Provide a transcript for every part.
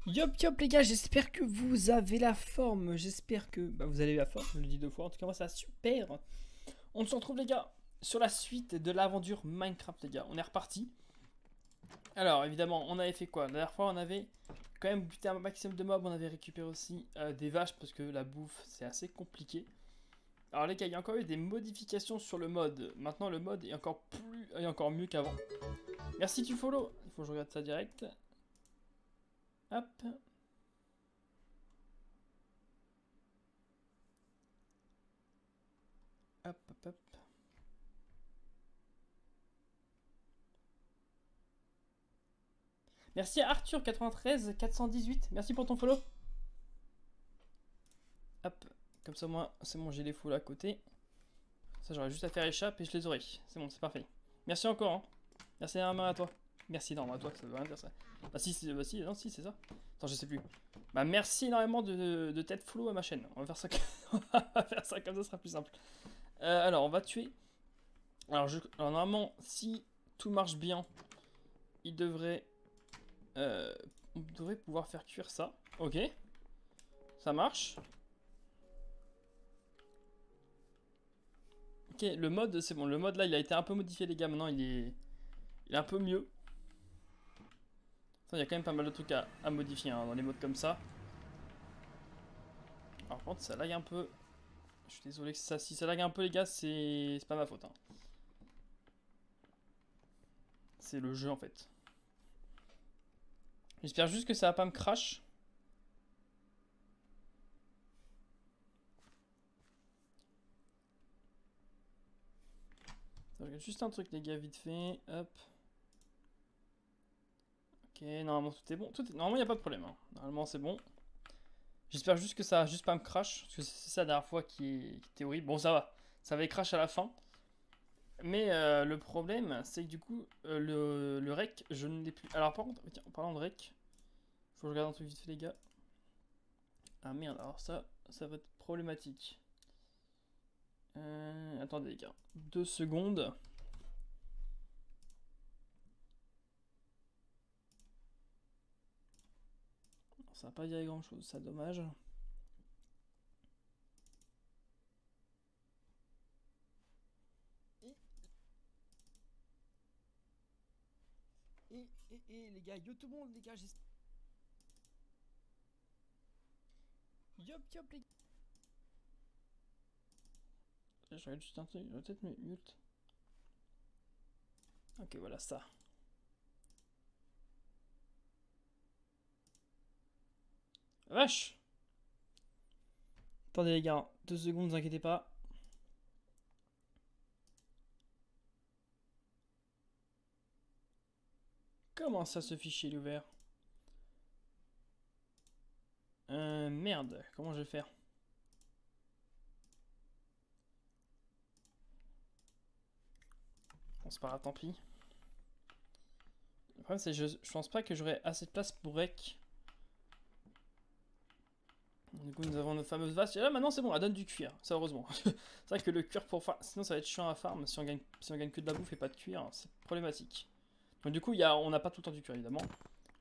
Yop les gars, j'espère que vous avez la forme, j'espère que vous avez la forme, je le dis deux fois, en tout cas moi ça va super. On se retrouve les gars sur la suite de l'aventure Minecraft les gars, on est reparti. Alors évidemment on avait fait quoi? La dernière fois on avait quand même buté un maximum de mobs, on avait récupéré aussi des vaches parce que la bouffe c'est assez compliqué. Alors les gars, il y a encore eu des modifications sur le mode, maintenant le mode est encore mieux qu'avant. Merci tu follow, il faut que je regarde ça direct. Hop. Hop, hop, hop. Merci à Arthur93 418. Merci pour ton follow. Hop, comme ça moi c'est bon, j'ai les foules à côté. Ça j'aurais juste à faire échappe et je les aurai. C'est bon, c'est parfait. Merci encore. Hein. Merci énormément à toi. Merci énormément à toi, ça veut rien dire ça. Bah si, bah, si, non, si c'est ça. Attends, je sais plus. Bah merci énormément de tête flow à ma chaîne. On va faire ça, on va faire ça comme ça, sera plus simple. Alors on va tuer. Alors normalement, si tout marche bien, il devrait on devrait pouvoir faire cuire ça. Ok. Ça marche. Ok, le mode, c'est bon. Le mode là, il a été un peu modifié, les gars. Maintenant, il est un peu mieux. Il y a quand même pas mal de trucs à modifier hein, dans les modes comme ça. Alors, par contre, ça lag un peu. Je suis désolé que ça, si ça lag un peu, les gars, c'est pas ma faute. Hein. C'est le jeu en fait. J'espère juste que ça va pas me crash. Je regarde juste un truc, les gars, vite fait. Hop. Ok, normalement tout est bon. Normalement, il n'y a pas de problème. Hein. Normalement, c'est bon. J'espère juste que ça va juste pas me crash. Parce que c'est ça la dernière fois qui était horrible. Bon, ça va. Ça avait crash à la fin. Mais le problème, c'est que du coup, le rec, je ne l'ai plus. Alors, par contre, tiens, en parlant de rec, faut que je regarde un truc vite fait, les gars. Ah merde, alors ça va être problématique. Attendez, les gars. 2 secondes. Ça va pas dire grand chose, ça, dommage. Et les gars, yo tout le monde, les gars, Yop les gars. Je regarde juste un truc, je vais peut-être me mute. Ok, voilà ça. Vache! Attendez les gars, 2 secondes, ne vous inquiétez pas. Comment ça, ce fichier est ouvert? Merde, comment je vais faire? Bon, c'est pas grave, tant pis. Le problème, c'est que je pense pas que j'aurai assez de place pour rec. Du coup, nous avons nos fameuses vaches. Et là, maintenant, c'est bon, elle donne du cuir. Ça, heureusement. C'est vrai que le cuir pour farm. Sinon, ça va être chiant à farm. Si on gagne que de la bouffe et pas de cuir, c'est problématique. Donc, du coup, on n'a pas tout le temps du cuir, évidemment.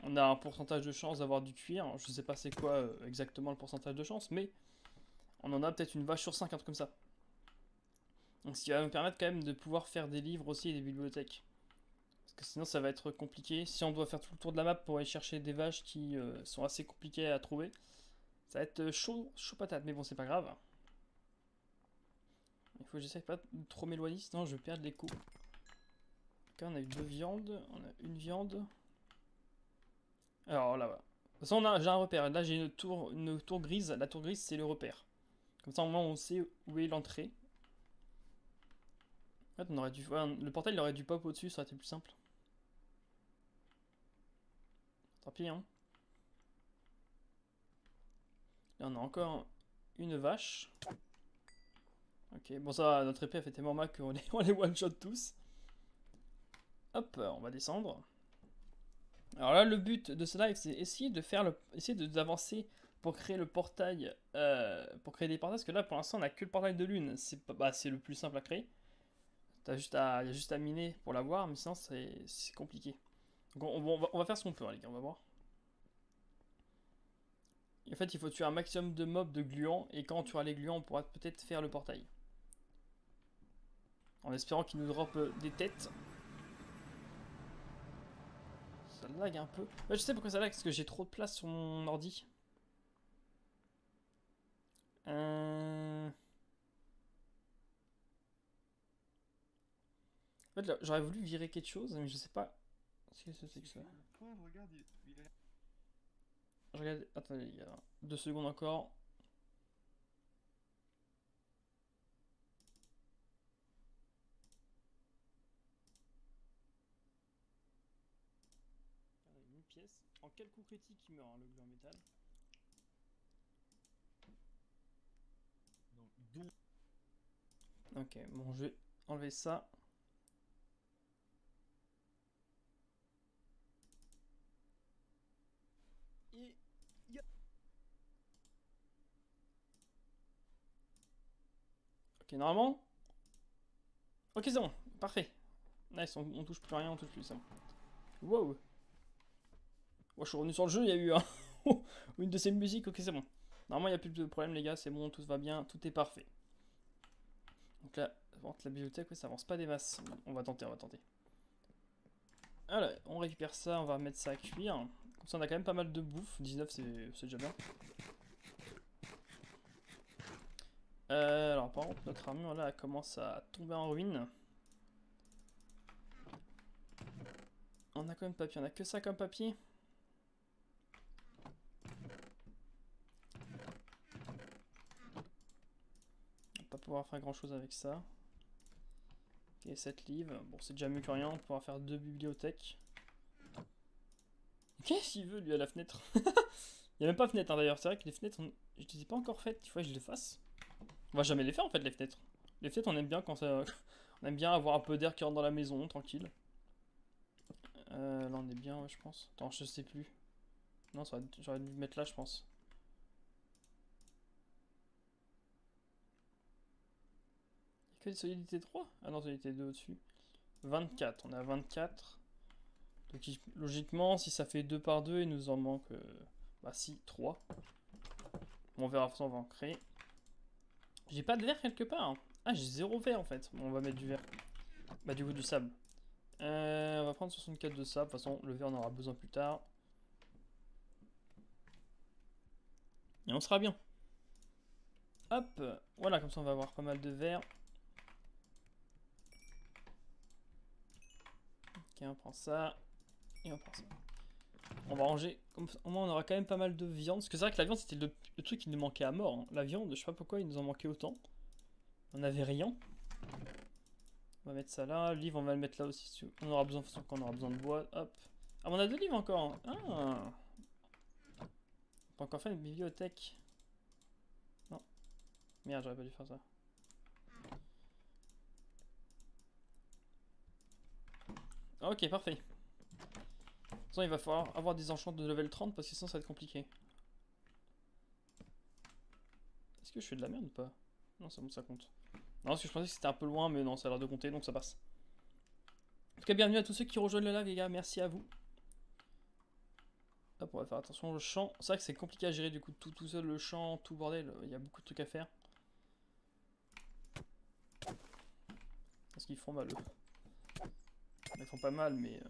On a un pourcentage de chance d'avoir du cuir. Je sais pas c'est quoi exactement le pourcentage de chance, mais on en a peut-être une vache sur 5, un truc comme ça. Donc, ce qui va nous permettre quand même de pouvoir faire des livres aussi et des bibliothèques. Parce que sinon, ça va être compliqué. Si on doit faire tout le tour de la map pour aller chercher des vaches qui sont assez compliquées à trouver, ça va être chaud patate. Mais bon, c'est pas grave. Il faut que j'essaie pas de trop m'éloigner, sinon je vais perdre les coups. Ok, on a eu 2 viandes, on a une viande. Alors là, voilà. De toute façon, j'ai un repère. Là, j'ai une tour grise. La tour grise, c'est le repère. Comme ça, au moins, on sait où est l'entrée. En fait, on aurait dû. Ouais, le portail, il aurait dû pop au-dessus, ça aurait été plus simple. Tant pis, hein. Là, on a encore une vache. Ok, bon, ça, notre épée a fait tellement mal qu'on on les one-shot tous. Hop, on va descendre. Alors là, le but de ce live, c'est essayer d'avancer pour créer le portail, pour créer des portails, parce que là, pour l'instant, on a que le portail de lune. C'est le plus simple à créer. Il y a juste à miner pour l'avoir, mais sinon, c'est compliqué. Donc on va faire ce qu'on peut, hein, les gars, on va voir. Et en fait, il faut tuer un maximum de mobs de gluants. Et quand tu auras les gluants, on pourra peut-être faire le portail. En espérant qu'il nous drop des têtes. Ça lag un peu. Ouais, je sais pourquoi ça lag, parce que j'ai trop de place sur mon ordi. En fait, j'aurais voulu virer quelque chose, mais je sais pas ce que c'est que ça. Je regarde. Attendez, il y a 2 secondes encore. Une pièce. En quel coup critique il meurt, hein, le gland métal. Ok, bon, je vais enlever ça. Et... Ok, normalement. Ok, c'est bon, parfait. Nice, on touche plus rien, on touche plus, c'est bon. Wow. Ouais, je suis revenu sur le jeu, il y a eu une de ces musiques, ok, c'est bon. Normalement, il n'y a plus de problème, les gars, c'est bon, tout va bien, tout est parfait. Donc là, la bibliothèque, ouais, ça avance pas des masses. On va tenter, on va tenter. Alors, on récupère ça, on va mettre ça à cuire. Comme ça, on a quand même pas mal de bouffe. 19, c'est déjà bien. Alors, par contre, notre armure là, elle commence à tomber en ruine. On a combien de papier? On a que ça comme papier. On va pas pouvoir faire grand chose avec ça. Ok, 7 livres. Bon, c'est déjà mieux que rien. On va pouvoir faire 2 bibliothèques. Qu'est-ce qu'il veut lui à la fenêtre? Il n'y a même pas fenêtre hein, d'ailleurs. C'est vrai que les fenêtres, je les ai pas encore faites. Il faut que je les fasse. On va jamais les faire en fait, les fenêtres. Les fenêtres, on aime bien quand ça. On aime bien avoir un peu d'air qui rentre dans la maison, tranquille. Là, on est bien, ouais, je pense. Attends, je sais plus. Non, j'aurais dû mettre là, je pense. Il y a que des solidités 3? Ah non, solidité 2 au-dessus. 24, on est à 24. Donc logiquement, si ça fait 2 par 2, il nous en manque... bah si, 3. Bon, on verra, on va en créer. J'ai pas de verre quelque part. Hein. Ah, j'ai 0 verre en fait. Bon, on va mettre du verre. Bah du coup, du sable. On va prendre 64 de sable. De toute façon, le verre, on aura besoin plus tard. Et on sera bien. Hop, voilà, comme ça on va avoir pas mal de verre. Ok, on prend ça. Et on prend ça. On va ranger. Comme ça, au moins on aura quand même pas mal de viande. Parce que c'est vrai que la viande c'était le truc qui nous manquait à mort. Hein. La viande, je sais pas pourquoi il nous en manquait autant. On avait rien. On va mettre ça là. Le livre, on va le mettre là aussi. On aura besoin, de toute façon, quand on aura besoin de bois. Hop. Ah, on a 2 livres encore. Hein. Ah. On peut encore faire une bibliothèque. Non. Merde, j'aurais pas dû faire ça. Ok, parfait. De toute façon, il va falloir avoir des enchants de level 30 parce que sinon ça va être compliqué. Est-ce que je fais de la merde ou pas? Non, c'est bon, ça compte. Non, parce que je pensais que c'était un peu loin, mais non, ça a l'air de compter, donc ça passe. En tout cas, bienvenue à tous ceux qui rejoignent le live, les gars, merci à vous. Hop, on va faire attention au champ. C'est vrai que c'est compliqué à gérer du coup, tout seul, le champ, tout bordel, il y a beaucoup de trucs à faire. Parce qu'ils font mal, eux. Ils font pas mal, mais...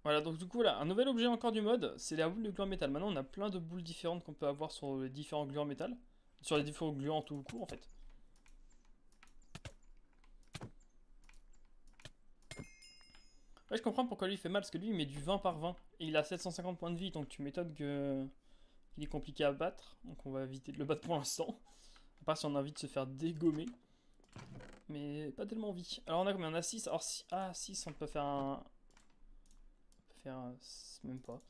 Voilà, donc du coup, là, un nouvel objet encore du mode, c'est la boule de gluant métal. Maintenant, on a plein de boules différentes qu'on peut avoir sur les différents gluants métal. Sur les différents gluants tout court, en fait. Ouais, je comprends pourquoi lui il fait mal, parce que lui il met du 20 par 20. Et il a 750 points de vie, donc tu m'étonnes qu'il est compliqué à battre. Donc on va éviter de le battre pour l'instant. À part si on a envie de se faire dégommer. Mais pas tellement envie. Alors on a combien? On a 6. Alors ah, 6, on peut faire un... On peut faire un... Même pas.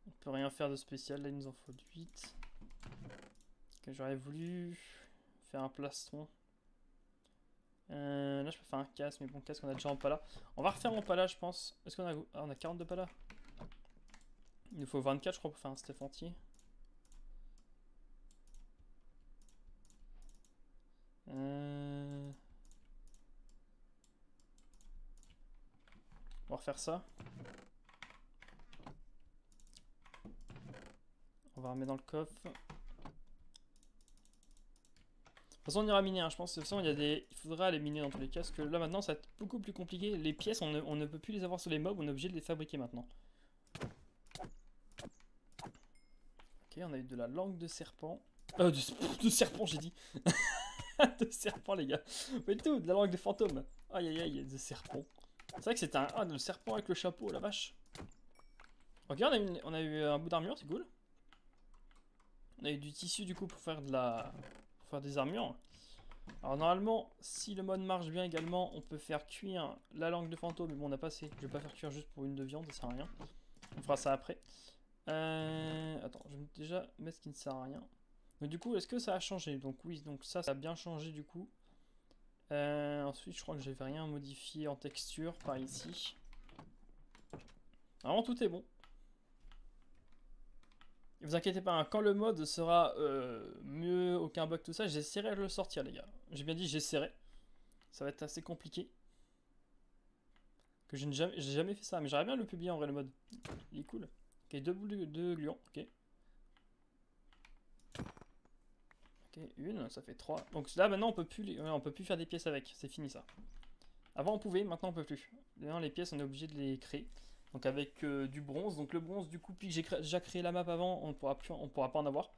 On peut rien faire de spécial, là il nous en faut 8. Que j'aurais voulu faire un plastron. Là je peux faire un casque, mais bon, casque on a déjà en pala. On va refaire en pala, je pense. Est-ce qu'on a... Ah, on a 42 pala. Il nous faut 24, je crois, pour faire un Steph entier. On va refaire ça. On va remettre dans le coffre. façon, on ira miner, hein. Je pense que de toute façon, il faudra aller miner dans tous les cas. Parce que là, maintenant, ça va être beaucoup plus compliqué. Les pièces, on ne peut plus les avoir sur les mobs. On est obligé de les fabriquer maintenant. Ok, on a eu de la langue de serpent. De serpent, j'ai dit. De serpent, les gars. Mais tout, de la langue de fantôme. Aïe, aïe, aïe, de serpent. C'est vrai que c'était un... Ah, le serpent avec le chapeau, la vache. Ok, on a eu un bout d'armure, c'est cool. On a eu du tissu, du coup, pour faire des armures. Alors, normalement, si le mode marche bien également, on peut faire cuire la langue de fantôme. Mais bon, on n'a pas assez. Je vais pas faire cuire juste pour une de viande, ça sert à rien. On fera ça après. Attends, je vais déjà mettre ce qui ne sert à rien. Donc du coup, est-ce que ça a changé? Donc oui, donc ça a bien changé du coup. Ensuite, je crois que j'avais rien modifié en texture par ici. Vraiment, tout est bon. Ne vous inquiétez pas, hein, quand le mode sera mieux, aucun bug, tout ça, j'essaierai de le sortir, les gars. J'ai bien dit j'essaierai. Ça va être assez compliqué. Que j'ai jamais fait ça, mais j'aimerais bien le publier en vrai, le mode. Il est cool. Ok, 2 boules de gluant, ok. Ok, une, ça fait 3. Donc là, maintenant, on peut plus faire des pièces avec. C'est fini, ça. Avant, on pouvait, maintenant, on peut plus. Maintenant, les pièces, on est obligé de les créer. Donc avec du bronze. Donc le bronze, du coup, puis que j'ai déjà créé la map avant, on pourra pas en avoir.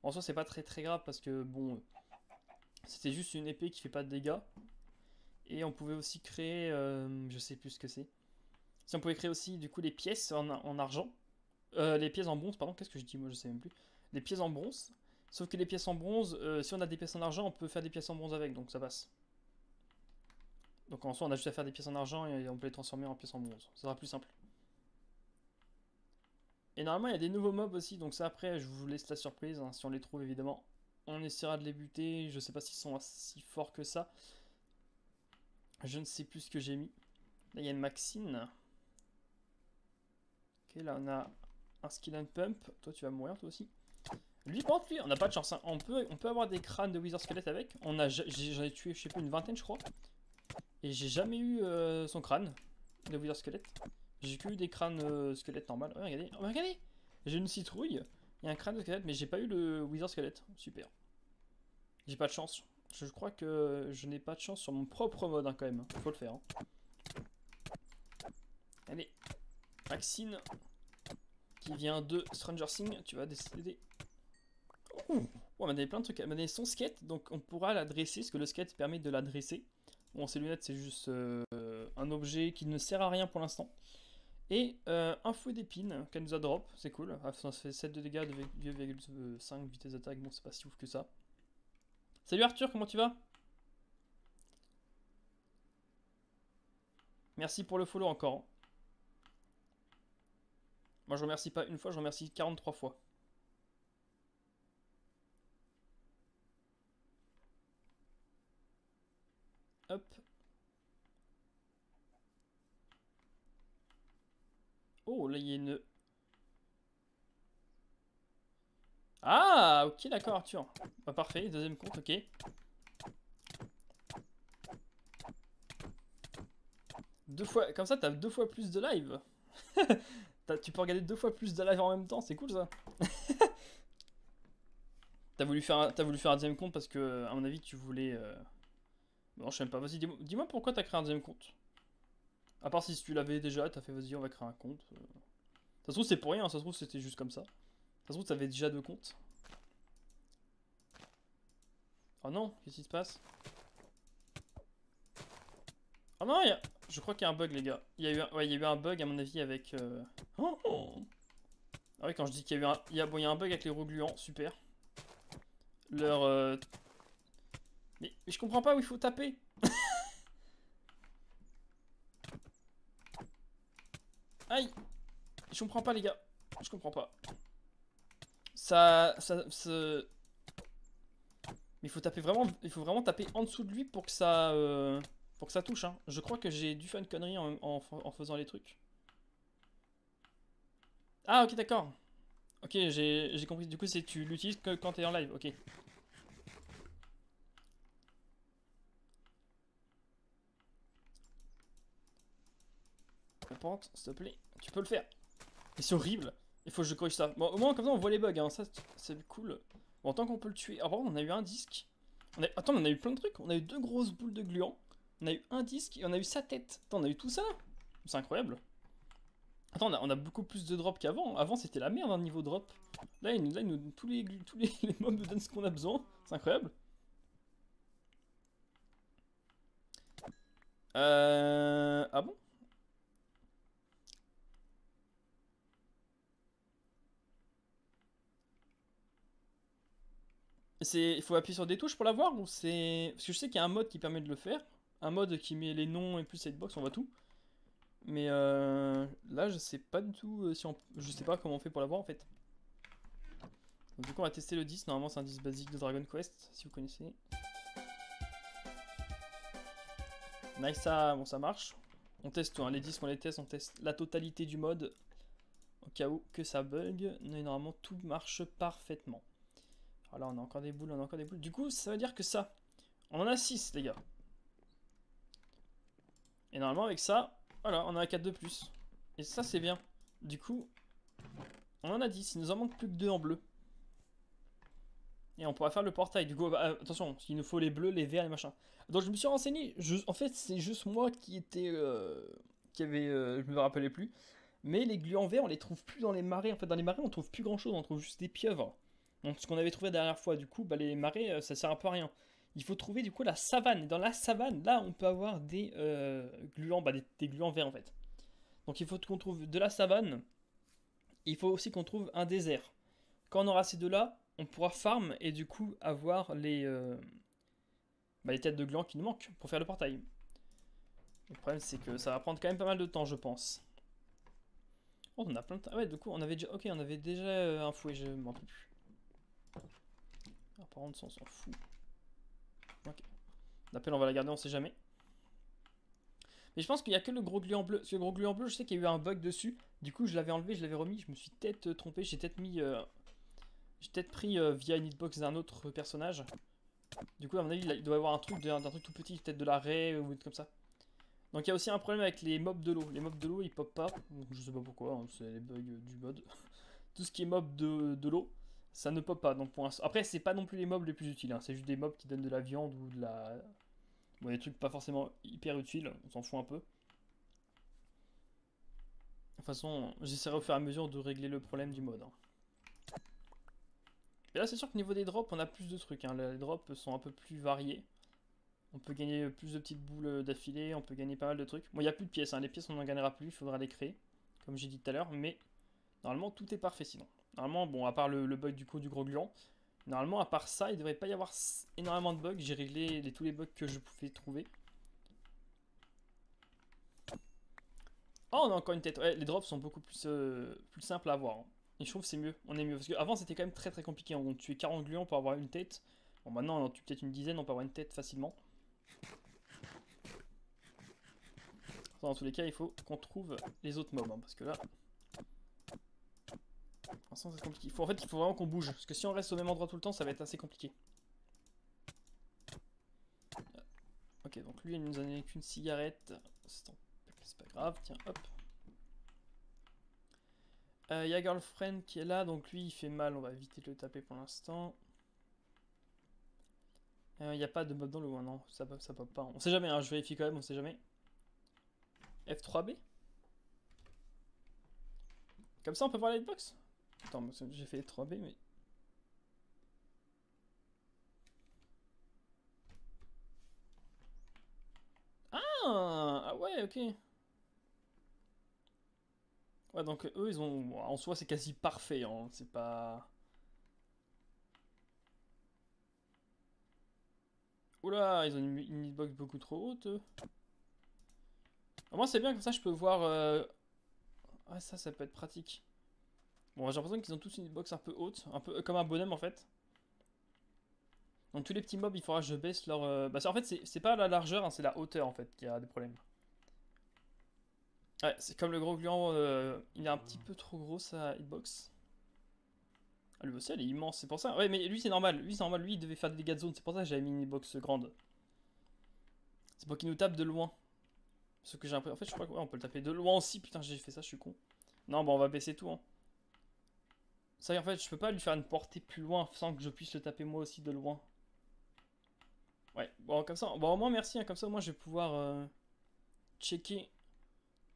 En soi, c'est pas très grave parce que, bon, c'était juste une épée qui fait pas de dégâts. Et on pouvait aussi créer, je sais plus ce que c'est. Si on pouvait créer aussi, du coup, les pièces en argent. Les pièces en bronze, pardon, qu'est-ce que je dis? Moi, je sais même plus. Les pièces en bronze. Sauf que les pièces en bronze, si on a des pièces en argent, on peut faire des pièces en bronze avec, donc ça passe. Donc en soi, on a juste à faire des pièces en argent et on peut les transformer en pièces en bronze. Ça sera plus simple. Et normalement, il y a des nouveaux mobs aussi, donc ça après, je vous laisse la surprise, hein, si on les trouve évidemment. On essaiera de les buter, je sais pas s'ils sont si forts que ça. Je ne sais plus ce que j'ai mis. Là, il y a une Maxine. Ok, là on a un Skill and Pump. Toi, tu vas mourir toi aussi. Lui, par contre, lui, on n'a pas de chance. Hein. On peut avoir des crânes de Wither Skelett avec. J'en ai tué, je sais pas, une vingtaine, je crois. Et j'ai jamais eu son crâne de Wither Skelett. J'ai que eu des crânes squelettes normales. Ouais, regardez. Oh, regardez. J'ai une citrouille. Il y a un crâne de squelette, mais j'ai pas eu le Wither Skelett. Super. J'ai pas de chance. Je crois que je n'ai pas de chance sur mon propre mode, hein, quand même. Faut le faire. Hein. Allez. Maxine. Qui vient de Stranger Things. Tu vas décider. Oh, on m'a donné plein de trucs. Elle m'a donné son skate, donc on pourra la dresser, parce que le skate permet de la dresser. Bon, ces lunettes, c'est juste un objet qui ne sert à rien pour l'instant. Et un fouet d'épines qu'elle nous a drop, c'est cool. Ah, ça fait 7 de dégâts, de 2,5 vitesse d'attaque, bon, c'est pas si ouf que ça. Salut Arthur, comment tu vas? Merci pour le follow encore. Hein. Moi, je remercie pas une fois, je remercie 43 fois. Hop. Oh, là, il y a une... Ah, ok, d'accord, Arthur. Bah, parfait, deuxième compte, ok. Deux fois, comme ça, t'as 2 fois plus de live. Tu peux regarder 2 fois plus de live en même temps, c'est cool ça. T'as voulu faire un deuxième compte parce que, à mon avis, tu voulais... Non, je sais même pas. Vas-y, dis-moi pourquoi t'as créé un deuxième compte. À part si tu l'avais déjà, t'as fait vas-y, on va créer un compte. Ça se trouve, c'est pour rien, ça se trouve, c'était juste comme ça. Ça se trouve, t'avais déjà 2 comptes. Oh non, qu'est-ce qui se passe? Oh non, je crois qu'il y a un bug, les gars. Il y a eu un bug, à mon avis, avec... Oh. Ah oui, quand je dis qu'il y a eu un... Il y a un bug avec les roues gluants, super. Mais je comprends pas où il faut taper. Aïe. Je comprends pas, les gars. Je comprends pas. Mais il faut taper vraiment... Il faut vraiment taper en dessous de lui pour que ça touche. Hein. Je crois que j'ai dû faire une connerie en faisant les trucs. Ah, ok, d'accord. Ok, j'ai compris. Du coup, tu l'utilises que quand t'es en live. Ok. Pente, s'il te plaît. Tu peux le faire. Et c'est horrible. Il faut que je corrige ça. Bon, au moins, comme ça, on voit les bugs. Hein. Ça, c'est cool. Bon, tant qu'on peut le tuer. Ah, par contre, on a eu un disque. Attends, on a eu plein de trucs. On a eu 2 grosses boules de gluant. On a eu un disque et on a eu sa tête. Attends, on a eu tout ça. C'est incroyable. Attends, on a beaucoup plus de drops qu'avant. Avant, c'était la merde, hein, niveau drop. Là, tous les mobs nous donnent ce qu'on a besoin. C'est incroyable. Ah bon? Il faut appuyer sur des touches pour l'avoir ou c'est... Parce que je sais qu'il y a un mode qui permet de le faire. Un mode qui met les noms et plus hitbox, on voit tout. Mais là, je sais pas du tout si on... Je sais pas comment on fait pour l'avoir en fait. Donc, du coup, on va tester le 10. Normalement, c'est un 10 basique de Dragon Quest, si vous connaissez. Nice, ça, bon, ça marche. On teste tout, hein. Les 10 qu'on les teste, on teste la totalité du mode. Au cas où que ça bug. Mais normalement, tout marche parfaitement. Alors là, on a encore des boules, on a encore des boules. Du coup, ça veut dire que ça, on en a 6, les gars. Et normalement, avec ça, voilà, on a 4 de plus. Et ça, c'est bien. Du coup, on en a 10. Il nous en manque plus que 2 en bleu. Et on pourra faire le portail. Du coup, bah, attention, il nous faut les bleus, les verts, les machins. Donc, je me suis renseigné. En fait, c'est juste moi qui était. Qui avait. Je me rappelais plus. Mais les gluants verts, on les trouve plus dans les marais. En fait, dans les marais, on trouve plus grand chose. On trouve juste des pieuvres. Donc, ce qu'on avait trouvé la dernière fois. Du coup, bah, les marais, ça sert un peu à rien. Il faut trouver du coup la savane. Et dans la savane, là, on peut avoir des gluants, bah, des gluants verts en fait. Donc, il faut qu'on trouve de la savane. Il faut aussi qu'on trouve un désert. Quand on aura ces deux-là, on pourra farm et du coup avoir bah, les têtes de glands qui nous manquent pour faire le portail. Le problème c'est que ça va prendre quand même pas mal de temps je pense. Oh, on a plein de... Ah ouais, du coup on avait déjà... Ok, on avait déjà un fouet, je m'en rappelle plus. Ah, par contre ça on s'en fout. Ok. L'appel on va la garder, on sait jamais. Mais je pense qu'il n'y a que le gros gluant bleu. Parce que le gros gluant bleu, je sais qu'il y a eu un bug dessus. Du coup je l'avais enlevé, je l'avais remis. Je me suis peut-être trompé, j'ai peut-être mis... J'ai peut-être pris via une hitbox d'un autre personnage. Du coup, à mon avis, il doit y avoir un truc d'un truc tout petit, peut-être de la raie ou comme ça. Donc il y a aussi un problème avec les mobs de l'eau. Les mobs de l'eau, ils pop pas. Donc, je sais pas pourquoi, hein, c'est les bugs du mode. Tout ce qui est mob de l'eau, ça ne pop pas. Donc pour après, c'est pas non plus les mobs les plus utiles. Hein. C'est juste des mobs qui donnent de la viande ou de la... Bon, des trucs pas forcément hyper utiles. On s'en fout un peu. De toute façon, j'essaierai au fur et à mesure de régler le problème du mode. Hein. Et là, c'est sûr que niveau des drops, on a plus de trucs. Hein. Les drops sont un peu plus variés. On peut gagner plus de petites boules d'affilée, on peut gagner pas mal de trucs. Bon, il n'y a plus de pièces, hein. Les pièces on n'en gagnera plus, il faudra les créer, comme j'ai dit tout à l'heure, mais normalement tout est parfait sinon. Normalement, bon, à part le bug du coup du gros gluant, normalement à part ça, il devrait pas y avoir énormément de bugs. J'ai réglé tous les bugs que je pouvais trouver. Oh, on a encore une tête. Ouais, les drops sont beaucoup plus simples à avoir. Hein. Et je trouve que c'est mieux, on est mieux. Parce qu'avant c'était quand même très compliqué, on tuait 40 gluants pour avoir une tête. Bon, maintenant on en tue peut-être une dizaine, on peut avoir une tête facilement. Dans tous les cas, il faut qu'on trouve les autres mobs, hein, parce que là, pour l'instant, c'est compliqué. En fait, il faut vraiment qu'on bouge, parce que si on reste au même endroit tout le temps, ça va être assez compliqué. Ok, donc lui, il nous en a qu'une cigarette. C'est pas grave, tiens, hop. Il y a Girlfriend qui est là, donc lui, il fait mal, on va éviter de le taper pour l'instant. Il n'y a pas de mob dans l'eau, hein, non, ça pop pas. On sait jamais, hein, je vérifie quand même, on sait jamais. F3B. Comme ça, on peut voir la hitbox. Attends, j'ai fait F3B, mais... Ah ouais, ok. Ouais, donc eux, ils ont... Bon, en soi, c'est quasi parfait, hein. C'est pas... Oula, ils ont une hitbox beaucoup trop haute. Moi, c'est bien, comme ça, je peux voir... Ah, ça peut être pratique. Bon, j'ai l'impression qu'ils ont tous une hitbox un peu haute. Un peu comme un bonhomme, en fait. Donc tous les petits mobs, il faudra que je baisse leur... Bah, en fait, c'est pas la largeur, hein, c'est la hauteur, en fait, qui a des problèmes. Ouais, c'est comme le gros gluant, il est un petit peu trop gros, sa hitbox. Ah, lui aussi, elle est immense, c'est pour ça. Ouais, mais lui, c'est normal. Lui, il devait faire des dégâts de zone. C'est pour ça que j'avais mis une hitbox grande. C'est pour qu'il nous tape de loin. Ce que j'ai l'impression... En fait, je crois qu'on peut le taper de loin aussi. Putain, j'ai fait ça, je suis con. Non, bon, on va baisser tout, hein. C'est vrai qu'en fait, je peux pas lui faire une portée plus loin sans que je puisse le taper moi aussi de loin. Ouais, bon, comme ça, bon, au moins merci, hein, comme ça, moi je vais pouvoir checker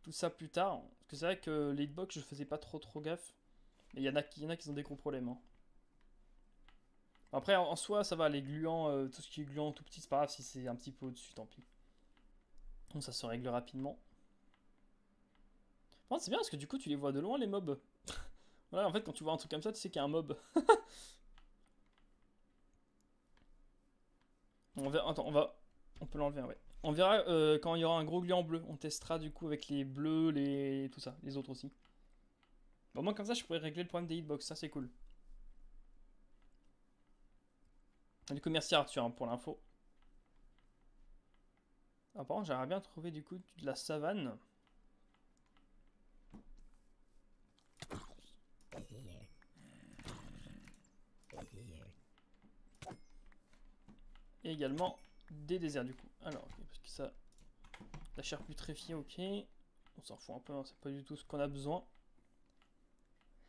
tout ça plus tard. Parce que c'est vrai que les hitbox, je faisais pas trop gaffe. Mais il y en a qui ont des gros problèmes. Hein. Après, en soi, ça va, les gluants, tout ce qui est gluant tout petit, c'est pas grave si c'est un petit peu au-dessus, tant pis. Donc ça se règle rapidement. Bon, c'est bien parce que du coup, tu les vois de loin, les mobs. Voilà, en fait, quand tu vois un truc comme ça, tu sais qu'il y a un mob. On verra, attends, on peut l'enlever, ouais. On verra quand il y aura un gros gluant bleu. On testera du coup avec les bleus, tout ça, les autres aussi. Bon, moi, comme ça, je pourrais régler le problème des hitbox, ça c'est cool. Du coup, merci Arthur hein, pour l'info. Apparemment, j'aimerais bien trouver du coup de la savane. Et également des déserts du coup. Alors, parce que ça, la chair putréfiée, ok. On s'en fout un peu, hein, c'est pas du tout ce qu'on a besoin.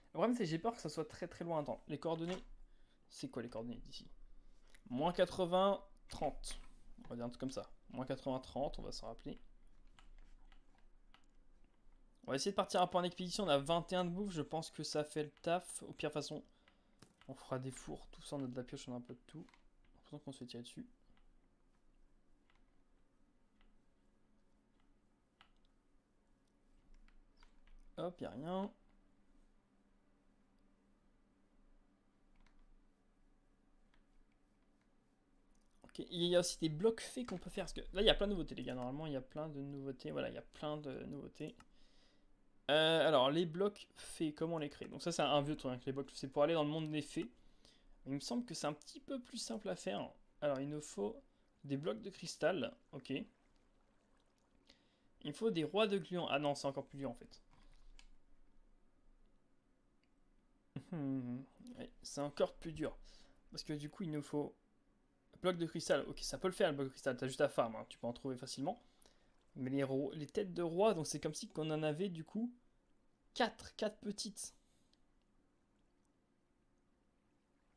Le problème c'est que j'ai peur que ça soit très loin. Attends, les coordonnées, c'est quoi les coordonnées d'ici? Moins 80, 30. On va dire un truc comme ça. Moins 80, 30, on va s'en rappeler. On va essayer de partir un peu en expédition. On a 21 de bouffe, je pense que ça fait le taf. Au pire façon, on fera des fours, tout ça, on a de la pioche, on a un peu de tout. J'ai l'impression qu'on se fait tirer dessus. Hop, y'a rien. Ok, il y a aussi des blocs faits qu'on peut faire. Parce que là, il y a plein de nouveautés, les gars. Normalement, il y a plein de nouveautés. Voilà, il y a plein de nouveautés. Alors, les blocs faits, comment on les crée? Donc ça, c'est un vieux truc. Hein, les blocs, c'est pour aller dans le monde des faits. Il me semble que c'est un petit peu plus simple à faire. Alors, il nous faut des blocs de cristal. Ok. Il me faut des rois de gluants. Ah non, c'est encore plus dur, en fait. Ouais, c'est encore plus dur. Parce que du coup, il nous faut... Bloc de cristal. Ok, ça peut le faire, le bloc de cristal. T'as juste à farm. Hein. Tu peux en trouver facilement. Mais les têtes de roi, donc c'est comme si qu'on en avait du coup 4 petites.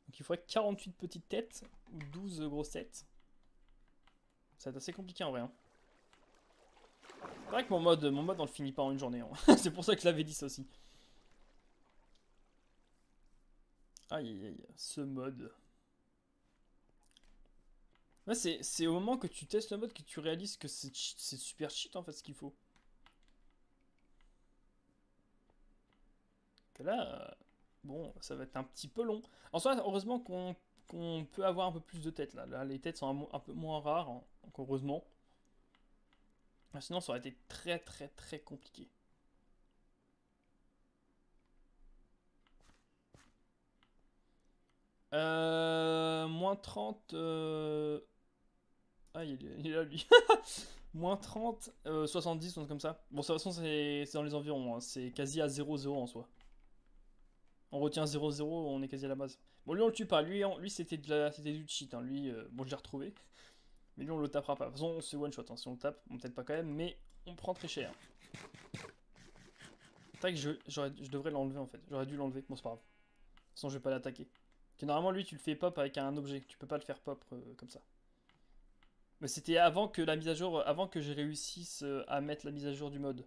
Donc il faudrait 48 petites têtes ou 12 grosses têtes. Ça va être assez compliqué en vrai. Hein. C'est vrai que mon mode on le finit pas en une journée. Hein. C'est pour ça que je l'avais dit ça aussi. Aïe aïe aïe, ce mode. Là c'est au moment que tu testes le mode que tu réalises que c'est super cheat en fait ce qu'il faut. Que là, bon, ça va être un petit peu long. En soi, heureusement qu'on peut avoir un peu plus de têtes là. Là, les têtes sont un peu moins rares, hein, donc heureusement. Sinon, ça aurait été très compliqué. Moins 30. Ah, il est là lui. Moins 30, 70, on comme ça. Bon, de toute façon, c'est dans les environs. Hein. C'est quasi à 0-0 en soi. On retient 0-0, on est quasi à la base. Bon, lui, on le tue pas. Lui c'était du cheat. Hein. Lui, bon, je l'ai retrouvé. Mais lui, on le tapera pas. De toute façon, c'est one shot. Hein. Si on le tape, on peut-être pas quand même. Mais on prend très cher. C'est vrai que je devrais l'enlever en fait. J'aurais dû l'enlever. Bon, c'est pas grave. De toute façon, je vais pas l'attaquer. Normalement, lui, tu le fais pop avec un objet. Tu peux pas le faire pop comme ça. Mais c'était avant que la mise à jour, avant que j'ai réussisse à mettre la mise à jour du mode.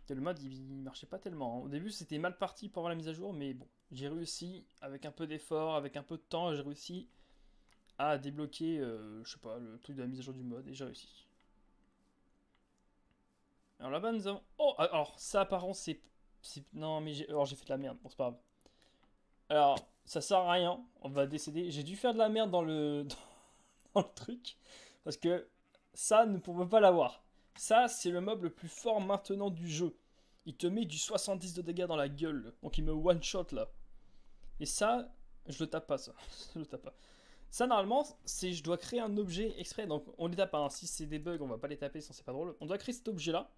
Et le mode, il marchait pas tellement. Hein. Au début, c'était mal parti pour avoir la mise à jour, mais bon, j'ai réussi, avec un peu d'effort, avec un peu de temps, j'ai réussi à débloquer, je sais pas, le truc de la mise à jour du mode, et j'ai réussi. Alors là-bas, nous avons... Oh, alors, ça, apparemment, c'est... Non, mais j'ai fait de la merde, bon, c'est pas grave. Alors, ça sert à rien, on va décéder. J'ai dû faire de la merde dans le... dans le truc, parce que ça, ne pouvait pas l'avoir. Ça, c'est le mob le plus fort maintenant du jeu. Il te met du 70 de dégâts dans la gueule. Donc il me one-shot là. Et ça, je le tape pas ça. Je le tape pas. Ça, normalement, c'est je dois créer un objet exprès. Donc on les tape pas. Hein. Si c'est des bugs, on va pas les taper, sinon c'est pas drôle. On doit créer cet objet là.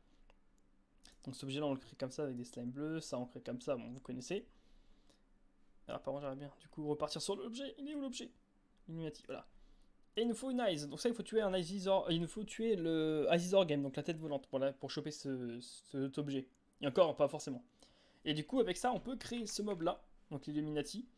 Donc cet objet là, on le crée comme ça avec des slimes bleus. Ça, on crée comme ça. Bon, vous connaissez. Alors, par contre, j'aimerais bien du coup repartir sur l'objet. Il est où l'objet? Illuminati, voilà. Et il nous faut une Eyes. Donc ça, il faut tuer un Azizor. Il nous faut tuer le Azizor Game, donc la tête volante, pour choper cet objet. Et encore, pas forcément. Et du coup, avec ça, on peut créer ce mob-là, donc l'Illuminati.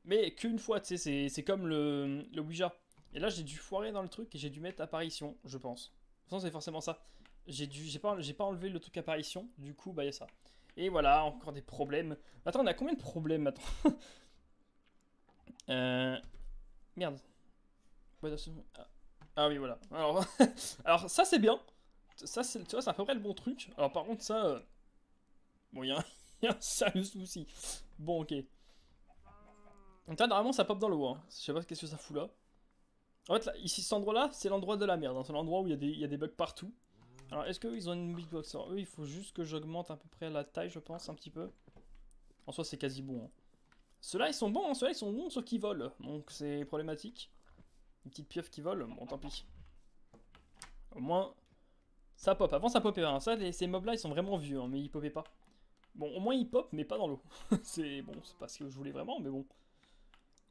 Mais qu'une fois, tu sais, c'est comme le Ouija. Et là, j'ai dû foirer dans le truc et j'ai dû mettre apparition, je pense. De toute façon, c'est forcément ça. J'ai pas enlevé le truc apparition, du coup, bah, il y a ça. Et voilà, encore des problèmes. Attends, on a combien de problèmes maintenant? euh... Merde. Ah. Ah oui, voilà. Alors, alors ça, c'est bien. Ça, tu vois, c'est à peu près le bon truc. Alors, par contre, ça... Bon, il y a y a un sérieux souci. Bon, ok. Donc là, normalement, ça pop dans l'eau. Hein. Je sais pas qu'est-ce que ça fout là. En fait, là, ici, cet endroit-là, c'est l'endroit de la merde. Hein. C'est l'endroit où il y a des bugs partout. Alors, est-ce qu'eux, ils ont une big box? Alors, eux, il faut juste que j'augmente à peu près la taille, je pense, un petit peu. En soi, c'est quasi bon. Hein. Ceux-là, ils sont bons. Hein. Ceux-là, ils sont bons, ceux qui volent. Donc, c'est problématique. Une petite pieuvre qui vole. Bon, tant pis. Au moins, ça pop. Avant, ça popait. Hein. Ça, ces mobs-là, ils sont vraiment vieux, hein, mais ils popaient pas. Bon, au moins, ils pop, mais pas dans l'eau. C'est bon, c'est pas ce que je voulais vraiment, mais bon.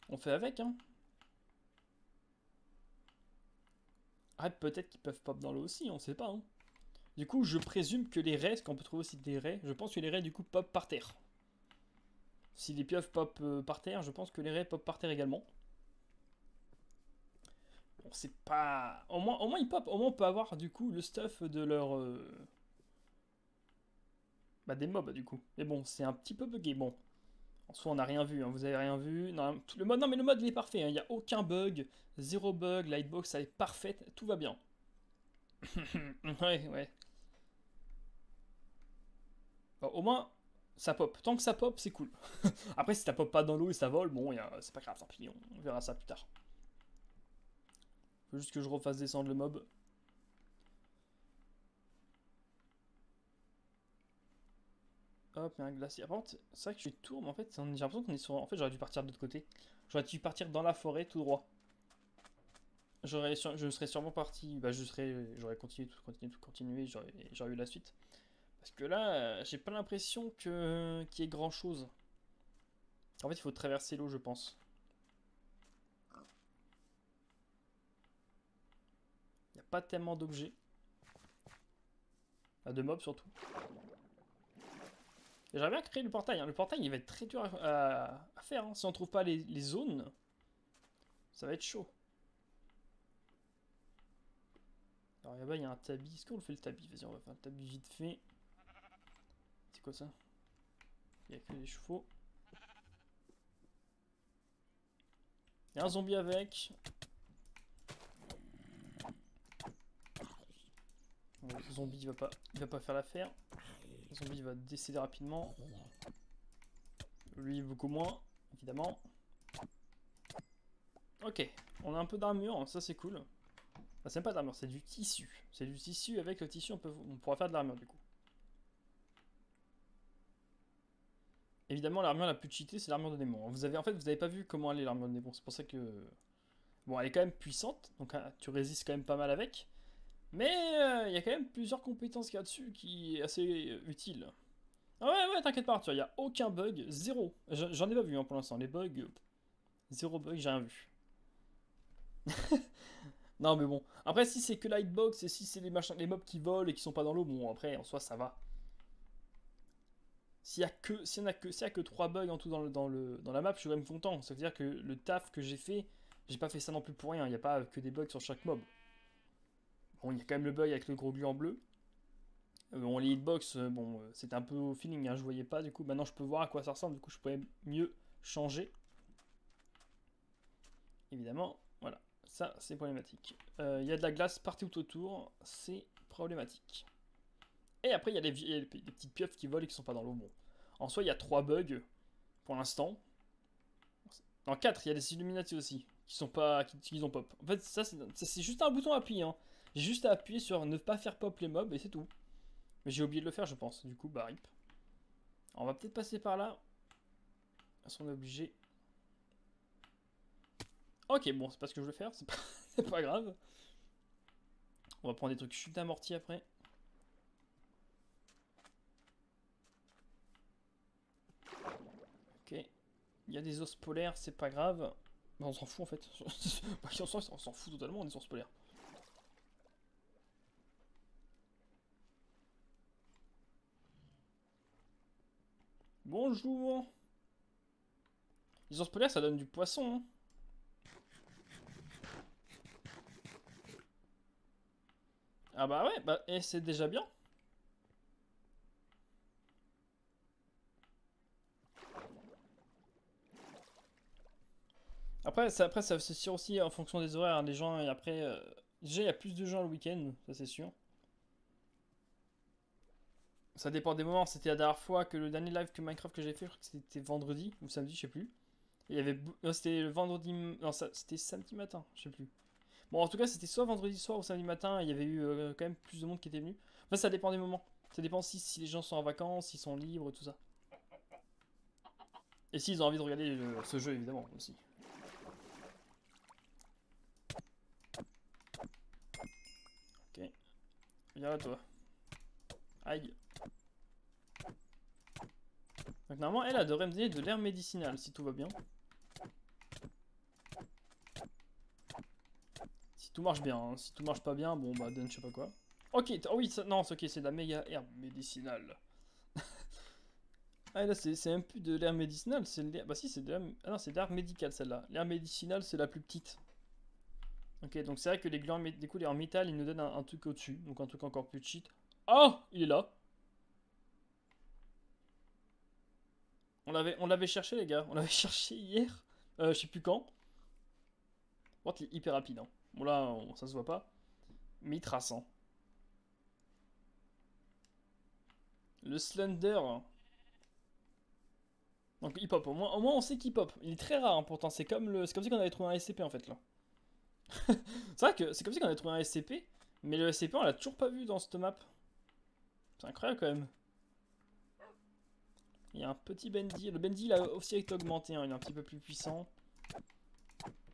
On fait avec, hein. Ah, peut-être qu'ils peuvent pop dans l'eau aussi, on sait pas. Hein. Du coup, je présume que les raies, parce qu'on peut trouver aussi des raies, je pense que les raies, du coup, pop par terre. Si les pieuvres pop par terre, je pense que les raies pop par terre également. Bon, c'est pas... Au moins, ils pop. Au moins, on peut avoir, du coup, le stuff de leur... Bah, des mobs, du coup. Mais bon, c'est un petit peu bugué. Bon, en soi, on n'a rien vu, hein. Vous avez rien vu. Non, le mode, non, mais le mode, il est parfait. Hein. Il n'y a aucun bug. Zéro bug. La hitbox, elle est parfaite. Tout va bien. Ouais, ouais. Bon, au moins, ça pop. Tant que ça pop, c'est cool. Après, si ça pop pas dans l'eau et ça vole, bon, c'est pas grave, tant pis, on verra ça plus tard. Faut juste que je refasse descendre le mob. Hop, il y a un glacier. Par contre, c'est vrai que je tourne, mais en fait, j'ai l'impression qu'on est sur... En fait, j'aurais dû partir de l'autre côté. J'aurais dû partir dans la forêt, tout droit. Je serais sûrement parti... Bah, j'aurais continué, j'aurais eu la suite. Parce que là, j'ai pas l'impression qu'il y ait grand-chose. En fait, il faut traverser l'eau, je pense. Il n'y a pas tellement d'objets. De mobs, surtout. J'aimerais bien créer le portail. Hein. Le portail, il va être très dur à faire. Hein. Si on trouve pas les zones, ça va être chaud. Alors là-bas, il y a un tabi. Est-ce qu'on le fait le tabi? Vas-y, on va faire le tabi vite fait. C'est quoi ça? Il n'y a que des chevaux. Il y a un zombie avec. Bon, le zombie, il va pas faire l'affaire. Le zombie, il va décéder rapidement. Lui, beaucoup moins, évidemment. Ok, on a un peu d'armure, ça c'est cool. Ah, c'est pas d'armure, c'est du tissu. C'est du tissu, avec le tissu on pourra faire de l'armure du coup. Évidemment, l'armure la plus cheatée, c'est l'armure de démon. En fait, vous avez pas vu comment elle est l'armure de démon. C'est pour ça que... Bon, elle est quand même puissante, donc tu résistes quand même pas mal avec. Mais il y a quand même plusieurs compétences qu'il y a dessus qui est assez utile. Ah ouais, t'inquiète pas, Arthur, il n'y a aucun bug, zéro. J'en ai pas vu hein, pour l'instant, les bugs, zéro bug, j'ai rien vu. Non, mais bon. Après, si c'est que la hitbox et si c'est les mobs qui volent et qui sont pas dans l'eau, bon, après, en soi, ça va. S'il y a que 3 bugs en tout dans la map, je suis quand même content. Ça veut dire que le taf que j'ai pas fait ça non plus pour rien. Il n'y a pas que des bugs sur chaque mob. Bon, il y a quand même le bug avec le gros glu en bleu. Bon, les hitbox, bon, c'était un peu au feeling, hein, je voyais pas. Du coup, maintenant je peux voir à quoi ça ressemble. Du coup, je pourrais mieux changer. Évidemment, voilà. Ça, c'est problématique. Il y a de la glace partout autour. C'est problématique. Et après, il y a les petites pieuvres qui volent et qui sont pas dans l'eau. Bon. En soi, il y a 3 bugs pour l'instant. En 4, il y a des Illuminati aussi qui sont pas, qui ont pop. En fait, ça, c'est juste un bouton à appuyer. Hein. J'ai juste à appuyer sur ne pas faire pop les mobs et c'est tout. Mais j'ai oublié de le faire, je pense. Du coup, bah, rip. Alors, on va peut-être passer par là. Parce qu'on est obligé. Ok, bon, c'est pas ce que je veux faire. C'est pas grave. On va prendre des trucs chute amortis après. Ok. Il y a des os polaires, c'est pas grave. Bah, on s'en fout en fait. On s'en fout totalement des ours polaires. Bonjour. Les ours polaires, ça donne du poisson. Hein. Ah bah ouais, bah, et c'est déjà bien. Après, ça c'est sûr aussi en fonction des horaires. Hein, des gens, et après, déjà, il y a plus de gens le week-end, ça c'est sûr. Ça dépend des moments. C'était la dernière fois que le dernier live que Minecraft que j'ai fait, je crois que c'était vendredi ou samedi, je sais plus. Et il y avait. Non, c'était le vendredi. Non, c'était samedi matin, je sais plus. Bon, en tout cas, c'était soit vendredi soir ou samedi matin. Il y avait eu quand même plus de monde qui était venu. Enfin, ça dépend des moments. Ça dépend si les gens sont en vacances, s'ils sont libres, tout ça. Et s'ils ont envie de regarder ce jeu, évidemment, aussi. Ok. Viens là, toi. Aïe. Donc, normalement, elle devrait me donner de l'herbe médicinale, si tout va bien. Si tout marche bien. Hein. Si tout marche pas bien, bon, bah, donne je sais pas quoi. Ok, oh oui, non, c'est ok, c'est de la méga herbe médicinale. Ah, là, c'est même plus de l'herbe médicinale, c'est l'herbe. Bah, si, c'est de l'herbe. Ah non, c'est de l'herbe médicale, celle-là. L'herbe médicinale, c'est la plus petite. Ok, donc c'est vrai que les glands du coup, les en métal, ils nous donnent un truc au-dessus. Donc un truc encore plus cheat. Oh, il est là. On l'avait cherché, les gars. On l'avait cherché hier. Je sais plus quand. Bon, il est hyper rapide. Hein. Bon, là, ça se voit pas. Mais il trace. Hein. Le Slender. Donc il pop. Au moins on sait qu'il pop. Il est très rare, hein, pourtant. C'est comme si on avait trouvé un SCP en fait là. C'est vrai que c'est comme si on avait trouvé un SCP. Mais le SCP, on l'a toujours pas vu dans cette map. C'est incroyable quand même. Il y a un petit Bendy. Le Bendy, il a aussi été augmenté. Hein. Il est un petit peu plus puissant.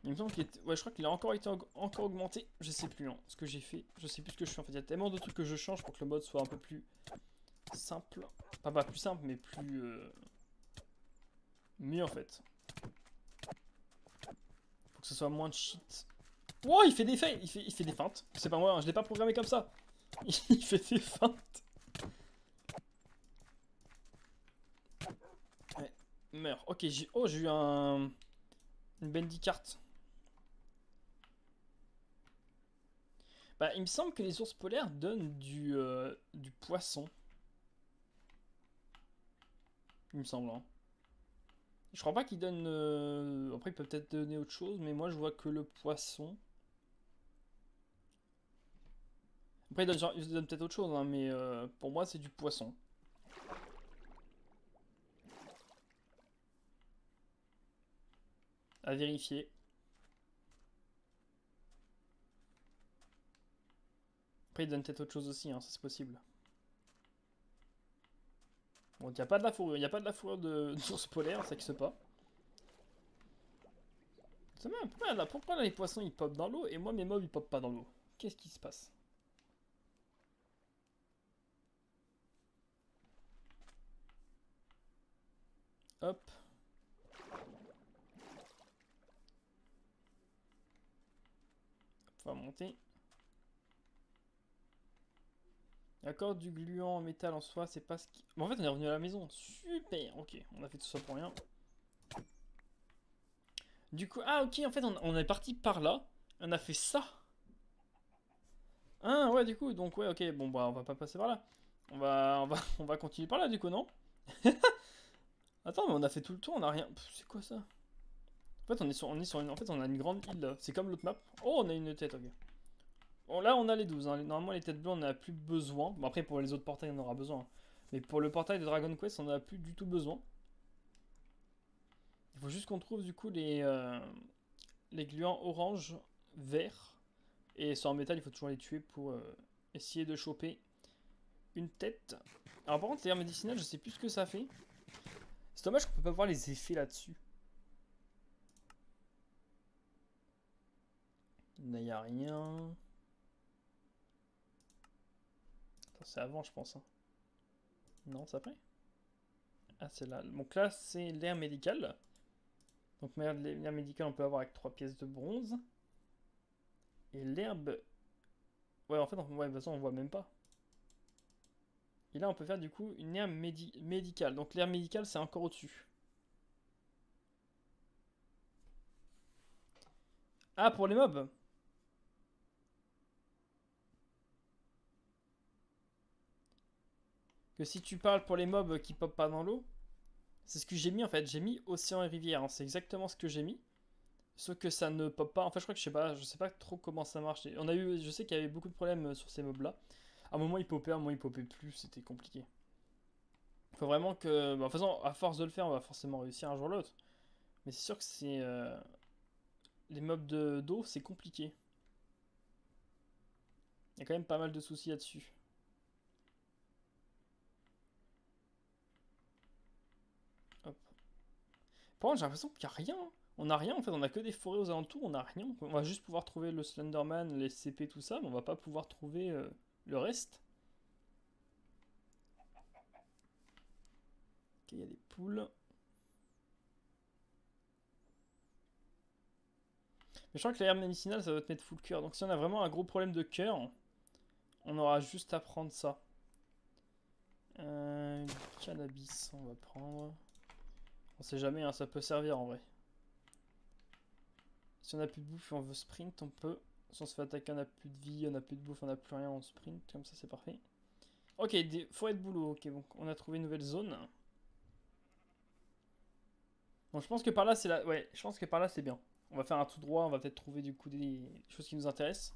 Il me semble qu'il était... Ouais, je crois qu'il a encore été encore augmenté. Je sais plus hein, ce que j'ai fait. Je sais plus ce que je fais. En fait, il y a tellement de trucs que je change pour que le mode soit un peu plus simple. Enfin, pas plus simple, mais plus... mieux en fait. Faut que ce soit moins de cheat. Wow, il fait des feintes. Il fait des feintes. C'est pas moi, hein, je l'ai pas programmé comme ça. Il fait des feintes. Ouais, meurs. Ok, j'ai eu une bendy carte. Bah, il me semble que les ours polaires donnent du poisson. Il me semble. Hein. Je crois pas qu'ils donnent. Après, il peut peut-être donner autre chose, mais moi je vois que le poisson. Après, il donne peut-être autre chose, hein, mais pour moi c'est du poisson. À vérifier. Après, il donne peut-être autre chose aussi, hein, ça c'est possible. Bon, il n'y a pas de la fourrure, il n'y a pas de la fourrure d'ours polaire, ça qui se pas. C'est même, pourquoi là, les poissons ils popent dans l'eau et moi mes mobs ils popent pas dans l'eau? Qu'est-ce qui se passe? Hop. On va monter. D'accord, du gluant en métal en soi, c'est pas ce qui... Bon, en fait, on est revenu à la maison. Super, ok. On a fait tout ça pour rien. Du coup, ah ok, en fait, on est parti par là. On a fait ça. Ah ouais, du coup, donc ouais, ok. Bon, bah, on va pas passer par là. On va continuer par là, du coup, non? Attends, mais on a fait tout le tour, on a rien... C'est quoi ça? En fait, en fait, on a une grande île, là. C'est comme l'autre map. Oh, on a une tête, ok. Bon, là, on a les 12. Hein. Normalement, les têtes bleues, on n'a plus besoin. Bon, après, pour les autres portails, on aura besoin. Mais pour le portail de Dragon Quest, on n'a plus du tout besoin. Il faut juste qu'on trouve, du coup, les gluants orange, vert. Et sur en métal, il faut toujours les tuer pour essayer de choper une tête. Alors, par contre, l'air médicinal, je sais plus ce que ça fait. C'est dommage qu'on peut pas voir les effets là-dessus. Il n'y a rien. C'est avant, je pense. Hein. Non, c'est après. Ah, c'est là. Donc là, c'est l'air médical. Donc l'air médical, on peut avoir avec 3 pièces de bronze. Et l'herbe... Ouais, en fait, ouais, de toute façon, on voit même pas. Et là, on peut faire du coup une herbe médicale. Donc l'herbe médicale, c'est encore au-dessus. Ah, pour les mobs. Que si tu parles pour les mobs qui pop pas dans l'eau, c'est ce que j'ai mis en fait. J'ai mis océan et rivière, hein. C'est exactement ce que j'ai mis. Sauf que ça ne pop pas. Enfin, je crois que je sais pas trop comment ça marche. Je sais qu'il y avait beaucoup de problèmes sur ces mobs là. À un moment il popait, à un moment il popait plus. C'était compliqué. Faut vraiment que. Bah, de toute façon, à force de le faire, on va forcément réussir un jour ou l'autre. Mais c'est sûr que c'est. Les mobs d'eau, c'est compliqué. Il y a quand même pas mal de soucis là-dessus. Hop. Par contre, j'ai l'impression qu'il n'y a rien, hein. On n'a rien en fait, on a que des forêts aux alentours, on n'a rien. On va juste pouvoir trouver le Slenderman, les CP, tout ça, mais on va pas pouvoir trouver le reste. Ok, il y a des poules. Mais je crois que l'herbe médicinale, ça va te mettre full cœur. Donc si on a vraiment un gros problème de cœur, on aura juste à prendre ça. Du cannabis, on va prendre. On sait jamais, hein, ça peut servir en vrai. Si on a plus de bouffe et on veut sprint, on peut. Si on se fait attaquer, on a plus de vie, on a plus de bouffe, on a plus rien, on sprint. Comme ça, c'est parfait. Ok, des forêts de boulot. Ok, donc on a trouvé une nouvelle zone. Bon, je pense que par là, c'est la... Ouais, je pense que par là, c'est bien. On va faire un tout droit, on va peut-être trouver du coup des choses qui nous intéressent.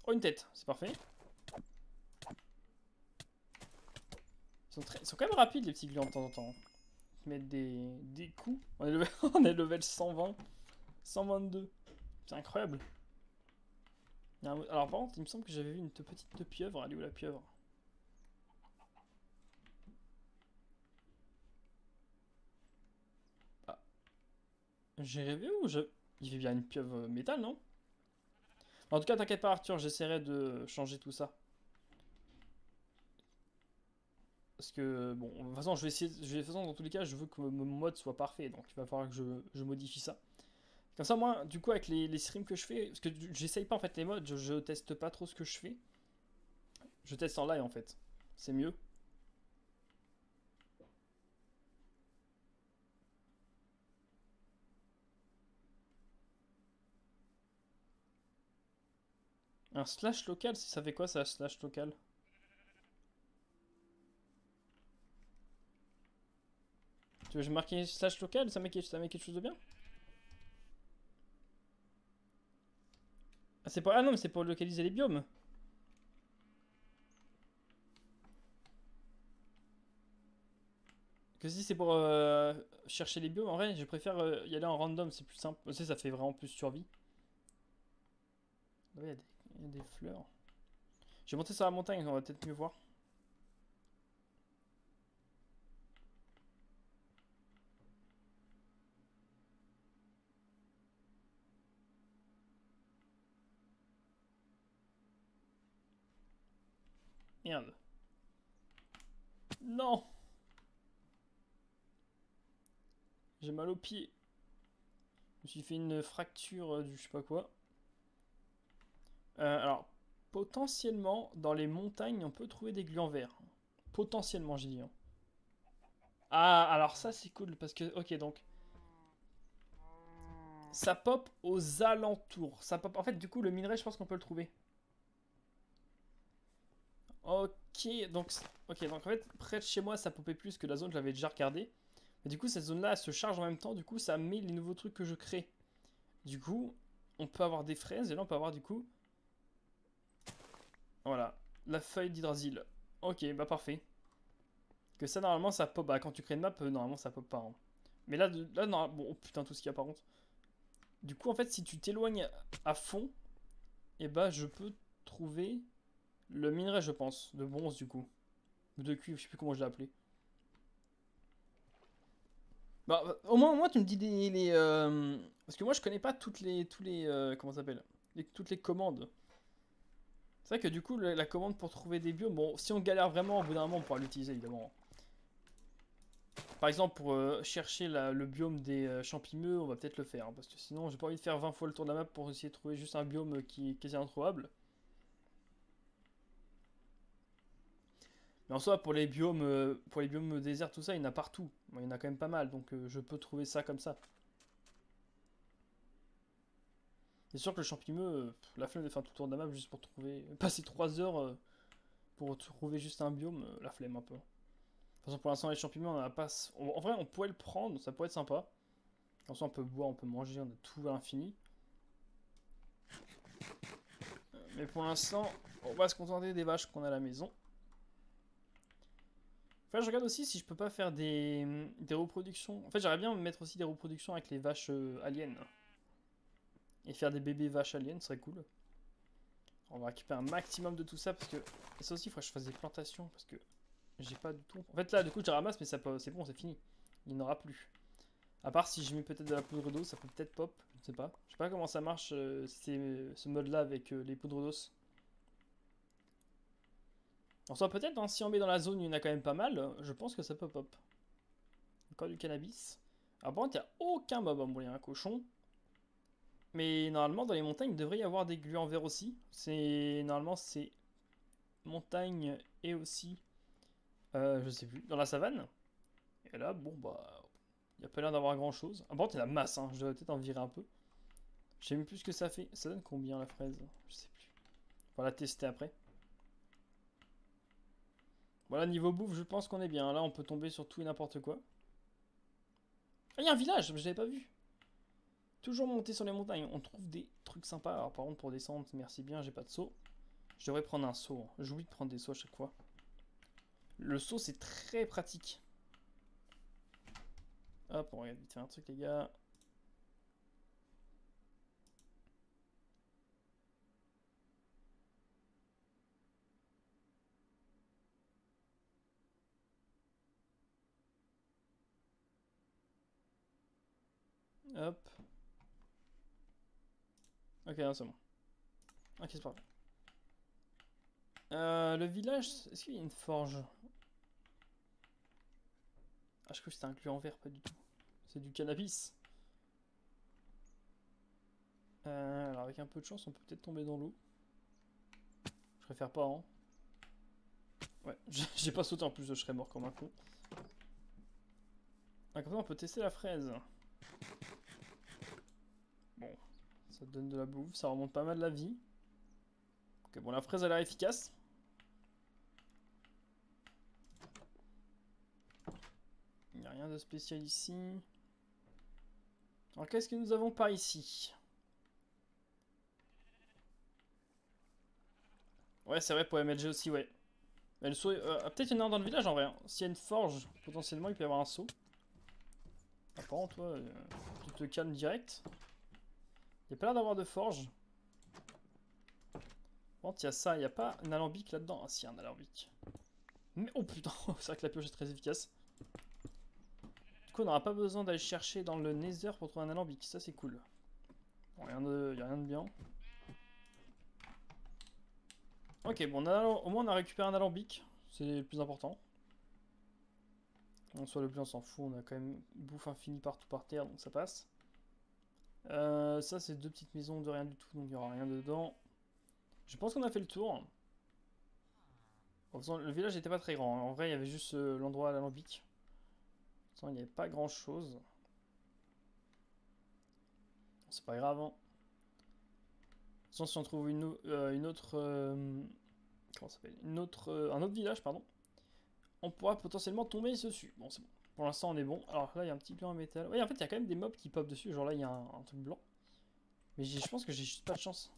Oh, une tête, c'est parfait. Ils sont quand même rapides, les petits glands, de temps en temps. Ils mettent des coups. On est level 120, 122. C'est incroyable. Alors, par contre, il me semble que j'avais vu une petite pieuvre. Elle est où la pieuvre? Ah, j'ai rêvé ou je... Il fait bien une pieuvre métal, non? En tout cas, t'inquiète pas, Arthur, j'essaierai de changer tout ça. Parce que, bon, de toute façon, je vais essayer. De toute façon, dans tous les cas, je veux que mon mode soit parfait. Donc, il va falloir que je modifie ça. Comme ça, moi, du coup, avec les streams que je fais, parce que j'essaye pas en fait les modes, je teste pas trop ce que je fais. Je teste en live en fait. C'est mieux. Un slash local, ça fait quoi ça, slash local? Tu veux que je marque slash local, ça met quelque chose de bien? Ah, c'est pour... Ah non, mais c'est pour localiser les biomes. Que si c'est pour chercher les biomes, en vrai, je préfère y aller en random, c'est plus simple. Tu sais, ça fait vraiment plus survie. Ah ouais, il y a des fleurs. Je vais monter sur la montagne, on va peut-être mieux voir. Merde. Non! J'ai mal au pied. Je me suis fait une fracture du je sais pas quoi. Alors, potentiellement, dans les montagnes, on peut trouver des glands verts. Potentiellement, j'ai dit, hein. Ah, alors ça, c'est cool, parce que... Ok, donc... Ça pop aux alentours. Ça pop... En fait, du coup, le minerai, je pense qu'on peut le trouver. Ok, donc... Ok, donc en fait, près de chez moi, ça popait plus que la zone, je l'avais déjà regardé. Mais du coup, cette zone-là, elle se charge en même temps. Du coup, ça met les nouveaux trucs que je crée. Du coup, on peut avoir des fraises, et là, on peut avoir, du coup... Voilà, la feuille d'hydrasile. Ok, bah parfait. Que ça, normalement, ça pop. Bah, quand tu crées une map, normalement, ça pop pas, hein. Mais là non. Bon, oh putain, tout ce qu'il y a par contre. Du coup, en fait, si tu t'éloignes à fond, et bah, je peux trouver le minerai, je pense. De bronze, du coup. Ou de cuivre, je sais plus comment je l'ai appelé. Bah, au moins, tu me dis parce que moi, je connais pas comment ça s'appelle? Toutes les commandes. C'est vrai que du coup, la commande pour trouver des biomes, bon, si on galère vraiment, au bout d'un moment, on pourra l'utiliser, évidemment. Par exemple, pour chercher le biome des champigneux, on va peut-être le faire, hein, parce que sinon, j'ai pas envie de faire 20 fois le tour de la map pour essayer de trouver juste un biome qui est quasi introuvable. Mais en soi, pour les biomes déserts, tout ça, il y en a partout. Bon, il y en a quand même pas mal, donc je peux trouver ça comme ça. C'est sûr que le champignon, la flemme de faire tout le tour de la map juste pour trouver. Passer 3 heures pour trouver juste un biome, la flemme un peu. De toute façon, pour l'instant, les champignons, on en a pas. En vrai, on pourrait le prendre, ça pourrait être sympa. Ensuite, on peut boire, on peut manger, on a tout à l'infini. Mais pour l'instant, on va se contenter des vaches qu'on a à la maison. Enfin, je regarde aussi si je peux pas faire des reproductions. En fait, j'aimerais bien mettre aussi des reproductions avec les vaches aliens. Et faire des bébés vaches aliens, ce serait cool. On va récupérer un maximum de tout ça parce que... Et ça aussi, il faudrait que je fasse des plantations parce que j'ai pas du tout... En fait, là, du coup, je ramasse, mais c'est bon, c'est fini. Il n'y en aura plus. À part si je mets peut-être de la poudre d'eau, ça peut peut-être pop, je ne sais pas. Je sais pas comment ça marche, ce mode-là avec les poudres d'os. En soit peut-être, hein, si on met dans la zone, il y en a quand même pas mal, je pense que ça peut pop. Encore du cannabis. Alors par contre, il n'y a aucun mob, bon, il y a un cochon. Mais normalement, dans les montagnes, il devrait y avoir des gluants verts aussi. Normalement, c'est montagne et aussi, je sais plus, dans la savane. Et là, bon, bah, il n'y a pas l'air d'avoir grand-chose. Ah bon, t'es la masse, hein, je devrais peut-être en virer un peu. Je sais même plus ce que ça fait. Ça donne combien la fraise? Je sais plus. On va la tester après. Voilà, niveau bouffe, je pense qu'on est bien. Là, on peut tomber sur tout et n'importe quoi. Ah, il y a un village, je l'avais pas vu. Toujours monter sur les montagnes, on trouve des trucs sympas. Alors, par contre, pour descendre, merci bien, j'ai pas de seau. Je devrais prendre un seau. Hein. J'oublie de prendre des seaux à chaque fois. Le seau, c'est très pratique. Hop, on regarde vite faire un truc, les gars. Hop. Ok, non, c'est bon. Ok, c'est parfait. Le village, est-ce qu'il y a une forge? Ah, je crois que c'était inclus en vert, pas du tout. C'est du cannabis. Alors avec un peu de chance, on peut peut-être tomber dans l'eau. Je préfère pas, hein. Ouais, j'ai pas sauté en plus, je serais mort comme un con. Ah, comme ça, on peut tester la fraise. Bon, ça donne de la bouffe, ça remonte pas mal la vie. Ok, bon, la fraise a l'air efficace. Il n'y a rien de spécial ici. Alors, qu'est-ce que nous avons par ici? Ouais, c'est vrai, pour MLG aussi, ouais. Mais le seau, peut-être il y en a un dans le village en vrai. Hein. S'il y a une forge, potentiellement il peut y avoir un seau. Apparemment, toi, tu te calmes direct. Il n'y a pas l'air d'avoir de forge. Par contre, il y a ça, il n'y a pas un alambic là-dedans. Ah, si, il y a un alambic. Mais oh putain, c'est vrai que la pioche est très efficace. Du coup, on n'aura pas besoin d'aller chercher dans le Nether pour trouver un alambic. Ça, c'est cool. Bon, il n'y a rien de bien. Ok, bon, au moins on a récupéré un alambic. C'est le plus important. En soit le plus, on s'en fout. On a quand même bouffe infinie partout par terre, donc ça passe. Ça, c'est deux petites maisons de rien du tout, donc il n'y aura rien dedans. Je pense qu'on a fait le tour. Le village n'était pas très grand. Hein. En vrai, il y avait juste l'endroit à l'alambic. Il n'y avait pas grand chose. C'est pas grave. Hein. De toute façon, si on trouve une autre. Comment ça s'appelle un autre village, pardon. On pourra potentiellement tomber dessus. Bon, c'est bon. Pour l'instant, on est bon. Alors là, il y a un petit gland en métal. Oui, en fait, il y a quand même des mobs qui pop dessus. Genre là, il y a un truc blanc. Mais je pense que j'ai juste pas de chance.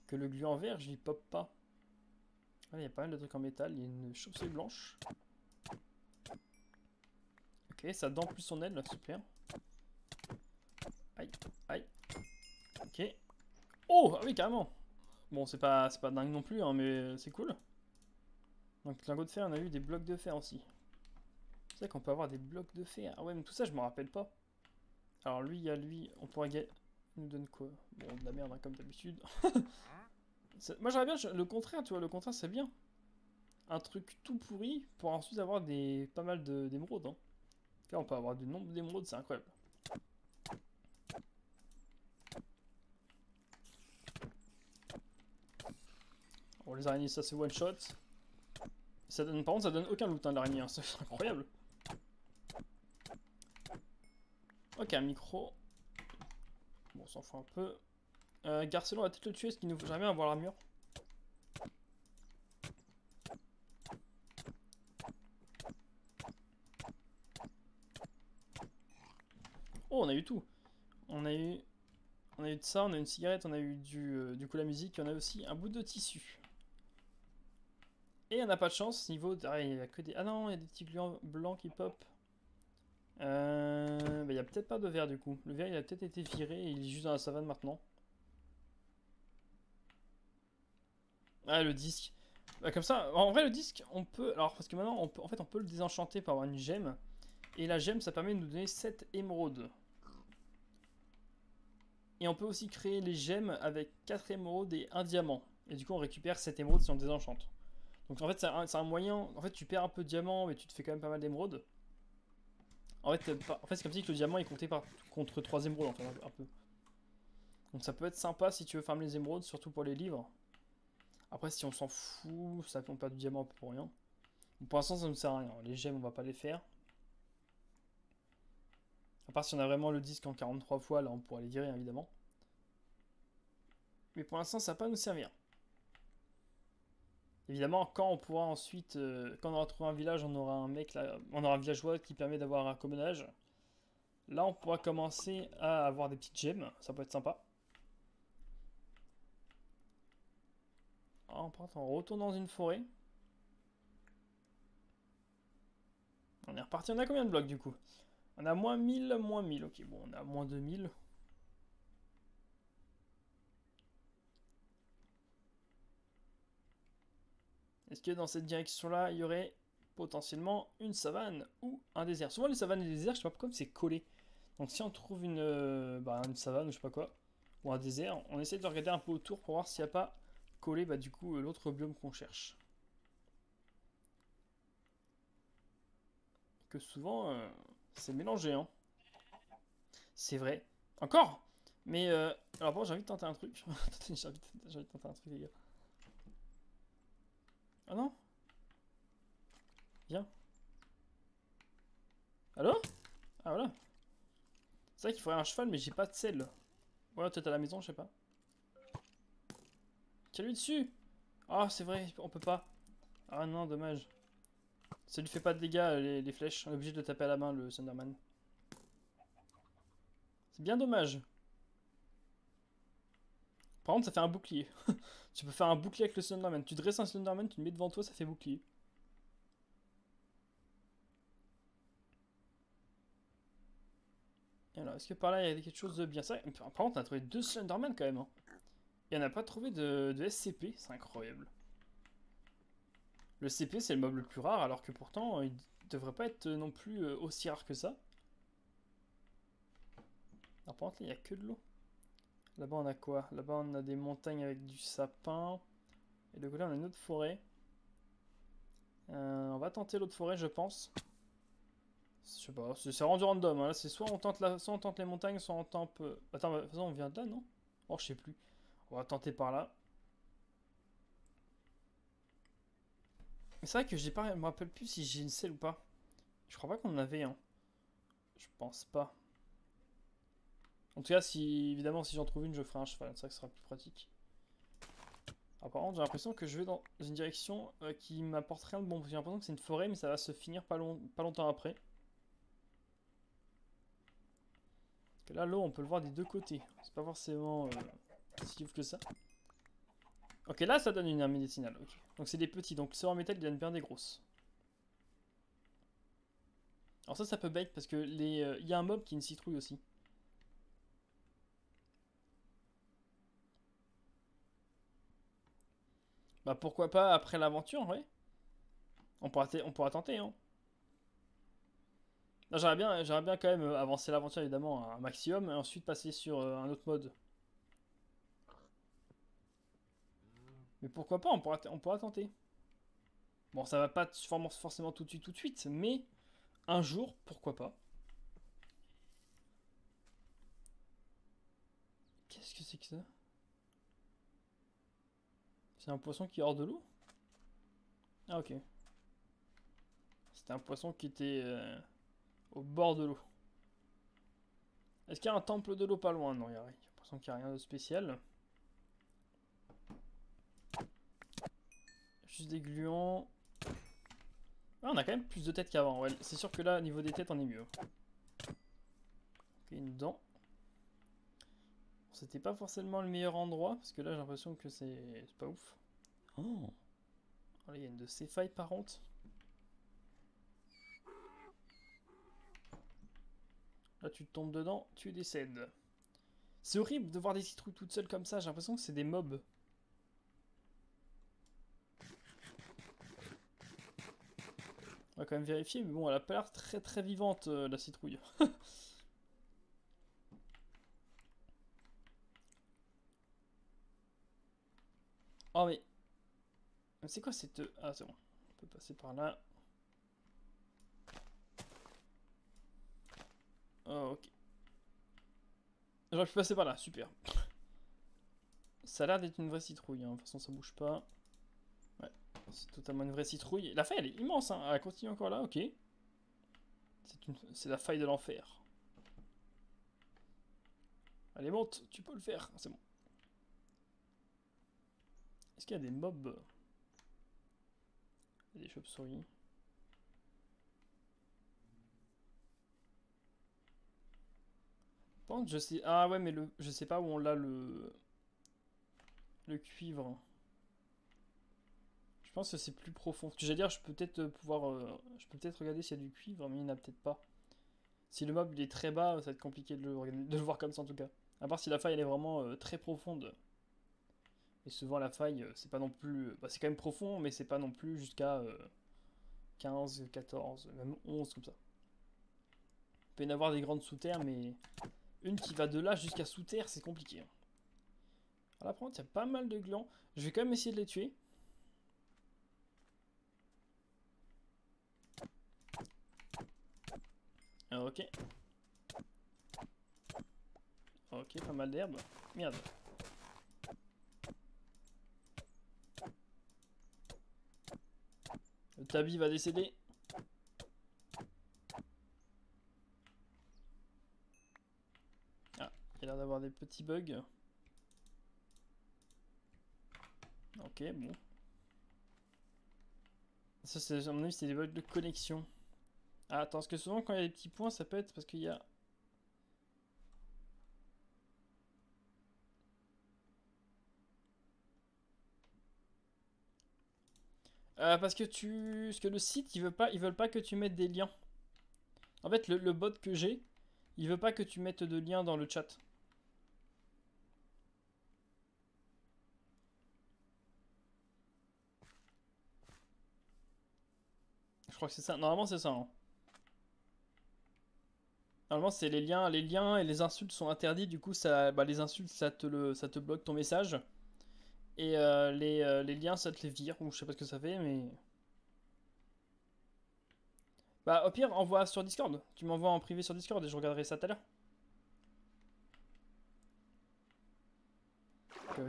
Que le glu en vert, je n'y pop pas. Ah, il y a pas mal de trucs en métal. Il y a une chauve-souris blanche. Ok, ça dent plus son aile, là, super. Aïe, aïe. Ok. Oh, ah oui, carrément. Bon, c'est pas dingue non plus, hein, mais c'est cool. Donc, lingot de fer, on a eu des blocs de fer aussi. C'est vrai qu'on peut avoir des blocs de fer. Ah ouais, mais tout ça, je me rappelle pas. Alors, lui, il y a lui. On pourrait gagner. Il nous donne quoi? Bon, de la merde, hein, comme d'habitude. Moi, j'aimerais bien le contraire, tu vois. Le contraire, c'est bien. Un truc tout pourri pour ensuite avoir pas mal d'émeraudes. Hein. Là, on peut avoir du nombre d'émeraudes, c'est incroyable. Bon, les araignées, ça c'est one shot. Ça donne, par contre, ça donne aucun loot, hein, l'araignée, hein. C'est incroyable. Ok, un micro. Bon, on s'en fout un peu. Garcelon, on va peut-être le tuer, est-ce qu'il nous faut jamais avoir l'armure? Oh, on a eu tout. On a eu de ça, on a eu une cigarette, on a eu du coup la musique, et on a aussi un bout de tissu. Et on n'a pas de chance, niveau... Ah, il y a que des... Ah non, il y a des petits gluants blancs qui pop. Il y a peut-être pas de verre du coup. Le verre il a peut-être été viré et il est juste dans la savane maintenant. Ah, le disque. Bah, comme ça, en vrai le disque, on peut... Alors, parce que maintenant, en fait, on peut le désenchanter par avoir une gemme. Et la gemme, ça permet de nous donner 7 émeraudes. Et on peut aussi créer les gemmes avec 4 émeraudes et 1 diamant. Et du coup, on récupère 7 émeraudes si on désenchante. Donc en fait, c'est un moyen... En fait, tu perds un peu de diamant, mais tu te fais quand même pas mal d'émeraudes. En fait, c'est comme si que le diamant est compté contre 3 émeraudes, en fait, un peu. Donc ça peut être sympa si tu veux farmer les émeraudes, surtout pour les livres. Après, si on s'en fout, ça compte pas de diamant pour rien. Bon, pour l'instant, ça ne sert à rien. Les gemmes, on va pas les faire. À part si on a vraiment le disque en 43 fois, là, on pourra les virer, évidemment. Mais pour l'instant, ça va pas nous servir. Évidemment, quand on pourra ensuite, quand on aura trouvé un village, on aura un mec là, on aura un villageois qui permet d'avoir un commonage. Là, on pourra commencer à avoir des petites gemmes, ça peut être sympa. Ah, on retourne dans une forêt. On est reparti, on a combien de blocs du coup? On a moins 1000, moins 1000, ok, bon, on a moins 2000. Est-ce que dans cette direction-là, il y aurait potentiellement une savane ou un désert? Souvent, les savanes et les déserts, je sais pas pourquoi, mais c'est collé. Donc si on trouve une savane ou je sais pas quoi, ou un désert, on essaie de regarder un peu autour pour voir s'il n'y a pas collé du coup l'autre biome qu'on cherche. Que souvent, c'est mélangé, hein. C'est vrai. Encore. Mais, alors bon, j'ai envie de tenter un truc. J'ai envie de tenter un truc, les gars. Ah non. Viens. Allô? Ah voilà. C'est vrai qu'il faudrait un cheval, mais j'ai pas de sel. Ouais, peut-être à la maison, je sais pas. Tire-lui dessus. Ah, c'est vrai, on peut pas. Ah non, dommage. Ça lui fait pas de dégâts, les flèches. On est obligé de le taper à la main, le Thunderman. C'est bien dommage. Par contre, ça fait un bouclier. Tu peux faire un bouclier avec le Thunderman. Tu dresses un Thunderman, tu le mets devant toi, ça fait bouclier. Et alors, est-ce que par là, il y a quelque chose de bien? Ça, par contre, on a trouvé 2 Slenderman quand même, hein. Et on n'a pas trouvé de SCP, c'est incroyable. Le CP, c'est le mob le plus rare, alors que pourtant, il devrait pas être non plus aussi rare que ça. Alors, par contre, il n'y a que de l'eau. Là-bas, on a quoi? Là-bas, on a des montagnes avec du sapin. Et de côté, on a une autre forêt. On va tenter l'autre forêt, je pense. Je sais pas, c'est rendu random. Hein. Là, c'est soit soit on tente les montagnes, soit on tente. Attends, de toute façon, on vient de là, non? Oh, je sais plus. On va tenter par là. Mais c'est vrai que j'ai pas, je me rappelle plus si j'ai une selle ou pas. Je crois pas qu'on en avait un. Je pense pas. En tout cas, évidemment, si j'en trouve une, je ferai un cheval. C'est vrai que ce sera plus pratique. Apparemment, j'ai l'impression que je vais dans une direction qui m'apporte rien de bon. J'ai l'impression que c'est une forêt, mais ça va se finir pas longtemps après. Parce que là, l'eau, on peut le voir des deux côtés. C'est pas forcément si ouf que ça. Ok, là, ça donne une arme médicinale. Okay. Donc, c'est des petits. Donc, ceux en métal, ils donnent bien des grosses. Alors, ça peut bait parce que y a un mob qui est une citrouille aussi. Bah, pourquoi pas après l'aventure, ouais. On pourra tenter, hein. J'aimerais bien quand même avancer l'aventure évidemment un maximum et ensuite passer sur un autre mode. Mais pourquoi pas, on pourra tenter. Bon, ça va pas forcément tout de suite, mais un jour, pourquoi pas. Qu'est-ce que c'est que ça? C'est un poisson qui est hors de l'eau? Ah ok. C'était un poisson qui était au bord de l'eau. Est-ce qu'il y a un temple de l'eau pas loin? Non, il y a l'impression qu'il n'y a rien de spécial. Juste des gluants. Ah, on a quand même plus de têtes qu'avant. Ouais, c'est sûr que là, au niveau des têtes, on est mieux. Ok, une dent. C'était pas forcément le meilleur endroit, parce que là, j'ai l'impression que c'est pas ouf. Oh, là, il y a une de ces failles par contre. Là, tu tombes dedans, tu décèdes. C'est horrible de voir des citrouilles toutes seules comme ça. J'ai l'impression que c'est des mobs. On va quand même vérifier, mais bon, elle a pas l'air très très vivante, la citrouille. Oh, mais... C'est quoi cette... Ah, c'est bon. On peut passer par là. Oh, ok. J'aurais pu passer par là, super. Ça a l'air d'être une vraie citrouille, hein. De toute façon ça bouge pas. Ouais, c'est totalement une vraie citrouille. La faille elle est immense, hein. Elle continue encore là, ok. C'est la faille de l'enfer. Allez monte, tu peux le faire, c'est bon. Est-ce qu'il y a des mobs? Il y a des chauves-souris. Par contre, je sais... Ah ouais, mais je sais pas où on l'a le cuivre. Je pense que c'est plus profond. Ce que j'allais dire, je peux peut-être je peux peut-être regarder s'il y a du cuivre, mais il n'y en a peut-être pas. Si le mob il est très bas, ça va être compliqué de le voir comme ça en tout cas. À part si la faille elle est vraiment très profonde. Et souvent la faille, c'est pas non plus... Bah, c'est quand même profond, mais c'est pas non plus jusqu'à 15, 14, même 11 comme ça. Il peut y en avoir des grandes sous terre, mais une qui va de là jusqu'à sous terre, c'est compliqué. Alors par contre, il y a pas mal de glands. Je vais quand même essayer de les tuer. Ok. Ok, pas mal d'herbes. Merde. Le tabi va décéder. Ah, il a l'air d'avoir des petits bugs. Ok, bon. Ça, à mon avis, c'est des bugs de connexion. Ah, attends, parce que souvent, quand il y a des petits points, ça peut être parce qu'il y a... parce que le site, ils veulent pas que tu mettes des liens. En fait, le bot que j'ai, il veut pas que tu mettes de liens dans le chat. Je crois que c'est ça. Normalement, c'est ça. Hein. Normalement, c'est les liens et les insultes sont interdits. Du coup, ça, bah, les insultes, ça te bloque ton message. Et les liens, ça te les vire. Ou je sais pas ce que ça fait, mais... Bah, au pire, envoie sur Discord. Tu m'envoies en privé sur Discord et je regarderai ça tout à l'heure.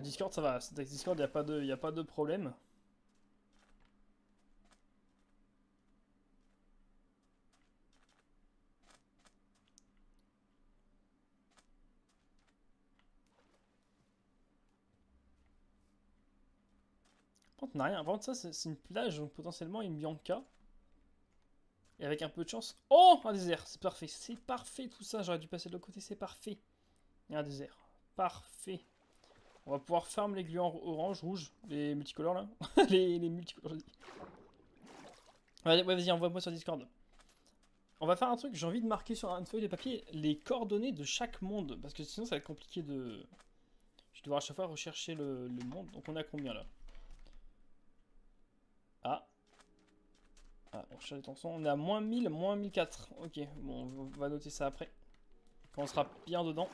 Discord, ça va. Avec Discord, y a pas de problème. Par contre, on n'a rien. Par contre, ça, c'est une plage, donc potentiellement une Bianca. Et avec un peu de chance... Oh, un désert, c'est parfait. C'est parfait tout ça, j'aurais dû passer de l'autre côté, c'est parfait. Il y a un désert. Parfait. On va pouvoir farm les gluants orange, rouge, les multicolores là. les multicolores, je dis. Ouais, vas-y, envoie-moi sur Discord. On va faire un truc, j'ai envie de marquer sur une feuille de papier les coordonnées de chaque monde. Parce que sinon ça va être compliqué de... Je vais devoir à chaque fois rechercher le monde. Donc on est à combien là? Ah. Ah, on cherche les tensons. On est à moins 1000, moins 1004. Ok, bon, on va noter ça après. Quand on sera bien dedans.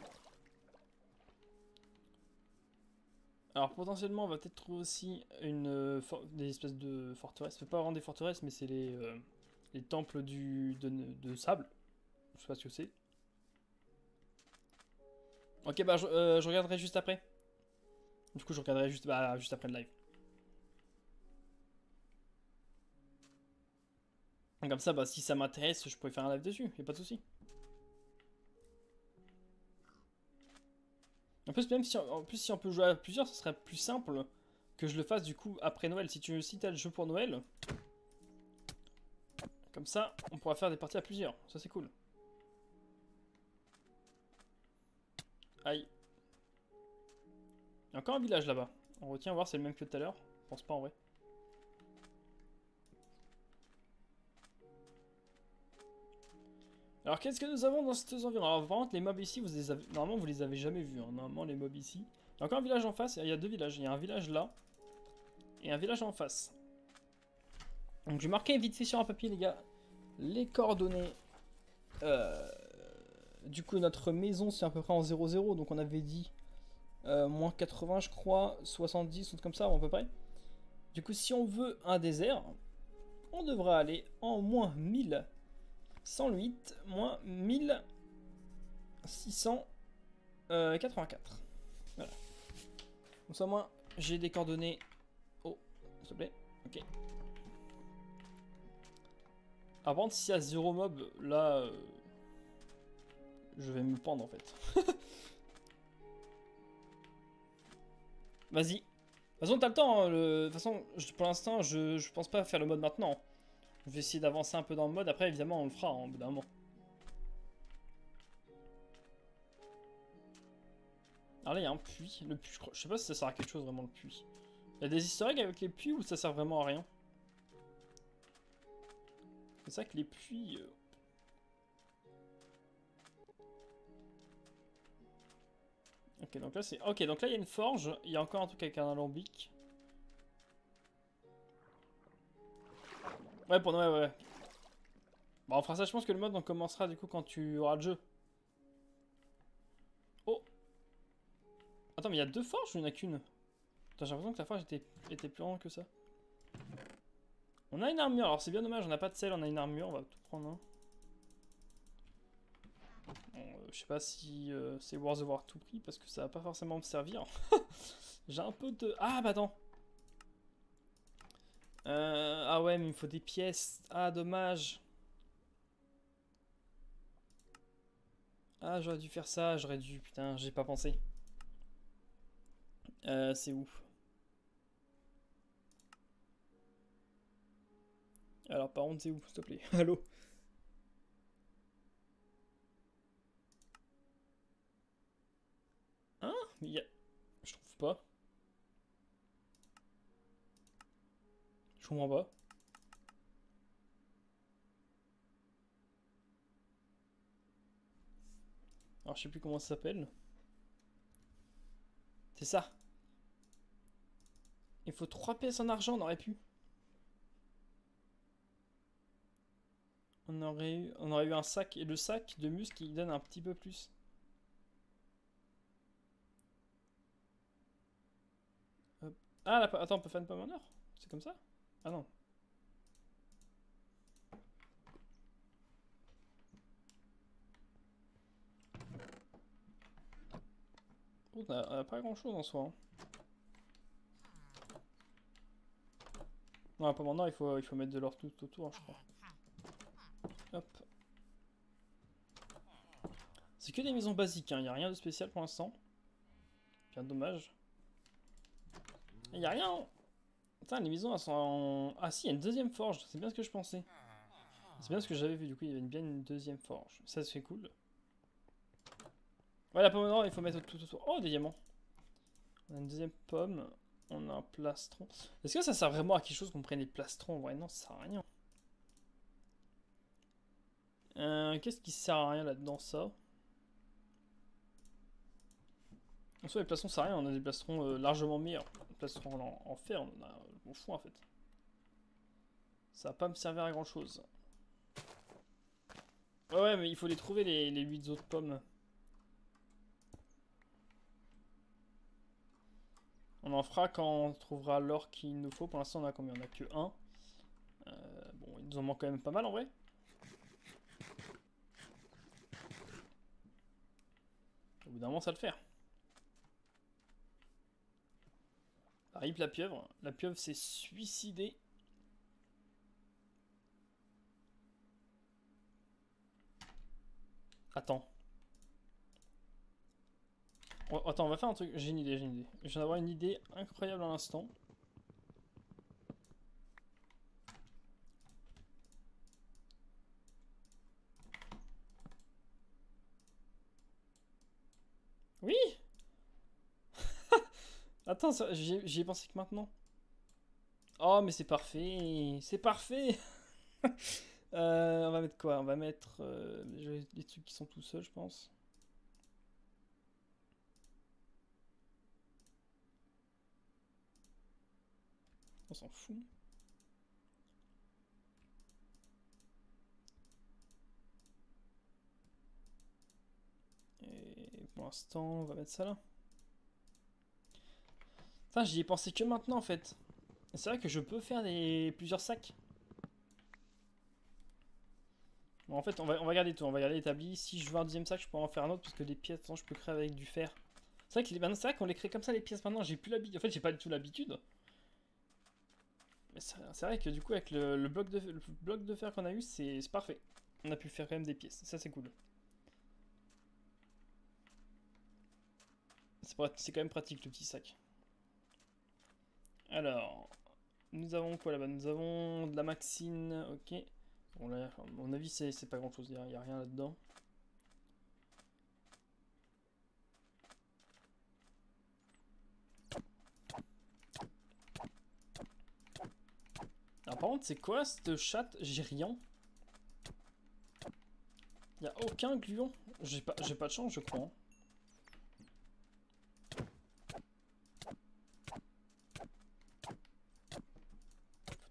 Alors potentiellement on va peut-être trouver aussi des espèces de forteresses. C'est pas vraiment des forteresses mais c'est les temples de sable. Je sais pas ce que c'est. Ok bah je regarderai juste après. Du coup je regarderai juste après le live. Comme ça, bah, si ça m'intéresse, je pourrais faire un live dessus, y a pas de souci. En plus, même si, si on peut jouer à plusieurs, ce serait plus simple que je le fasse du coup après Noël. Si t'as le jeu pour Noël, comme ça, on pourra faire des parties à plusieurs. Ça, c'est cool. Aïe. Il y a encore un village là-bas. On retient voir, c'est le même que tout à l'heure. Je pense pas en vrai. Alors qu'est-ce que nous avons dans ces environs? Alors vraiment les mobs ici, vous les avez... normalement vous les avez jamais vus. Hein. Normalement les mobs ici. Il y a encore un village en face, il y a deux villages. Il y a un village là et un village en face. Donc je vais marquer vite fait sur un papier les gars les coordonnées. Du coup notre maison c'est à peu près en 0,0. Donc on avait dit moins 80 je crois, 70 ou comme ça à peu près. Du coup si on veut un désert, on devra aller en moins 1108 moins 1684. Voilà. Comme ça, moi, j'ai des coordonnées. Oh, s'il te plaît. Ok. Par contre, s'il y a 0 mob, là, je vais me pendre en fait. Vas-y. De toute façon, t'as le temps. Hein, de toute façon, pour l'instant, je pense pas faire le mode maintenant. Je vais essayer d'avancer un peu dans le mode. Après, évidemment, on le fera hein, au bout d'un moment. Alors là, il y a un puits. Le puits, je sais pas si ça sert à quelque chose vraiment le puits. Il y a des easter eggs avec les puits ou ça sert vraiment à rien? C'est ça que les puits... Ok, donc là c'est... Ok, donc là il y a une forge. Il y a encore un truc avec un alambic. Ouais, pour Noël, ouais. Bon, on fera ça, je pense que le mode on commencera du coup quand tu auras le jeu. Oh! Attends, mais il y a deux forges ou il n'y en a qu'une? J'ai l'impression que la forge était plus grande que ça. On a une armure, alors c'est bien dommage, on n'a pas de sel, on a une armure, on va tout prendre. Hein. Bon, je sais pas si c'est worth the war tout prix parce que ça va pas forcément me servir. J'ai un peu de... Ah bah attends. Ah ouais, mais il me faut des pièces. Ah, dommage. Ah, j'aurais dû faire ça, j'aurais dû... Putain, j'ai pas pensé. C'est où? Alors, par contre, c'est où, s'il te plaît? Allô? Hein? Mais y a... Je trouve pas. Je comprends pas. Alors, je sais plus comment ça s'appelle. C'est ça. Il faut 3 pièces en argent, on aurait pu. On aurait eu un sac, et le sac de muscle qui donne un petit peu plus. Hop. Ah, là, attends, on peut faire une pomme en or? C'est comme ça? Ah non. Oh, on a pas grand chose en soi. Hein. Non, la pomme en or, il faut mettre de l'or tout autour, je crois. Hop. C'est que des maisons basiques, hein. Il n'y a rien de spécial pour l'instant. Bien dommage. Il n'y a rien. Putain, les maisons elles sont en... Ah si, il y a une deuxième forge. C'est bien ce que je pensais. C'est bien ce que j'avais vu. Du coup, il y avait bien une deuxième forge. Ça, c'est cool. Ouais, la pomme en or, il faut mettre tout autour. Oh, des diamants. On a une deuxième pomme. On a un plastron. Est-ce que ça sert vraiment à quelque chose qu'on prenne des plastrons? Ouais, non, ça sert à rien. Qu'est-ce qui sert à rien là-dedans, ça? En soi, les plastrons, ça sert à rien. On a des plastrons largement meilleurs. Les plastrons en fer, on a au fond en fait. Ça va pas me servir à grand chose. Ouais, ouais, mais il faut les trouver les 8 autres pommes. On en fera quand on trouvera l'or qu'il nous faut. Pour l'instant, on a combien? On a que 1. Bon, il nous en manque quand même pas mal en vrai. Au bout d'un moment, ça va le faire. Rip la pieuvre. La pieuvre s'est suicidée. Attends. Attends, on va faire un truc. J'ai une idée, j'ai une idée. Je viens d'avoir une idée incroyable à l'instant. Oui! Attends, j'y ai pensé que maintenant. Oh, mais c'est parfait! C'est parfait! On va mettre quoi? On va mettre les trucs qui sont tout seuls, je pense. On s'en fout. Et pour l'instant, on va mettre ça là. Enfin, j'y ai pensé que maintenant en fait. C'est vrai que je peux faire plusieurs sacs. Bon, en fait, on va garder tout. On va garder l'établi. Si je veux un deuxième sac, je pourrais en faire un autre parce que des pièces, attends, je peux créer avec du fer. C'est vrai que c'est vrai qu'on les crée comme ça les pièces maintenant. J'ai plus l'habitude. En fait, j'ai pas du tout l'habitude. Mais c'est vrai que du coup, avec le bloc de fer qu'on a eu, c'est parfait. On a pu faire quand même des pièces. Ça, c'est cool. C'est quand même pratique le petit sac. Alors, nous avons quoi là-bas? Nous avons de la maxine, ok. Bon là, à mon avis, c'est pas grand-chose, il n'y a rien là-dedans. Alors par contre, c'est quoi cette chatte Gérian? Il n'y a aucun gluon. J'ai pas de chance, je crois.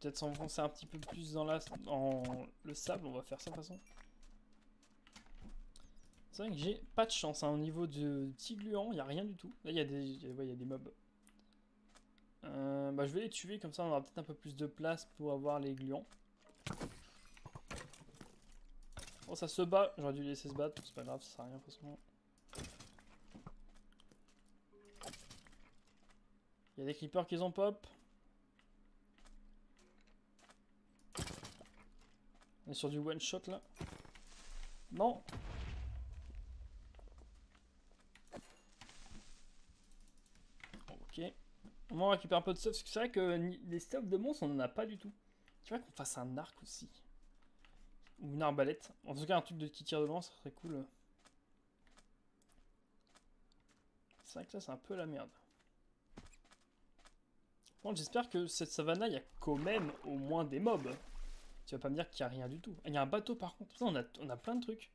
Peut-être s'enfoncer un petit peu plus dans le sable, on va faire ça de toute façon. C'est vrai que j'ai pas de chance, hein. Au niveau du petit gluant, il n'y a rien du tout. Là, il y a des mobs. Bah, je vais les tuer, comme ça on aura peut-être un peu plus de place pour avoir les gluants. Bon, ça se bat, j'aurais dû laisser se battre, c'est pas grave, ça sert à rien forcément. Il y a des creepers qui ont pop. On est sur du one shot là. Non. Ok. On va récupérer un peu de stuff, parce que c'est vrai que les stuff de monstres, on en a pas du tout. Tu vois qu'on fasse un arc aussi. Ou une arbalète. En tout cas, un truc qui tire de loin, ça serait cool. C'est vrai que là, c'est un peu la merde. Bon, j'espère que cette savane-là, il y a quand même au moins des mobs. Tu vas pas me dire qu'il n'y a rien du tout. Il y a un bateau par contre. On a plein de trucs.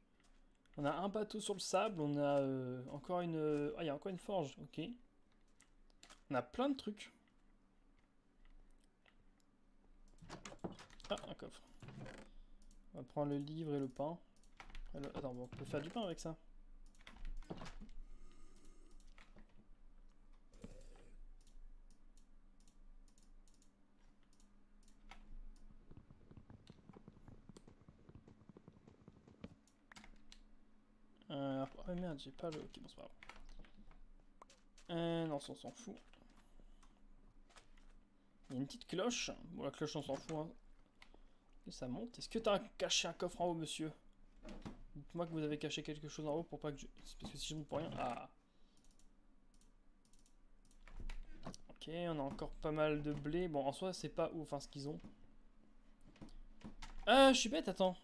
On a un bateau sur le sable, on a encore une... Ah, il y a encore une forge, ok. On a plein de trucs. Ah, un coffre. On va prendre le livre et le pain. Attends, bon, on peut faire du pain avec ça. Oh merde, j'ai pas le... Ok, bon, c'est pas grave. Non, ça, on s'en fout. Il y a une petite cloche. Bon, la cloche, on s'en fout. Hein. Et ça monte. Est-ce que t'as caché un coffre en haut, monsieur? Dites-moi que vous avez caché quelque chose en haut pour pas que je... Parce que si je monte pour rien... Ah. Ok, on a encore pas mal de blé. Bon, en soi, c'est pas ouf, hein, ce qu'ils ont. Ah, je suis bête, attends.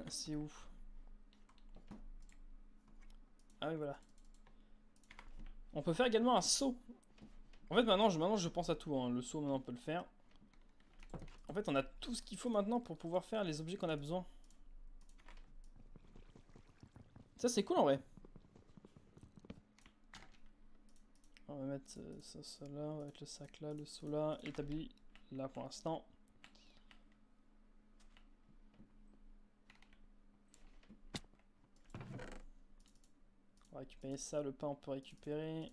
C'est où? Ah oui, voilà. On peut faire également un saut. En fait, maintenant je pense à tout. Hein. Le saut, maintenant, on peut le faire. En fait, on a tout ce qu'il faut maintenant pour pouvoir faire les objets qu'on a besoin. Ça, c'est cool, en vrai. On va mettre ça là, on va mettre le sac là, le saut là, établi là pour l'instant. On va récupérer ça, le pain on peut récupérer.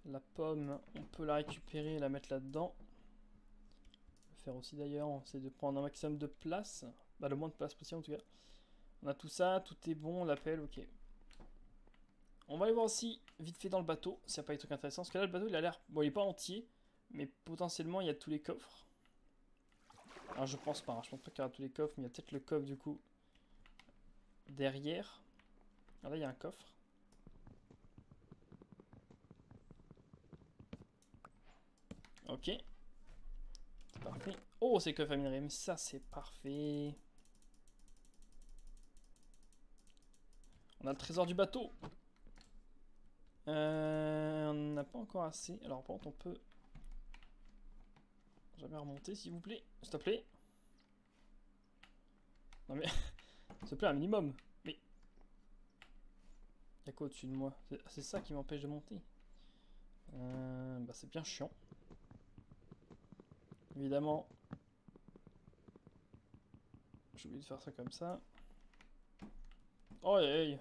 La pomme, on peut la récupérer et la mettre là-dedans. On peut faire aussi d'ailleurs, on essaie de prendre un maximum de place. Bah le moins de place possible en tout cas. On a tout ça, tout est bon, l'appel, ok. On va aller voir aussi vite fait dans le bateau, s'il n'y a pas des trucs intéressants. Parce que là le bateau il a l'air... Bon il est pas entier, mais potentiellement il y a tous les coffres. Alors je pense pas, hein. Je pense pas qu'il y aura tous les coffres, mais il y a peut-être le coffre du coup derrière. Ah, là, il y a un coffre. Ok. C'est parfait. Oh, c'est coffre à minerai, mais ça, c'est parfait. On a le trésor du bateau. On n'a pas encore assez. Alors, par contre, on peut jamais remonter, s'il vous plaît. S'il te plaît. Non, mais. S'il te plaît, un minimum. Mais. Y'a quoi au-dessus de moi? C'est ça qui m'empêche de monter. Bah, c'est bien chiant. Évidemment. J'ai oublié de faire ça comme ça. Oh, hey.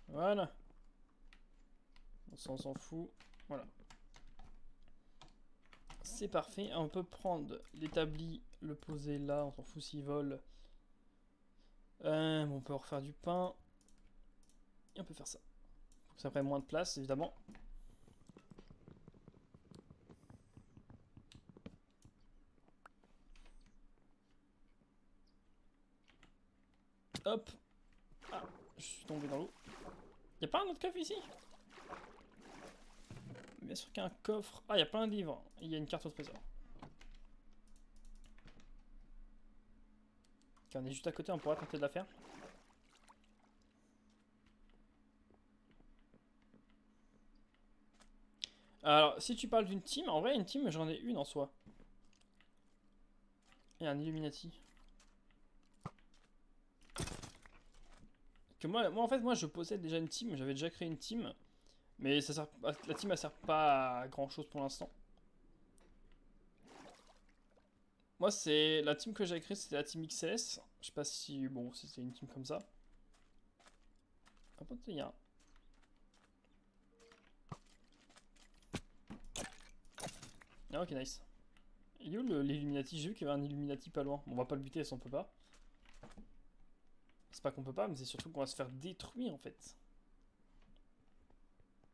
Voilà. On s'en fout. Voilà. C'est parfait. On peut prendre l'établi, le poser là. On s'en fout s'il vole. On peut refaire du pain. Et on peut faire ça. Ça prend moins de place, évidemment. Hop. Ah, je suis tombé dans l'eau. Y'a pas un autre coffre ici? Bien sûr qu'il y a un coffre. Ah, il y a plein de livres. Il y a une carte au trésor. Ok, on est juste à côté, on pourra tenter de la faire. Alors, si tu parles d'une team, en vrai, une team, j'en ai une en soi. Il y a un Illuminati. Que moi, en fait, je possède déjà une team. J'avais déjà créé une team. Mais ça sert, la team, elle sert pas à grand chose pour l'instant. Moi, c'est la team que j'ai créée, c'était la team XLS. Je sais pas si, bon, c'était une team comme ça. Par contre, il y a. Ah, ok, nice. Il est où l'Illuminati? J'ai vu qu'il y avait un Illuminati pas loin. Bon, on va pas le buter si on peut pas. C'est pas qu'on peut pas, mais c'est surtout qu'on va se faire détruire en fait.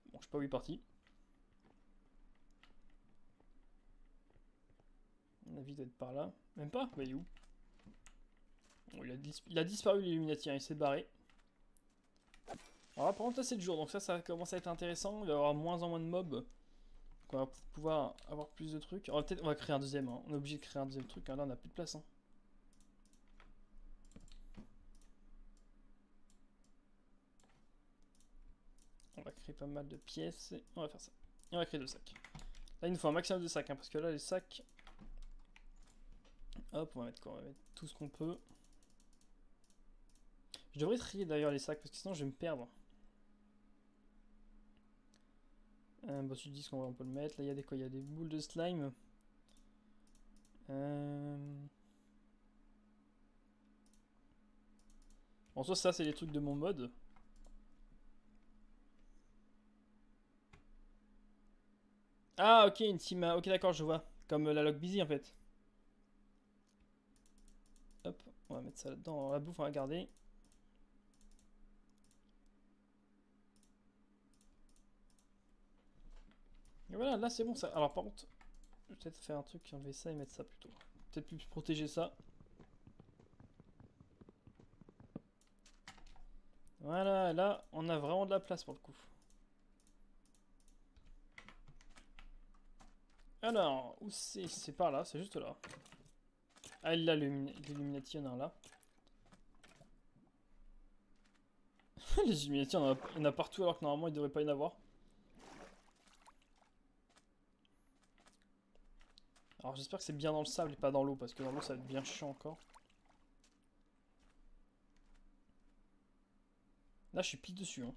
Bon, je sais pas où il est parti. Mon avis doit être par là. Même pas? Bah, il est où? Bon, il a disparu l'Illuminati, hein, il s'est barré. Alors là, par contre, là c'est le jour, donc ça commence à être intéressant. Il va y avoir moins en moins de mobs. Donc on va pouvoir avoir plus de trucs. On va créer un deuxième, hein. On est obligé de créer un deuxième truc, hein. Là on a plus de place. Hein. On va créer pas mal de pièces et on va faire ça. Et on va créer 2 sacs. Là il nous faut un maximum de sacs, hein, parce que là les sacs... Hop, on va mettre quoi? On va mettre tout ce qu'on peut. Je devrais trier d'ailleurs les sacs, parce que sinon je vais me perdre. Bon, tu dis qu'on peut le mettre. Là il y a des quoi? Il y a des boules de slime. En soi ça c'est les trucs de mon mode. Ah ok, une team... Ok d'accord, je vois. Comme la Log Busy en fait. Hop, on va mettre ça là-dedans. La bouffe on va garder. Et voilà, là c'est bon ça. Alors par contre, je vais peut-être faire un truc, enlever ça et mettre ça plutôt. Peut-être plus protéger ça. Voilà, là on a vraiment de la place pour le coup. Alors, où c'est? C'est par là, c'est juste là. Ah, là, l'Illuminati, il y en a un là. Les Illuminati, il y en a partout alors que normalement il devrait pas y en avoir. Alors j'espère que c'est bien dans le sable et pas dans l'eau, parce que dans l'eau ça va être bien chiant encore. Là je suis pile dessus. Hein.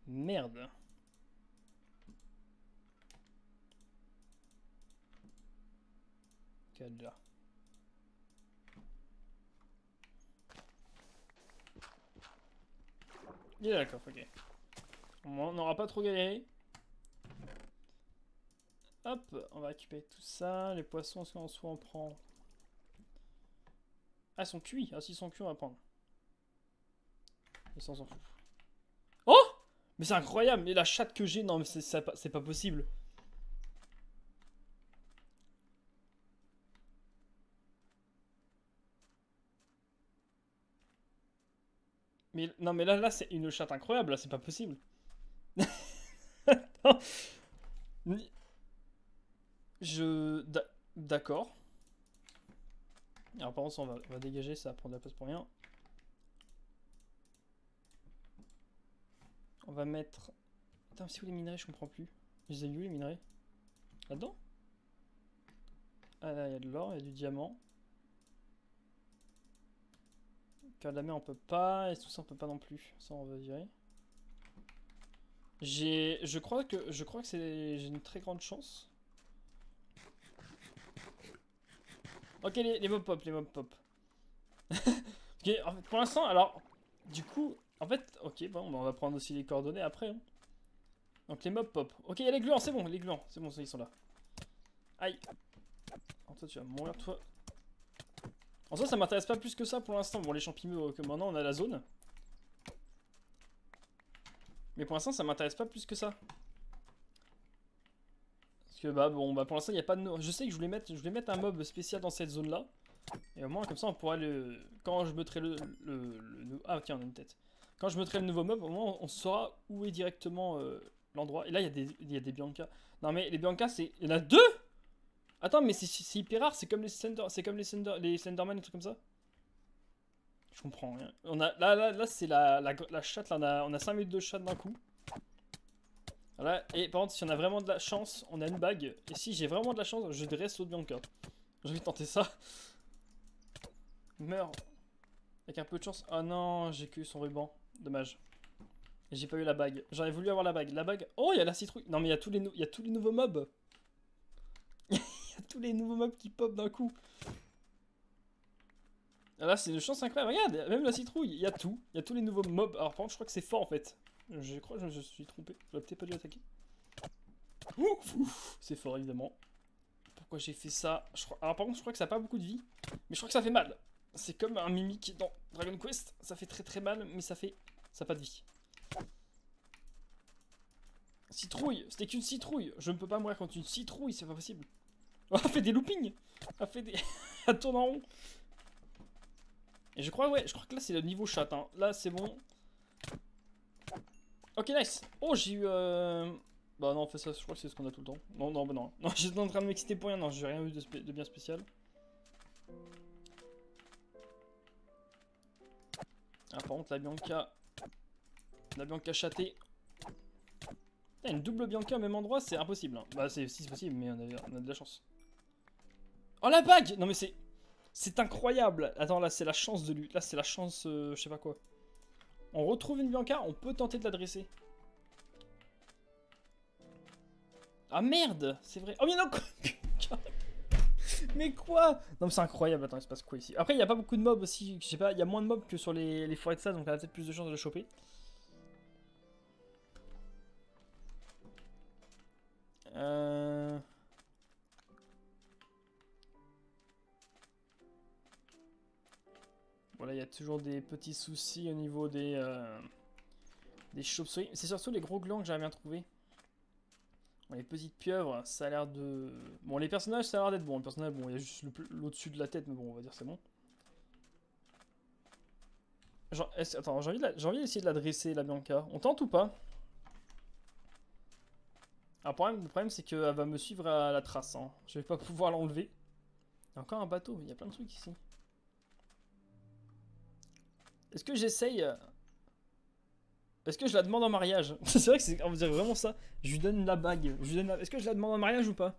Merde. Ok, là. Il est d'accord, ok. On n'aura pas trop galéré. Hop, on va récupérer tout ça. Les poissons, est-ce qu'en soit on prend? Ah, ils sont cuits. Ah, s'ils sont cuits, on va prendre. Et ça, on s'en fout. Oh! Mais c'est incroyable, mais la chatte que j'ai, non mais c'est pas possible. Mais non, mais là c'est une chatte incroyable, là, c'est pas possible. Non. Je... D'accord. Alors par contre, on va dégager, ça va prendre de la place pour rien. On va mettre... Attends, c'est où les minerais? Je comprends plus. Je les ai vus, les minerais? Là-dedans? Ah là, il y a de l'or, il y a du diamant. Cœur de la mer, on peut pas. Et tout ça, on peut pas non plus. Ça, on va virer. Je crois que j'ai une très grande chance. Ok, les mob pop, les mob pop. Ok, en fait, pour l'instant, alors, du coup, en fait, ok, bon, on va prendre aussi les coordonnées après. Hein. Donc les mobs pop. Ok, il y a les gluants, c'est bon, les gluants, c'est bon, ça, ils sont là. Aïe. En toi, tu vas mourir, toi. En soi, ça m'intéresse pas plus que ça pour l'instant. Bon, les champignons, que maintenant on a la zone. Mais pour l'instant, ça m'intéresse pas plus que ça. Parce que bah bon, bah pour l'instant, il n'y a pas de. Je sais que je voulais mettre un mob spécial dans cette zone là. Et au moins, comme ça, on pourra le. Quand je mettrai Ah, tiens, on a une tête. Quand je mettrai le nouveau mob, au moins, on saura où est directement l'endroit. Et là, il y a des Bianca. Non, mais les Bianca, c'est. Il y en a deux! Attends, mais c'est hyper rare, c'est comme les Slenderman et trucs comme ça. Je comprends rien. On a, là c'est la chatte, là, on a 5 minutes de chatte d'un coup. Voilà. Et par contre, si on a vraiment de la chance, on a une bague. Et si j'ai vraiment de la chance, je dresse l'autre Bianca. J'ai envie de tenter ça. Meurs. Avec un peu de chance. Oh non, j'ai que son ruban. Dommage. Et j'ai pas eu la bague. J'aurais voulu avoir la bague. La bague. Oh, il y a la citrouille. Non, mais il y a tous les nouveaux mobs. Il y a tous les nouveaux mobs qui pop d'un coup. Là, c'est une chance incroyable. Regarde, même la citrouille, il y a tout. Il y a tous les nouveaux mobs. Alors, par contre, je crois que c'est fort en fait. Je crois que je me suis trompé. J'aurais peut-être pas dû attaquer. Ouf, c'est fort évidemment. Pourquoi j'ai fait ça? Alors, par contre, je crois que ça a pas beaucoup de vie. Mais je crois que ça fait mal. C'est comme un mimique dans Dragon Quest. Ça fait très très mal, mais ça a pas de vie. Citrouille, c'était qu'une citrouille. Je ne peux pas mourir contre une citrouille, c'est pas possible. Oh, elle fait des loopings. Elle fait des. Elle tourne en rond. Et je crois que là c'est le niveau chat. Hein. Là c'est bon. Ok, nice. Oh, j'ai eu. Bah non, en fait, ça, je crois que c'est ce qu'on a tout le temps. Non, non, bah non. Non, j'étais en train de m'exciter pour rien. Non, j'ai rien eu de bien spécial. Ah, par contre, la Bianca. La Bianca chatée. Une double Bianca au même endroit, c'est impossible. Hein. Bah, si c'est possible, mais on a de la chance. Oh, la bague! Non, mais c'est. C'est incroyable! Attends, là, c'est la chance de lui. Là, c'est la chance. Je sais pas quoi. On retrouve une Bianca, on peut tenter de la dresser. Ah merde! C'est vrai. Oh, mais non! Mais quoi? Non, mais c'est incroyable. Attends, il se passe quoi ici? Après, il n'y a pas beaucoup de mobs aussi. Je sais pas, il y a moins de mobs que sur les forêts de sable, donc on a peut-être plus de chances de le choper. Voilà, il y a toujours des petits soucis au niveau des chauves-souris. C'est surtout les gros glands que j'avais bien trouvé. Bon, les petites pieuvres, ça a l'air de... Bon, les personnages, ça a l'air d'être bon. Le personnage, bon, il y a juste l'au-dessus de la tête, mais bon, on va dire c'est bon. Genre, attends, j'ai envie d'essayer de la dresser, la Bianca. On tente ou pas? Alors, le problème c'est qu'elle va me suivre à la trace. Hein. Je vais pas pouvoir l'enlever. Il y a encore un bateau, il y a plein de trucs ici. Est-ce que j'essaye... Est-ce que je la demande en mariage? C'est vrai que on dirait vraiment ça. Je lui donne la bague. Est-ce que je la demande en mariage ou pas?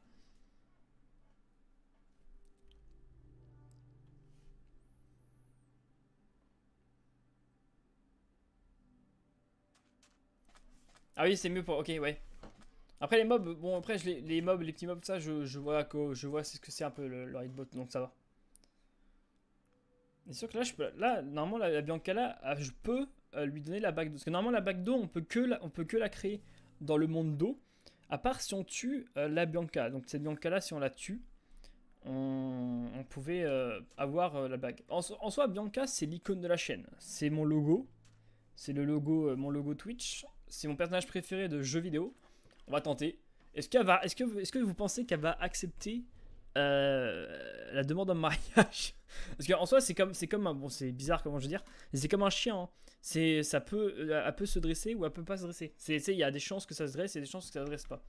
Ah oui, c'est mieux pour... Ok, ouais. Après les mobs, bon après les mobs, les petits mobs, ça je vois c'est ce que c'est un peu le hitbot, donc ça va. C'est sûr que là, normalement la Bianca là, je peux lui donner la bague d'eau. Parce que normalement la bague d'eau, on peut que la créer dans le monde d'eau. À part si on tue la Bianca. Donc cette Bianca là, si on la tue, on pouvait avoir la bague. En soi, Bianca, c'est l'icône de la chaîne. C'est mon logo. C'est le logo, mon logo Twitch. C'est mon personnage préféré de jeux vidéo. On va tenter. Est-ce que vous pensez qu'elle va accepter La demande en mariage. Parce qu'en soi, c'est comme un. Bon, c'est bizarre comment je veux dire. Mais c'est comme un chien. Hein. Elle peut se dresser ou elle peut pas se dresser. Il y a des chances que ça se dresse et des chances que ça se dresse pas.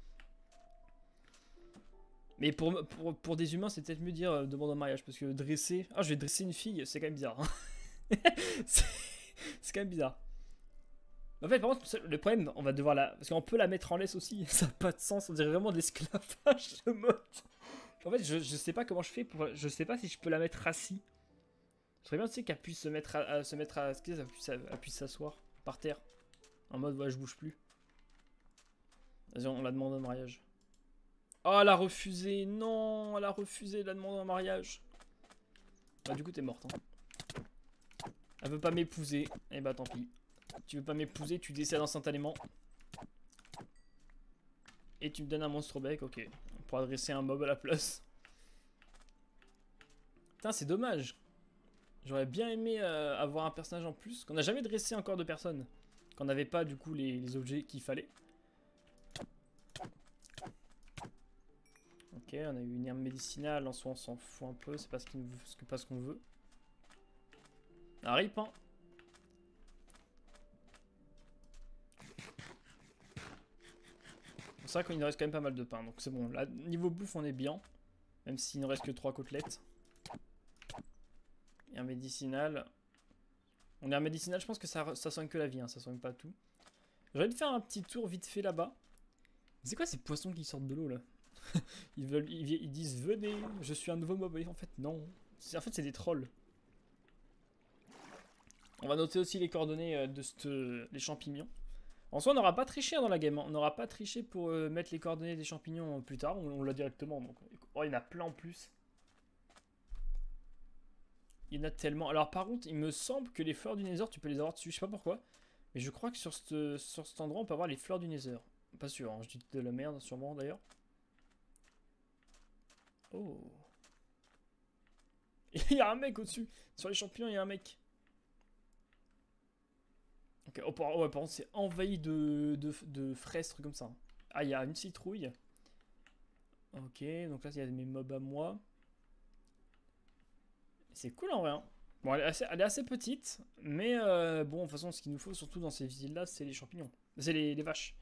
Mais pour des humains, c'est peut-être mieux de dire demande en mariage. Parce que dresser. Ah, je vais dresser une fille, c'est quand même bizarre. Hein. c'est quand même bizarre. En fait, par contre, le problème, on va devoir la. Parce qu'on peut la mettre en laisse aussi. Ça n'a pas de sens. On dirait vraiment de l'esclavage, ce mode. En fait, je sais pas comment je fais pour. Je sais pas si je peux la mettre assis. Je serais bien, tu sais, qu'elle puisse se mettre à. Elle puisse s'asseoir par terre. En mode, ouais, je bouge plus. Vas-y, on la demande en mariage. Oh, elle a refusé. Non, elle a refusé la demande en mariage. Bah, du coup, t'es morte. Hein. Elle veut pas m'épouser. Eh bah, tant pis. Tu veux pas m'épouser, tu décèdes instantanément. Et tu me donnes un monstre bec, ok. On pourra dresser un mob à la place. Putain, c'est dommage. J'aurais bien aimé avoir un personnage en plus. Qu'on n'a jamais dressé encore de personne. Qu'on n'avait pas du coup les objets qu'il fallait. Ok, on a eu une herbe médicinale. En soi, on s'en fout un peu. C'est pas ce qu'on veut. Un rip, hein. C'est vrai qu'il nous reste quand même pas mal de pain. Donc c'est bon. Là, niveau bouffe, on est bien. Même s'il ne reste que 3 côtelettes. Et un médicinal. On est un médicinal, je pense que ça soigne que la vie, hein, ça soigne pas tout. J'aurais dû faire un petit tour vite fait là-bas. C'est quoi ces poissons qui sortent de l'eau là? ils disent venez, je suis un nouveau mob. En fait, non. En fait, c'est des trolls. On va noter aussi les coordonnées les champignons. En soi, on n'aura pas triché dans la game. Hein. On n'aura pas triché pour mettre les coordonnées des champignons plus tard. On l'a directement. Donc, oh, il y en a plein en plus. Il y en a tellement. Alors par contre, il me semble que les fleurs du Nether, tu peux les avoir dessus. Je sais pas pourquoi. Mais je crois que sur cet endroit, on peut avoir les fleurs du Nether. Pas sûr, hein, je dis de la merde, sûrement d'ailleurs. Oh. Il y a un mec au-dessus. Sur les champignons, il y a un mec. Ok, oh, par contre, c'est envahi de fraises, trucs comme ça. Ah, il y a une citrouille. Ok, donc là, il y a mes mobs à moi. C'est cool en vrai. Hein. Bon, elle est assez petite, mais bon, de toute façon, ce qu'il nous faut surtout dans ces villes-là, c'est les champignons. C'est les vaches.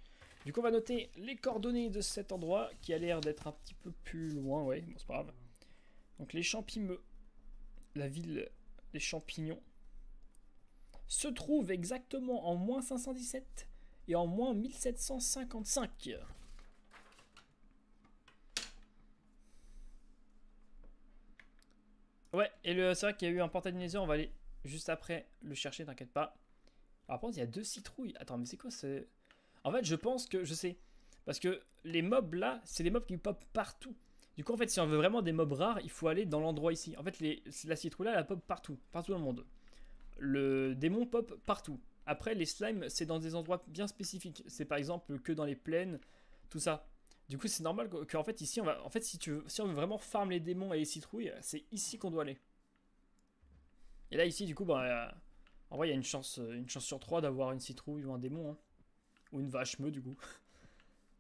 Du coup, on va noter les coordonnées de cet endroit qui a l'air d'être un petit peu plus loin. Ouais, bon, c'est pas grave. Donc, les champignons, la ville des champignons, se trouve exactement en moins 517 et en moins 1755. Ouais, et c'est vrai qu'il y a eu un portail de Nether, on va aller juste après le chercher, t'inquiète pas. Alors, par contre, il y a 2 citrouilles. Attends, mais c'est quoi ce... En fait, je pense que je sais. Parce que les mobs là, c'est des mobs qui pop partout. Du coup, en fait, si on veut vraiment des mobs rares, il faut aller dans l'endroit ici. En fait, la citrouille là, elle pop partout. Partout dans le monde. Le démon pop partout. Après, les slimes, c'est dans des endroits bien spécifiques. C'est par exemple que dans les plaines, tout ça. Du coup, c'est normal qu'en fait, ici, on va. En fait, si on veut vraiment farm les démons et les citrouilles, c'est ici qu'on doit aller. Et là, ici, du coup, bah. En vrai, il y a une chance sur 3 d'avoir une citrouille ou un démon. Hein. Ou une vache meu, du coup.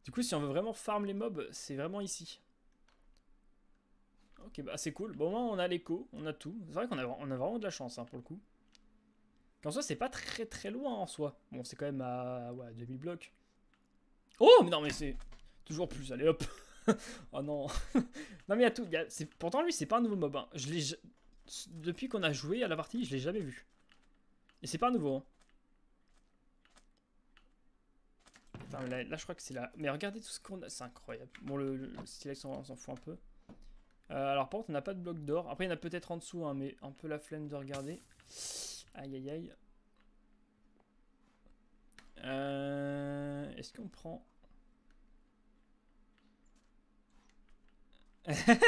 Du coup, si on veut vraiment farm les mobs, c'est vraiment ici. Ok, bah c'est cool. Bon, au moins, on a l'écho, on a tout. C'est vrai qu'on a vraiment de la chance, hein, pour le coup. En soi, c'est pas très très loin en soi. Bon, c'est quand même à ouais, 2000 blocs. Oh, mais non, mais c'est toujours plus. Allez, hop. Oh non. Non, mais il y a tout. Pourtant, lui, c'est pas un nouveau mob. Hein. Depuis qu'on a joué à la partie, je l'ai jamais vu. Et c'est pas un nouveau. Hein. Enfin, là, je crois que c'est là. Mais regardez tout ce qu'on a. C'est incroyable. Bon, le stylex, on s'en fout un peu. Alors, par contre, on n'a pas de bloc d'or. Après, il y en a peut-être en dessous, hein, mais un peu la flemme de regarder. Aïe, aïe, aïe. Est-ce qu'on prend...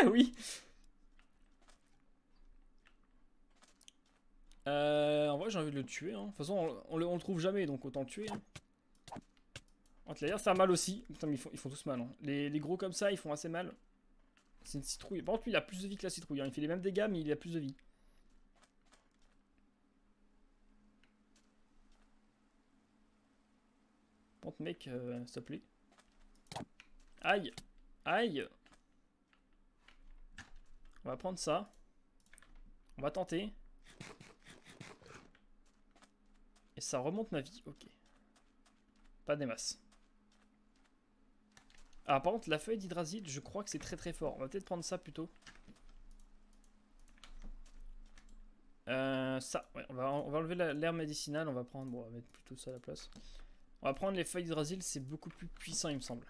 Oui. En vrai, j'ai envie de le tuer. Hein. De toute façon, on le trouve jamais, donc autant le tuer. Hein. D'ailleurs, ça fait mal aussi. Putain, mais ils font tous mal. Hein. Les gros comme ça, ils font assez mal. C'est une citrouille. Par contre, lui, il a plus de vie que la citrouille. Hein. Il fait les mêmes dégâts, mais il a plus de vie. Par contre, mec, s'il te plaît. Aïe. Aïe. On va prendre ça. On va tenter. Et ça remonte ma vie. Ok. Pas des masses. Ah, par contre, la feuille d'hydrasile, je crois que c'est très très fort. On va peut-être prendre ça plutôt. Ça, ouais, on va enlever l'herbe médicinale. On va prendre, bon, on va mettre plutôt ça à la place. On va prendre les feuilles d'hydrasile, c'est beaucoup plus puissant, il me semble.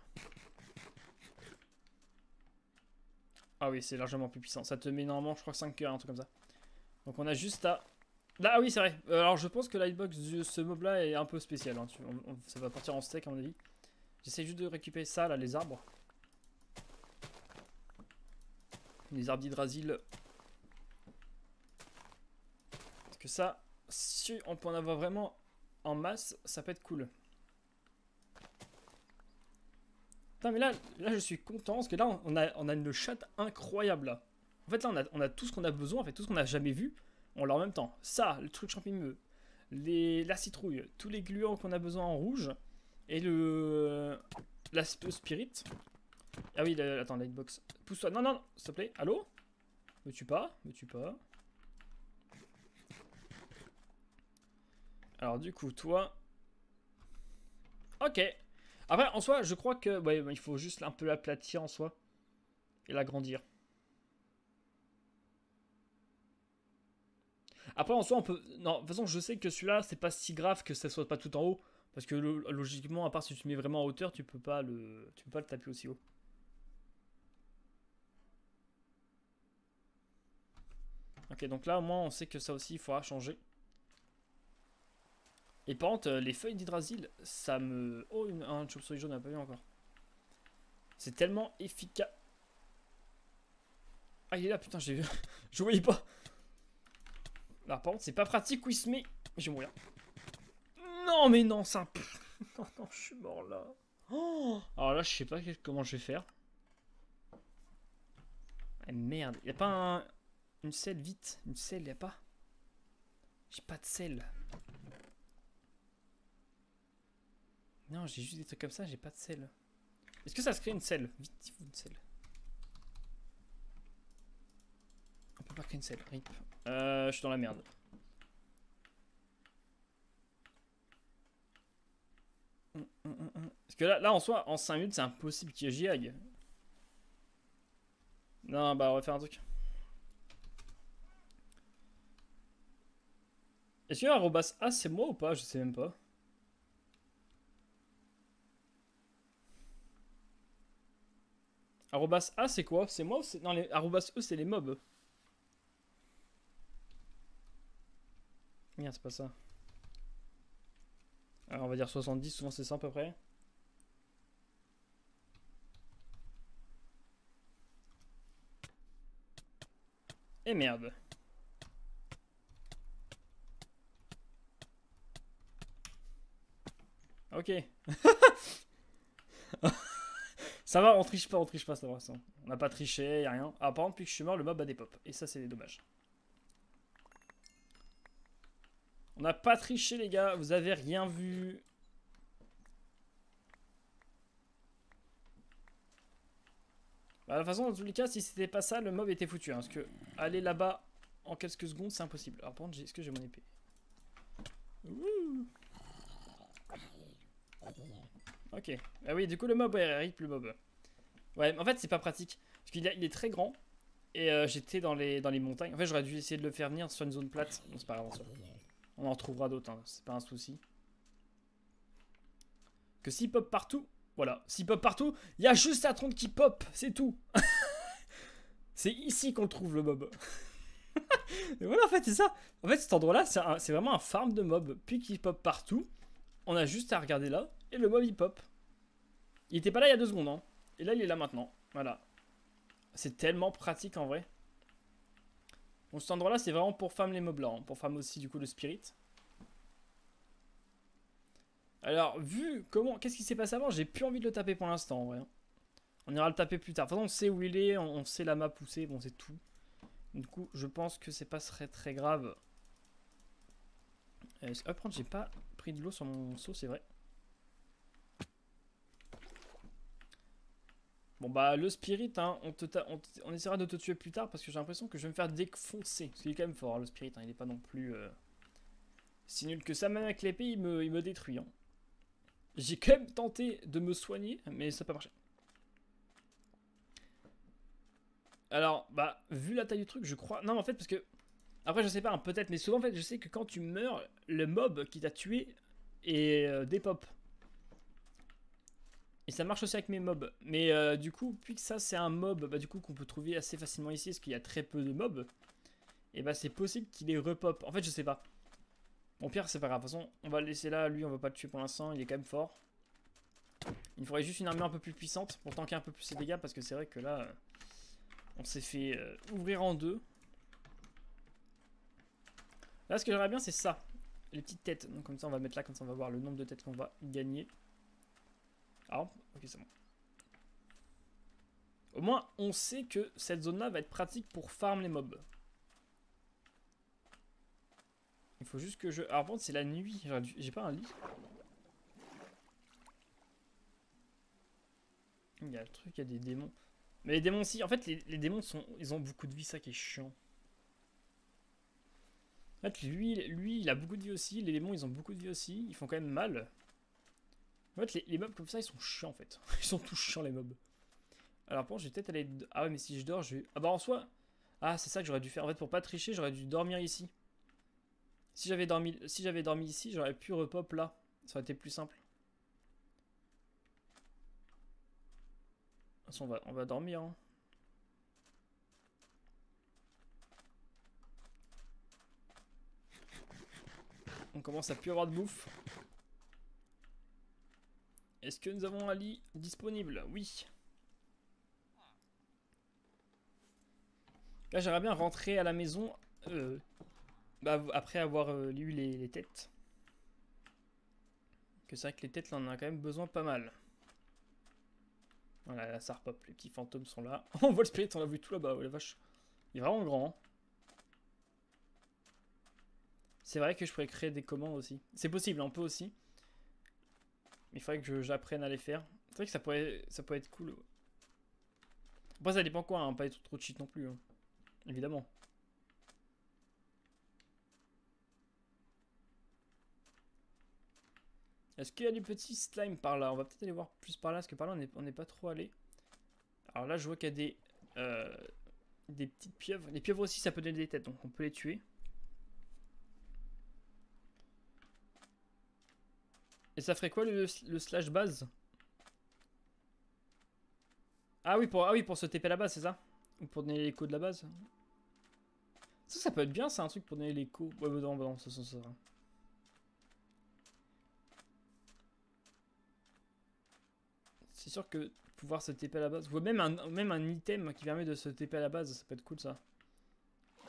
Ah oui, c'est largement plus puissant. Ça te met normalement, je crois, 5 cœurs, un truc comme ça. Donc on a juste à... Là, ah oui, c'est vrai. Alors je pense que l'hitbox de ce mob-là est un peu spécial. Hein. Ça va partir en steak, à mon avis. J'essaie juste de récupérer ça, là, les arbres. Les arbres d'hydrasile. Parce que ça, si on peut en avoir vraiment en masse, ça peut être cool. Putain, mais là je suis content parce que là, on a une chatte incroyable. Là. En fait, là, on a tout ce qu'on a besoin, en fait, tout ce qu'on n'a jamais vu, on l'a en même temps. Ça, le truc champignon, la citrouille, tous les gluants qu'on a besoin en rouge, et le spirit. Ah oui, attends, la hitbox. Pousse-toi, non, non, s'il te plaît, allô? Me tue pas, me tue pas. Alors, du coup, toi. Ok. Après, en soi, je crois que ouais, il faut juste un peu l'aplatir en soi et l'agrandir. Après, en soi, on peut. Non, de toute façon, je sais que celui-là, c'est pas si grave que ça soit pas tout en haut. Parce que logiquement, à part si tu mets vraiment en hauteur, tu peux pas le taper aussi haut. Ok, donc là, au moins, on sait que ça aussi, il faudra changer. Et par contre, les feuilles d'hydrasile, ça me... Oh, un chauve-souris jaune, on n'a pas vu encore. C'est tellement efficace. Ah, il est là, putain, j'ai vu. Je voyais pas. Là, par contre, c'est pas pratique où il se met. Je vais mourir. Non, mais non, ça. Non, non, je suis mort là. Oh, alors là, je sais pas comment je vais faire. Ah, merde, y a pas une selle vite. Une selle, y a pas. J'ai pas de selle. Non, j'ai juste des trucs comme ça, j'ai pas de selle. Est-ce que ça se crée une selle? Vite, il faut une selle. On peut pas créer une selle, rip. Je suis dans la merde. Parce que là en soi, en 5 minutes, c'est impossible que j'y aille. Non, bah on va faire un truc. Est-ce que arrobas A c'est moi ou pas? Je sais même pas. Arrobas A c'est quoi? C'est moi ou c'est... Non, les arrobas E c'est les mobs. Merde, c'est pas ça. Alors on va dire 70, souvent c'est ça à peu près. Et merde. Ok. Ça va, on triche pas, ça va. Ça. On n'a pas triché, y'a rien. Ah, par contre, depuis que je suis mort, le mob a des pop. Et ça, c'est dommage. On n'a pas triché, les gars. Vous avez rien vu. Bah, de toute façon, dans tous les cas, si c'était pas ça, le mob était foutu. Hein, parce que aller là-bas en quelques secondes, c'est impossible. Alors, par contre, est-ce que j'ai mon épée? Ouh. Ok. Ah oui, du coup, le mob, ouais, rip le mob. Ouais, en fait, c'est pas pratique. Parce qu'il est très grand. Et j'étais dans les montagnes. En fait, j'aurais dû essayer de le faire venir sur une zone plate. Bon, c'est pas grave en soi. On en retrouvera d'autres, hein. C'est pas un souci. Que s'il pop partout, voilà. S'il pop partout, il y a juste la tronque qui pop, c'est tout. C'est ici qu'on le trouve, le mob. Et voilà, en fait, c'est ça. En fait, cet endroit-là, c'est vraiment un farm de mob. Puis qu'il pop partout, on a juste à regarder là, et le mob, il pop. Il était pas là il y a 2 secondes, hein. Et là, il est là maintenant. Voilà. C'est tellement pratique, en vrai. Donc, cet endroit-là, c'est vraiment pour farm les mobs là. Hein. Pour farm aussi, du coup, le spirit. Alors, vu comment... Qu'est-ce qui s'est passé avant? J'ai plus envie de le taper pour l'instant, en vrai. On ira le taper plus tard. De toute façon, on sait où il est, on sait la map où c'est, bon, c'est tout. Du coup, je pense que c'est pas très grave. Hop, j'ai pas pris de l'eau sur mon seau, c'est vrai. Bon bah le spirit, hein, on essaiera de te tuer plus tard parce que j'ai l'impression que je vais me faire défoncer. Parce qu'il est quand même fort, hein, le spirit, hein, il est pas non plus si nul que ça. Même avec l'épée, il me détruit. Hein. J'ai quand même tenté de me soigner, mais ça n'a pas marché. Alors, bah, vu la taille du truc, je crois... Non, en fait, parce que... Après, je sais pas, hein, peut-être, mais souvent, en fait, je sais que quand tu meurs, le mob qui t'a tué est dépop. Et ça marche aussi avec mes mobs. Mais du coup, puis que ça, c'est un mob bah, du coup qu'on peut trouver assez facilement ici, parce qu'il y a très peu de mobs, et bah c'est possible qu'il les repop. En fait, je sais pas. Bon, pire, c'est pas grave. De toute façon, on va le laisser là. Lui, on va pas le tuer pour l'instant. Il est quand même fort. Il faudrait juste une armure un peu plus puissante pour tanker un peu plus ses dégâts, parce que c'est vrai que là, on s'est fait ouvrir en deux. Là, ce que j'aimerais bien, c'est ça. Les petites têtes. Donc, comme ça, on va mettre là, comme ça, on va voir le nombre de têtes qu'on va gagner. Ah, ok, c'est bon. Au moins, on sait que cette zone-là va être pratique pour farm les mobs. Il faut juste que je... Alors, par contre, c'est la nuit. J'ai pas un lit. Il y a le truc, il y a des démons. Mais les démons aussi... En fait, les démons, ils ont beaucoup de vie, ça qui est chiant. En fait, lui, il a beaucoup de vie aussi. Les démons, ils ont beaucoup de vie aussi. Ils font quand même mal. En fait, les mobs comme ça, ils sont chiants, en fait. Ils sont tous chiants, les mobs. Alors, bon, je vais peut-être aller... Ah ouais, mais si je dors, je vais... Ah bah, en soi... Ah, c'est ça que j'aurais dû faire. En fait, pour pas tricher, j'aurais dû dormir ici. Si j'avais dormi ici, j'aurais pu repop là. Ça aurait été plus simple. De toute façon, on va dormir. Hein. On commence à plus avoir de bouffe. Est-ce que nous avons un lit disponible? Oui. Là, j'aimerais bien rentrer à la maison bah, après avoir lu les têtes. Que c'est vrai que les têtes, là, on en a quand même besoin pas mal. Voilà, là, ça repop. Les petits fantômes sont là. On voit le spirit, on l'a vu tout là-bas. Oh la vache. Il est vraiment grand. Hein. C'est vrai que je pourrais créer des commandes aussi. C'est possible, on peut aussi. Mais il faudrait que j'apprenne à les faire. C'est vrai que ça pourrait être cool. Après, ça dépend quoi, hein, pas être trop cheat non plus. Hein. Évidemment. Est-ce qu'il y a du petit slime par là? On va peut-être aller voir plus par là, parce que par là, on n'est pas trop allé. Alors là, je vois qu'il y a des petites pieuvres. Les pieuvres aussi, ça peut donner des têtes, donc on peut les tuer. Et ça ferait quoi le slash base? Ah oui, pour se TP à la base, c'est ça? Ou pour donner l'écho de la base? Ça peut être bien, c'est un truc pour donner l'écho. Ouais, bah non, ça. C'est sûr que pouvoir se TP à la base, ou même un item qui permet de se TP à la base, ça peut être cool ça.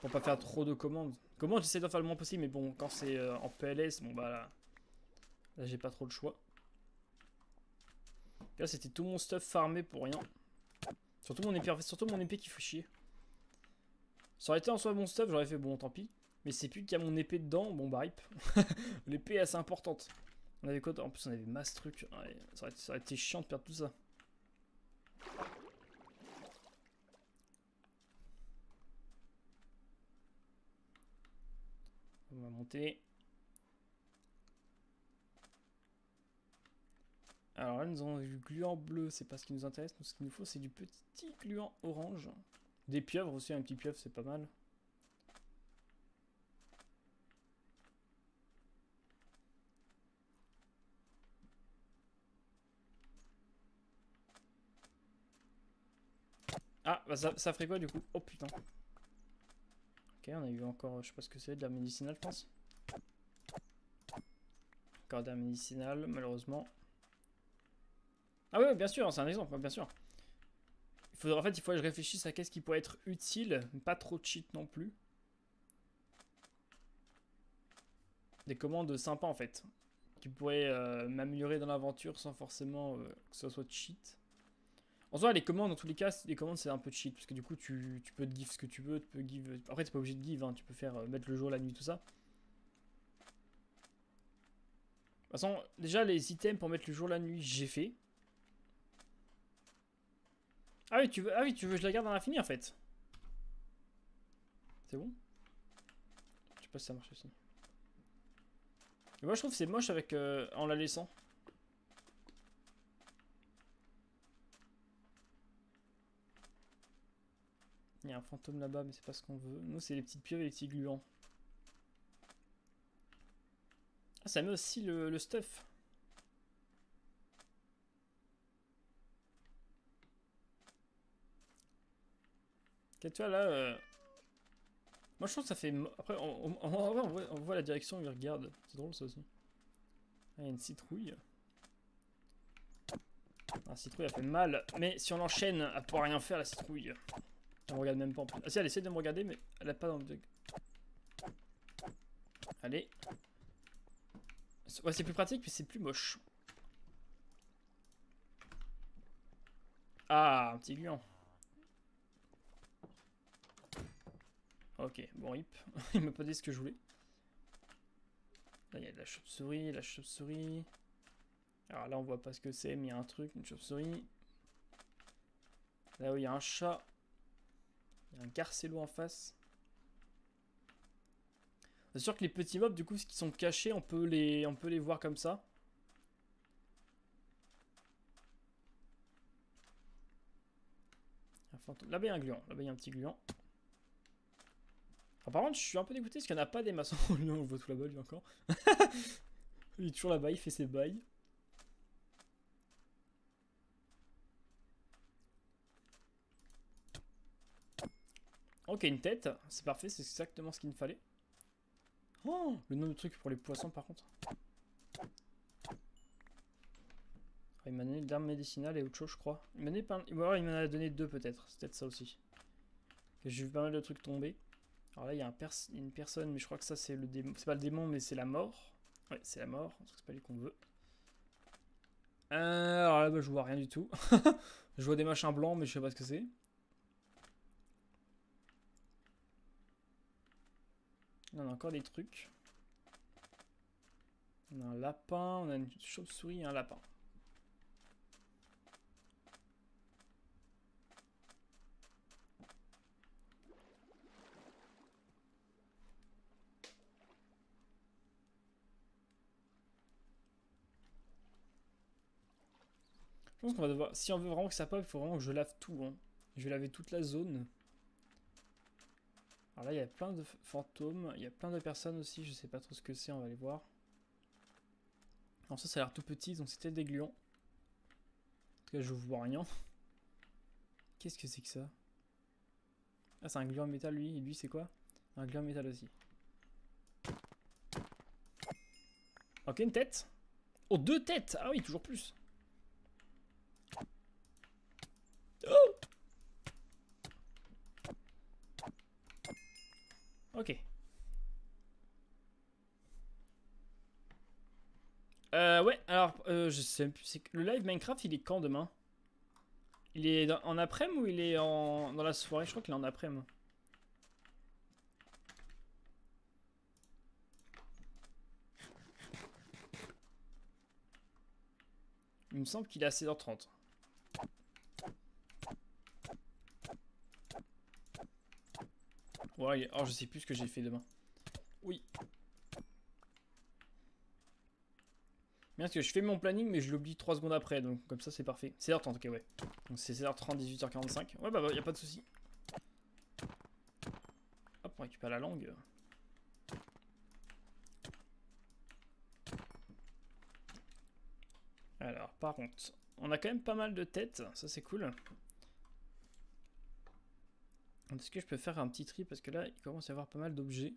Pour pas faire trop de commandes. Commandes, j'essaie de faire le moins possible, mais bon, quand c'est en PLS, bon bah là j'ai pas trop le choix. Là c'était tout mon stuff farmé pour rien. Surtout mon épée qui fait chier. Ça aurait été en soi mon stuff, j'aurais fait bon tant pis. Mais c'est plus qu'il y a mon épée dedans, bon bah rip. L'épée est assez importante. On avait quoi? En plus on avait masse truc. Ouais, ça aurait été chiant de perdre tout ça. On va monter. Alors là, nous avons du gluant bleu, c'est pas ce qui nous intéresse. Nous, ce qu'il nous faut, c'est du petit gluant orange. Des pieuvres aussi, un petit pieuvre, c'est pas mal. Ah, bah ça ferait quoi du coup? Oh putain. Ok, on a eu encore, je sais pas ce que c'est, de la médicinale, je pense. Encore de la médicinale, malheureusement. Ah oui, bien sûr, c'est un exemple, bien sûr. En fait, il faut que je réfléchisse à qu'est-ce qui pourrait être utile, pas trop cheat non plus. Des commandes sympas en fait, qui pourraient m'améliorer dans l'aventure sans forcément que ce soit cheat. En soi, les commandes, dans tous les cas, les commandes c'est un peu cheat, parce que du coup, tu peux te give ce que tu veux, tu peux give... Après, t'es pas obligé de give, hein, tu peux faire mettre le jour, la nuit, tout ça. De toute façon, déjà, les items pour mettre le jour, la nuit, j'ai fait. Ah oui, tu veux que je la garde à l'infini en fait. C'est bon? Je sais pas si ça marche aussi. Et moi je trouve que c'est moche avec en la laissant. Il y a un fantôme là-bas, mais c'est pas ce qu'on veut. Nous, c'est les petites pieuvres et les petits gluants. Ah, ça met aussi le stuff. Ok, tu vois là. Moi, je trouve que ça fait. Après, on voit la direction où il regarde. C'est drôle ça aussi. Ah, il y a une citrouille. La citrouille, elle fait mal. Mais si on l'enchaîne, elle pourra rien faire, la citrouille. Elle me regarde même pas en plus. Ah, si, elle essaie de me regarder, mais elle a pas dans le. Allez. Ouais, c'est plus pratique, mais c'est plus moche. Ah, un petit gluant. Ok, bon rip. Il m'a pas dit ce que je voulais. Là, il y a de la chauve-souris, la chauve-souris. Alors là, on voit pas ce que c'est, mais il y a un truc, une chauve-souris. Là où il y a un chat. Il y a un garcello en face. C'est sûr que les petits mobs, du coup, qui sont cachés, on peut les voir comme ça. Un fantôme. Là-bas, il y a un gluant. Là-bas, il y a un petit gluant. Alors, par contre, je suis un peu dégoûté parce qu'il n'y en a pas des maçons. Lui, on le voit tout là-bas, lui encore. Il est toujours là-bas, il fait ses bails. Ok, une tête. C'est parfait, c'est exactement ce qu'il me fallait. Oh, le nom de truc pour les poissons, par contre. Ah, il m'a donné de l'arme médicinale et autre chose, je crois. Il m'en a donné deux, peut-être. C'est peut-être ça aussi. J'ai vu pas mal de trucs tomber. Alors là, il y a une personne, mais je crois que ça, c'est le démon. C'est pas le démon, mais c'est la mort. Ouais, c'est la mort. C'est pas lui qu'on veut. Alors là, bah, je vois rien du tout. Je vois des machins blancs, mais je sais pas ce que c'est. Là, on a encore des trucs. On a un lapin, on a une chauve-souris et un lapin. Je pense qu'on va devoir... Si on veut vraiment que ça pop, il faut vraiment que je lave tout. Hein. Je vais laver toute la zone. Alors là, il y a plein de fantômes. Il y a plein de personnes aussi. Je sais pas trop ce que c'est. On va aller voir. Alors ça a l'air tout petit. Donc c'était des gluants. En tout cas, je vois rien. Qu'est-ce que c'est que ça? Ah, c'est un gluant métal, lui. Et lui, c'est quoi? Un gluant métal aussi. Ok, une tête. Oh, deux têtes! Ah oui, toujours plus. Oh! Ok. Ouais, alors, je sais plus. Le live Minecraft, il est quand demain? Il est en après-midi ou il est dans la soirée? Je crois qu'il est en après-midi. Il me semble qu'il est à 16h30. Ouais, alors je sais plus ce que j'ai fait demain. Oui. Bien que je fais mon planning, mais je l'oublie 3 secondes après, donc comme ça c'est parfait. 16h30, ok, ouais. Donc c'est 16h30, 18h45. Ouais, bah, y a pas de souci. Hop, on récupère la langue. Alors, par contre, on a quand même pas mal de têtes, ça c'est cool. Est-ce que je peux faire un petit tri parce que là, il commence à y avoir pas mal d'objets.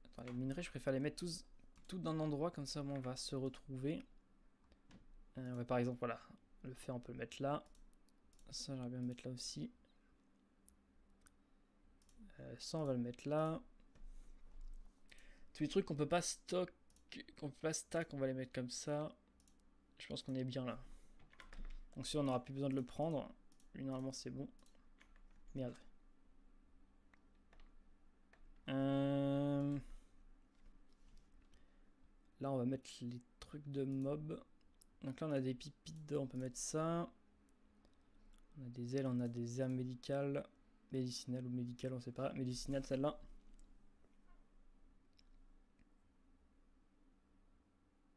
Attends, les minerais, je préfère les mettre tous dans un endroit, comme ça on va se retrouver. Ouais, par exemple, voilà, le fer, on peut le mettre là. Ça, j'aimerais bien le mettre là aussi. Ça, on va le mettre là. Tous les trucs qu'on peut pas stack, on va les mettre comme ça. Je pense qu'on est bien là. Donc si on n'aura plus besoin de le prendre. Lui, normalement, c'est bon. Merde. Là, on va mettre les trucs de mob. Donc là, on a des pipites, on peut mettre ça. On a des ailes, on a des herbes médicales. Médicinales ou médicales, on sait pas. Médicinales, celle-là.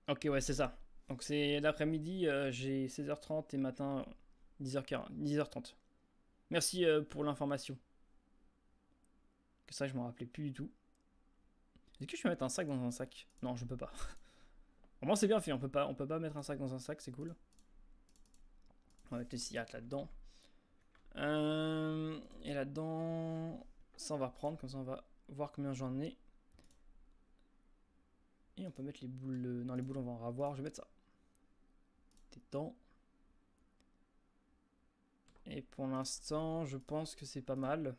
Ok, ouais, c'est ça. Donc c'est l'après-midi, j'ai 16h30 et matin 10h40, 10h30. Merci pour l'information. Que ça, je m'en rappelais plus du tout. Est-ce que je peux mettre un sac dans un sac? Non, je peux pas. Au moins, c'est bien fait, on peut pas mettre un sac dans un sac, c'est cool. On va mettre les cigarettes là-dedans. Et là-dedans, ça on va reprendre, comme ça on va voir combien j'en ai. Et on peut mettre les boules. Non, les boules on va en avoir, je vais mettre ça. Tétan. Et pour l'instant, je pense que c'est pas mal.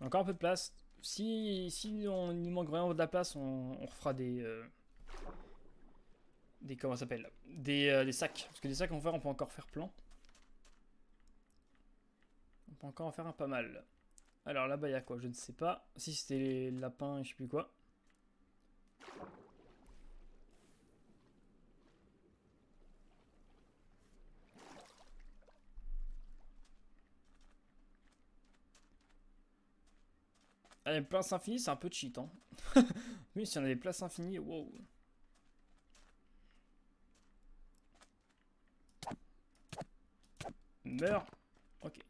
Encore un peu de place. Si on nous manque vraiment de la place, on refera des comment ça s'appelle, des sacs. Parce que des sacs, on peut encore faire plein. On peut encore en faire un pas mal. Alors là-bas, il y a quoi? Je ne sais pas. Si c'était les lapins et je sais plus quoi. Allez, place infinie, c'est un peu cheat, hein. Oui, si on a des places infinies, wow. Meurs. Ok.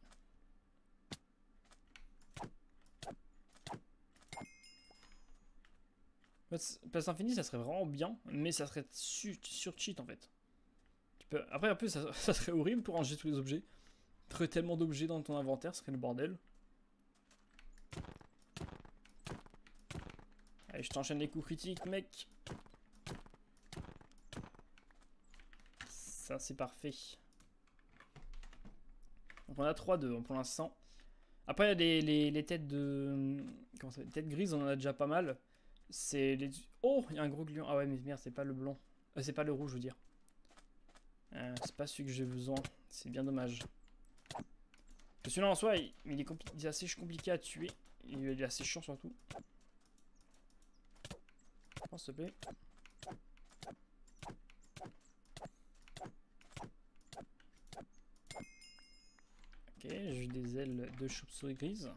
Place infinie, ça serait vraiment bien, mais ça serait sur cheat en fait. Après, en plus, ça serait horrible pour ranger tous les objets. Très tellement d'objets dans ton inventaire, ce serait le bordel. Allez, je t'enchaîne les coups critiques, mec. Ça, c'est parfait. Donc on a 3-2 pour l'instant. Après, il y a les têtes de... Comment ça, les têtes grises, on en a déjà pas mal. C'est les... Oh, il y a un gros gluon. Ah ouais, mais merde, c'est pas le blanc. C'est pas le rouge, je veux dire. C'est pas celui que j'ai besoin. C'est bien dommage. Celui-là en soi, il est assez compliqué à tuer. Il est assez chiant surtout. Oh, s'il te plaît. Ok, j'ai eu des ailes de chauve-souris grise.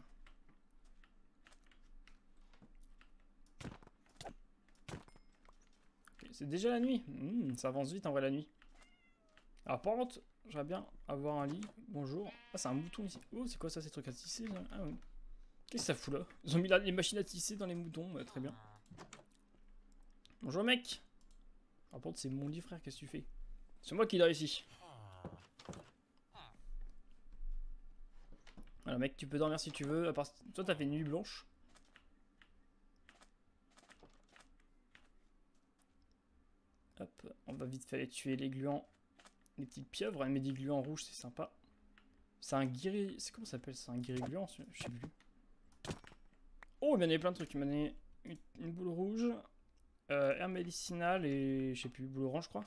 Okay, c'est déjà la nuit. Ça avance vite en vrai la nuit. Alors par contre, j'aimerais bien avoir un lit. Bonjour. Ah, c'est un mouton ici. Oh, c'est quoi ça, ces trucs à tisser là? Ah oui. Qu'est-ce que ça fout là? Ils ont mis les machines à tisser dans les moutons. Bah, très bien. Bonjour mec. Par contre, c'est mon lit, frère. Qu'est-ce que tu fais? C'est moi qui dors ici. Voilà mec, tu peux dormir si tu veux. À part... Toi, t'as fait une nuit blanche. Hop, on va vite faire tuer les gluants. Les petites pieuvres, elle met des gluants rouges, c'est sympa. C'est un guéri... C'est comment ça s'appelle? C'est un guéri-gluant, je sais plus. Oh, il m'a donné plein de trucs. Il m'a donné une boule rouge, herbe médicinale et je sais plus, boule orange, je crois.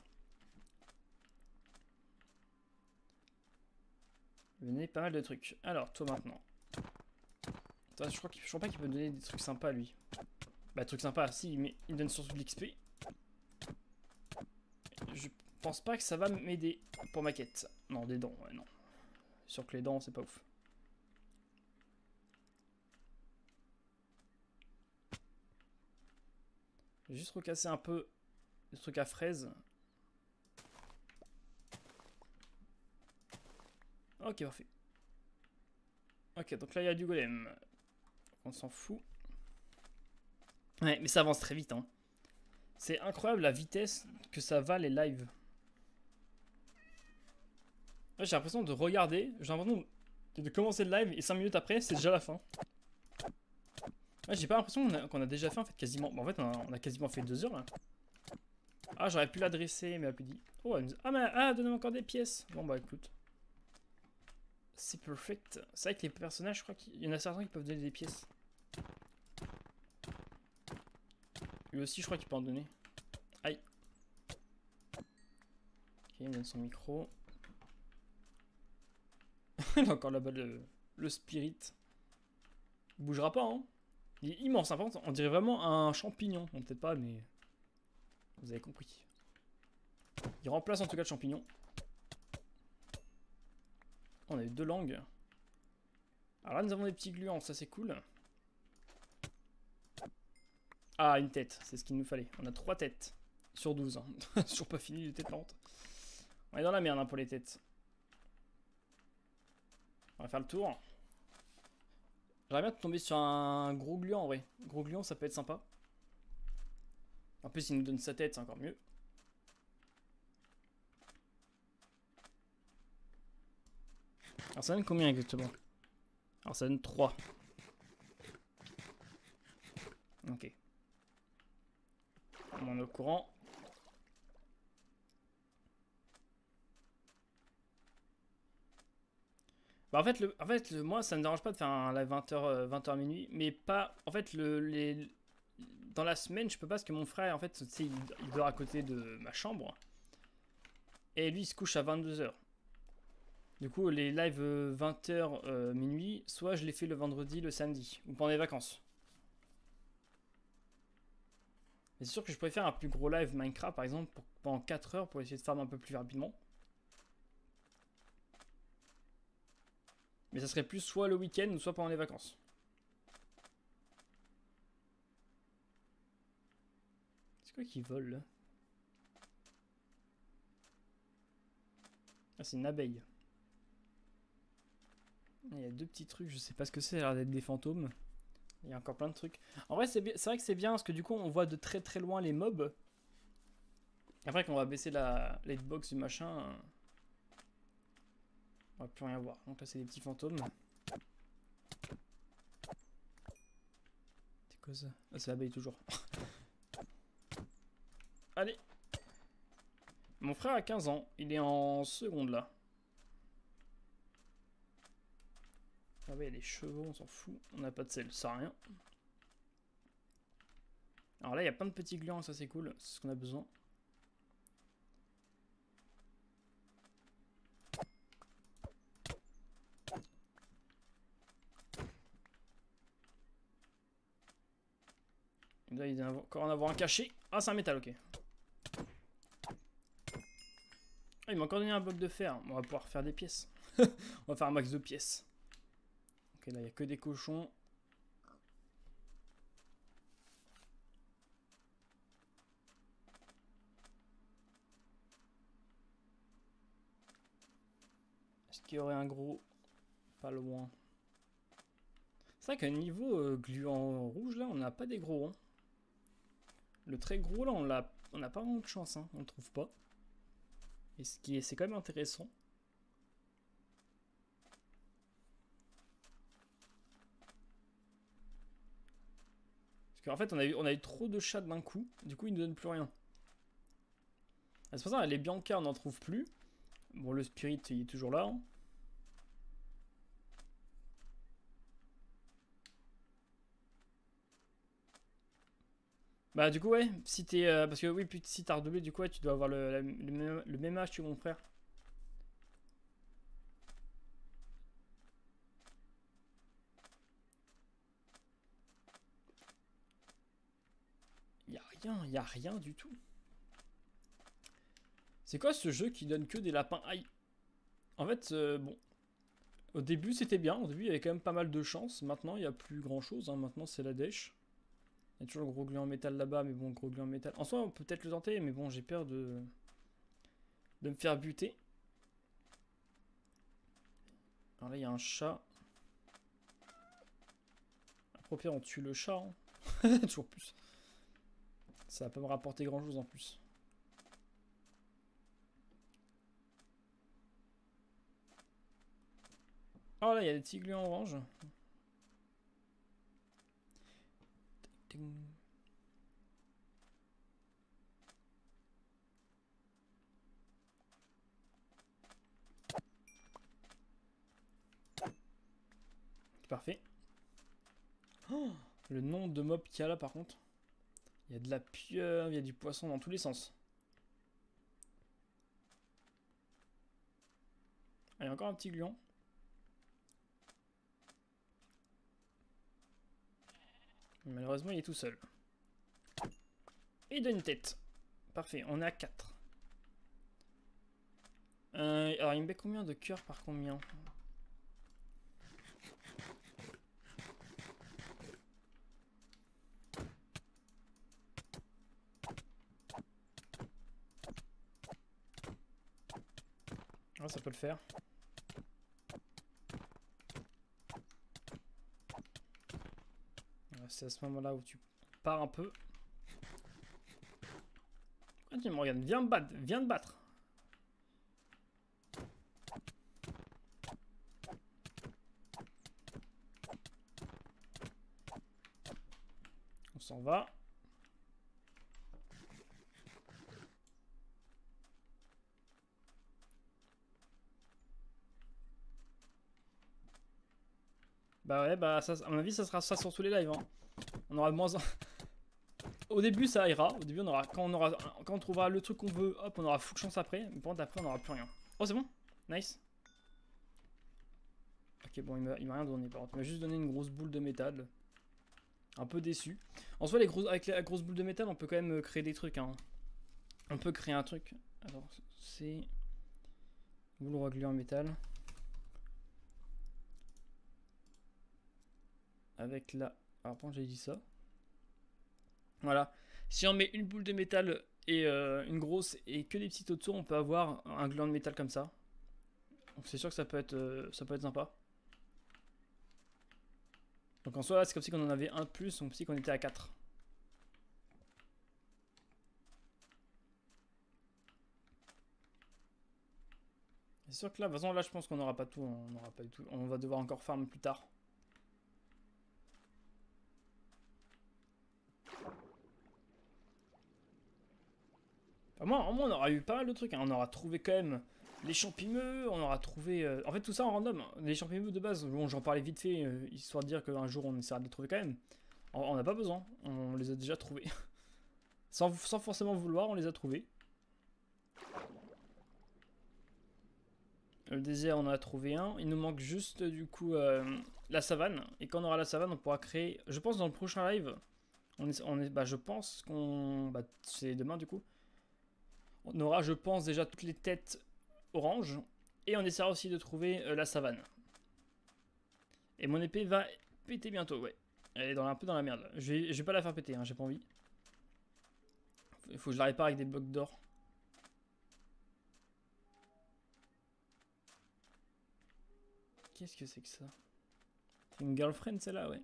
Il m'a donné pas mal de trucs. Alors, toi maintenant. Attends, je crois pas qu'il peut me donner des trucs sympas, lui. Bah, trucs sympas, si, mais il me donne surtout de l'XP. Je pense pas que ça va m'aider pour ma quête. Non, des dents, ouais, non. Sûr que les dents, c'est pas ouf. Je vais juste recasser un peu le truc à fraises. Ok, parfait. Ok, donc là, il y a du golem. On s'en fout. Ouais, mais ça avance très vite, hein. C'est incroyable la vitesse que ça va les lives. Ouais, j'ai l'impression de regarder, j'ai l'impression de commencer le live et 5 minutes après, c'est déjà la fin. Ouais, j'ai pas l'impression qu'on a déjà fait en fait quasiment. Bon, en fait, on a quasiment fait 2 heures là. Ah, j'aurais pu l'adresser, mais elle a plus dit. Oh, elle me dit... Ah, mais donne-moi encore des pièces. Bon, bah écoute. C'est perfect. C'est vrai que les personnages, je crois qu'il y en a certains qui peuvent donner des pièces. Lui aussi, je crois qu'il peut en donner. Aïe. Ok, il me donne son micro. Il a encore là-bas le spirit. Il bougera pas, hein. Il est immense, hein, par contre, on dirait vraiment un champignon. Bon, peut-être pas, mais vous avez compris. Il remplace en tout cas le champignon. On a eu 2 langues. Alors là, nous avons des petits gluants, ça c'est cool. Ah, une tête, c'est ce qu'il nous fallait. On a 3 têtes sur 12. Hein. Toujours pas fini les têtes lentes. On est dans la merde hein, pour les têtes. On va faire le tour. J'aimerais bien tomber sur un gros gluant en vrai. Gros gluant, ça peut être sympa. En plus, il nous donne sa tête, c'est encore mieux. Alors ça donne combien exactement? Alors ça donne 3. Ok. On est au courant. Bah en fait moi ça me dérange pas de faire un live 20h minuit, mais pas en fait dans la semaine je peux pas parce que mon frère en fait il dort à côté de ma chambre et lui il se couche à 22h. Du coup les lives 20h minuit, soit je les fais le vendredi, le samedi ou pendant les vacances. Mais c'est sûr que je préfère un plus gros live Minecraft par exemple pendant 4 heures pour essayer de farmer un peu plus rapidement. Mais ça serait plus soit le week-end ou soit pendant les vacances. C'est quoi qui vole là? Ah, c'est une abeille. Il y a 2 petits trucs, je sais pas ce que c'est, ça a l'air d'être des fantômes. Il y a encore plein de trucs. En vrai, c'est vrai que c'est bien parce que du coup, on voit de très très loin les mobs. Après, quand on va baisser la hitbox du machin, on va plus rien voir. Donc là, c'est des petits fantômes. C'est quoi ça? Ah, c'est l'abeille toujours. Allez. Mon frère a 15 ans. Il est en seconde là. Ah ouais, il y a les chevaux, on s'en fout. On n'a pas de sel, ça sert à rien. Alors là, il y a plein de petits glands, ça c'est cool. C'est ce qu'on a besoin. Et là, il doit encore en avoir un caché. Ah, c'est un métal, ok. Ah, il m'a encore donné un bloc de fer. On va pouvoir faire des pièces. On va faire un max de pièces. Ok, là, il n'y a que des cochons. Est-ce qu'il y aurait un gros? Pas loin. C'est vrai qu'à niveau gluant rouge, là, on n'a pas des gros. Hein. Le très gros, là, on n'a pas vraiment de chance. Hein. On le trouve pas. Et c'est quand même intéressant. Parce qu'en fait, on a eu trop de chats d'un coup. Du coup, ils ne nous donnent plus rien. Ah, c'est pour ça, les Bianca, on n'en trouve plus. Bon, le Spirit, il est toujours là. Hein. Bah, du coup, ouais, si t'es. Parce que oui, puis si t'as redoublé, du coup, ouais, tu dois avoir le même âge que mon frère. Y a rien du tout. C'est quoi ce jeu qui donne que des lapins? Aïe. En fait, bon. Au début, c'était bien. Au début, il y avait quand même pas mal de chance. Maintenant, il n'y a plus grand chose. Hein. Maintenant, c'est la dèche. Il y a toujours le gros gluant en métal là-bas, mais bon, gros gluant en métal. En soi, on peut peut-être le tenter, mais bon, j'ai peur de me faire buter. Alors là, il y a un chat. Après, au pire, on tue le chat. Hein. Toujours plus. Ça va pas me rapporter grand-chose en plus. Oh là, il y a des petits gluants orange. Parfait. Oh, le nombre de mobs qu'il y a là par contre. Il y a de la pieuvre, il y a du poisson dans tous les sens. Ah, il y a encore un petit gluant. Malheureusement, il est tout seul. Et il donne une tête. Parfait, on est à 4. Alors, il me met combien de cœurs par combien? Ah, ça peut le faire. C'est à ce moment-là où tu pars un peu. Pourquoi tu me regardes? Viens me battre, viens te battre. On s'en va. Bah ouais, bah ça, à mon avis, ça sera ça sur tous les lives. Hein. On aura moins. Au début, ça ira. Au début, on aura quand on trouvera le truc qu'on veut, hop, on aura full chance après. Mais par contre, après, on n'aura plus rien. Oh, c'est bon, nice. Ok, bon, il m'a rien donné. Par contre, il m'a juste donné une grosse boule de métal. Un peu déçu. En soi, avec la grosse boule de métal, on peut quand même créer des trucs. Hein. On peut créer un truc. Alors, c'est boule régler en métal. Avec la... Alors, pourquoi j'ai dit ça? Voilà. Si on met une boule de métal et une grosse et que des petites autour, on peut avoir un gland de métal comme ça. Donc c'est sûr que ça peut être sympa. Donc en soi, là, c'est comme si on en avait un de plus, donc si qu'on était à 4. C'est sûr que là, de toute façon, là, je pense qu'on n'aura pas tout. On n'aura pas du tout. On va devoir encore farm plus tard. Au moins, on aura eu pas mal de trucs. Hein. On aura trouvé quand même les champignons, on aura trouvé... En fait, tout ça en random. Les champignons de base, bon, j'en parlais vite fait, histoire de dire qu'un jour, on essaiera de les trouver quand même. On n'a pas besoin, on les a déjà trouvés. sans forcément vouloir, on les a trouvés. Le désert, on en a trouvé un. Il nous manque juste, du coup, la savane. Et quand on aura la savane, on pourra créer... Je pense dans le prochain live, je pense qu'on... Bah, c'est demain, du coup. On aura, je pense, déjà toutes les têtes orange. Et on essaiera aussi de trouver la savane. Et mon épée va péter bientôt, ouais. Elle est un peu dans la merde. Je vais pas la faire péter, hein, j'ai pas envie. Il faut que je la répare avec des blocs d'or. Qu'est-ce que c'est que ça? C'est une girlfriend celle-là, ouais.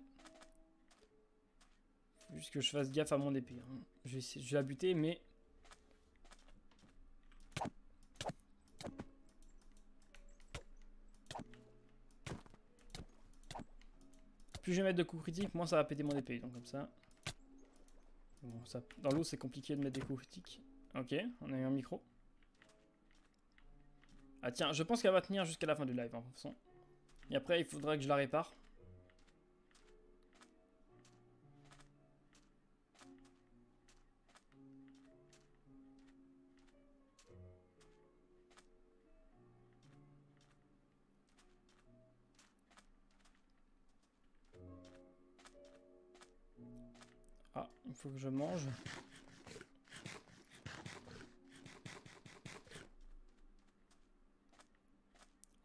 Faut juste que je fasse gaffe à mon épée. Hein. Je vais la buter, mais... Plus je vais mettre de coups critiques, moins ça va péter mon épée. Donc comme ça. Bon, ça dans l'eau, c'est compliqué de mettre des coups critiques. Ok, on a eu un micro. Ah tiens, je pense qu'elle va tenir jusqu'à la fin du live, hein, de toute façon. Et après, il faudra que je la répare. Ah, il faut que je mange. De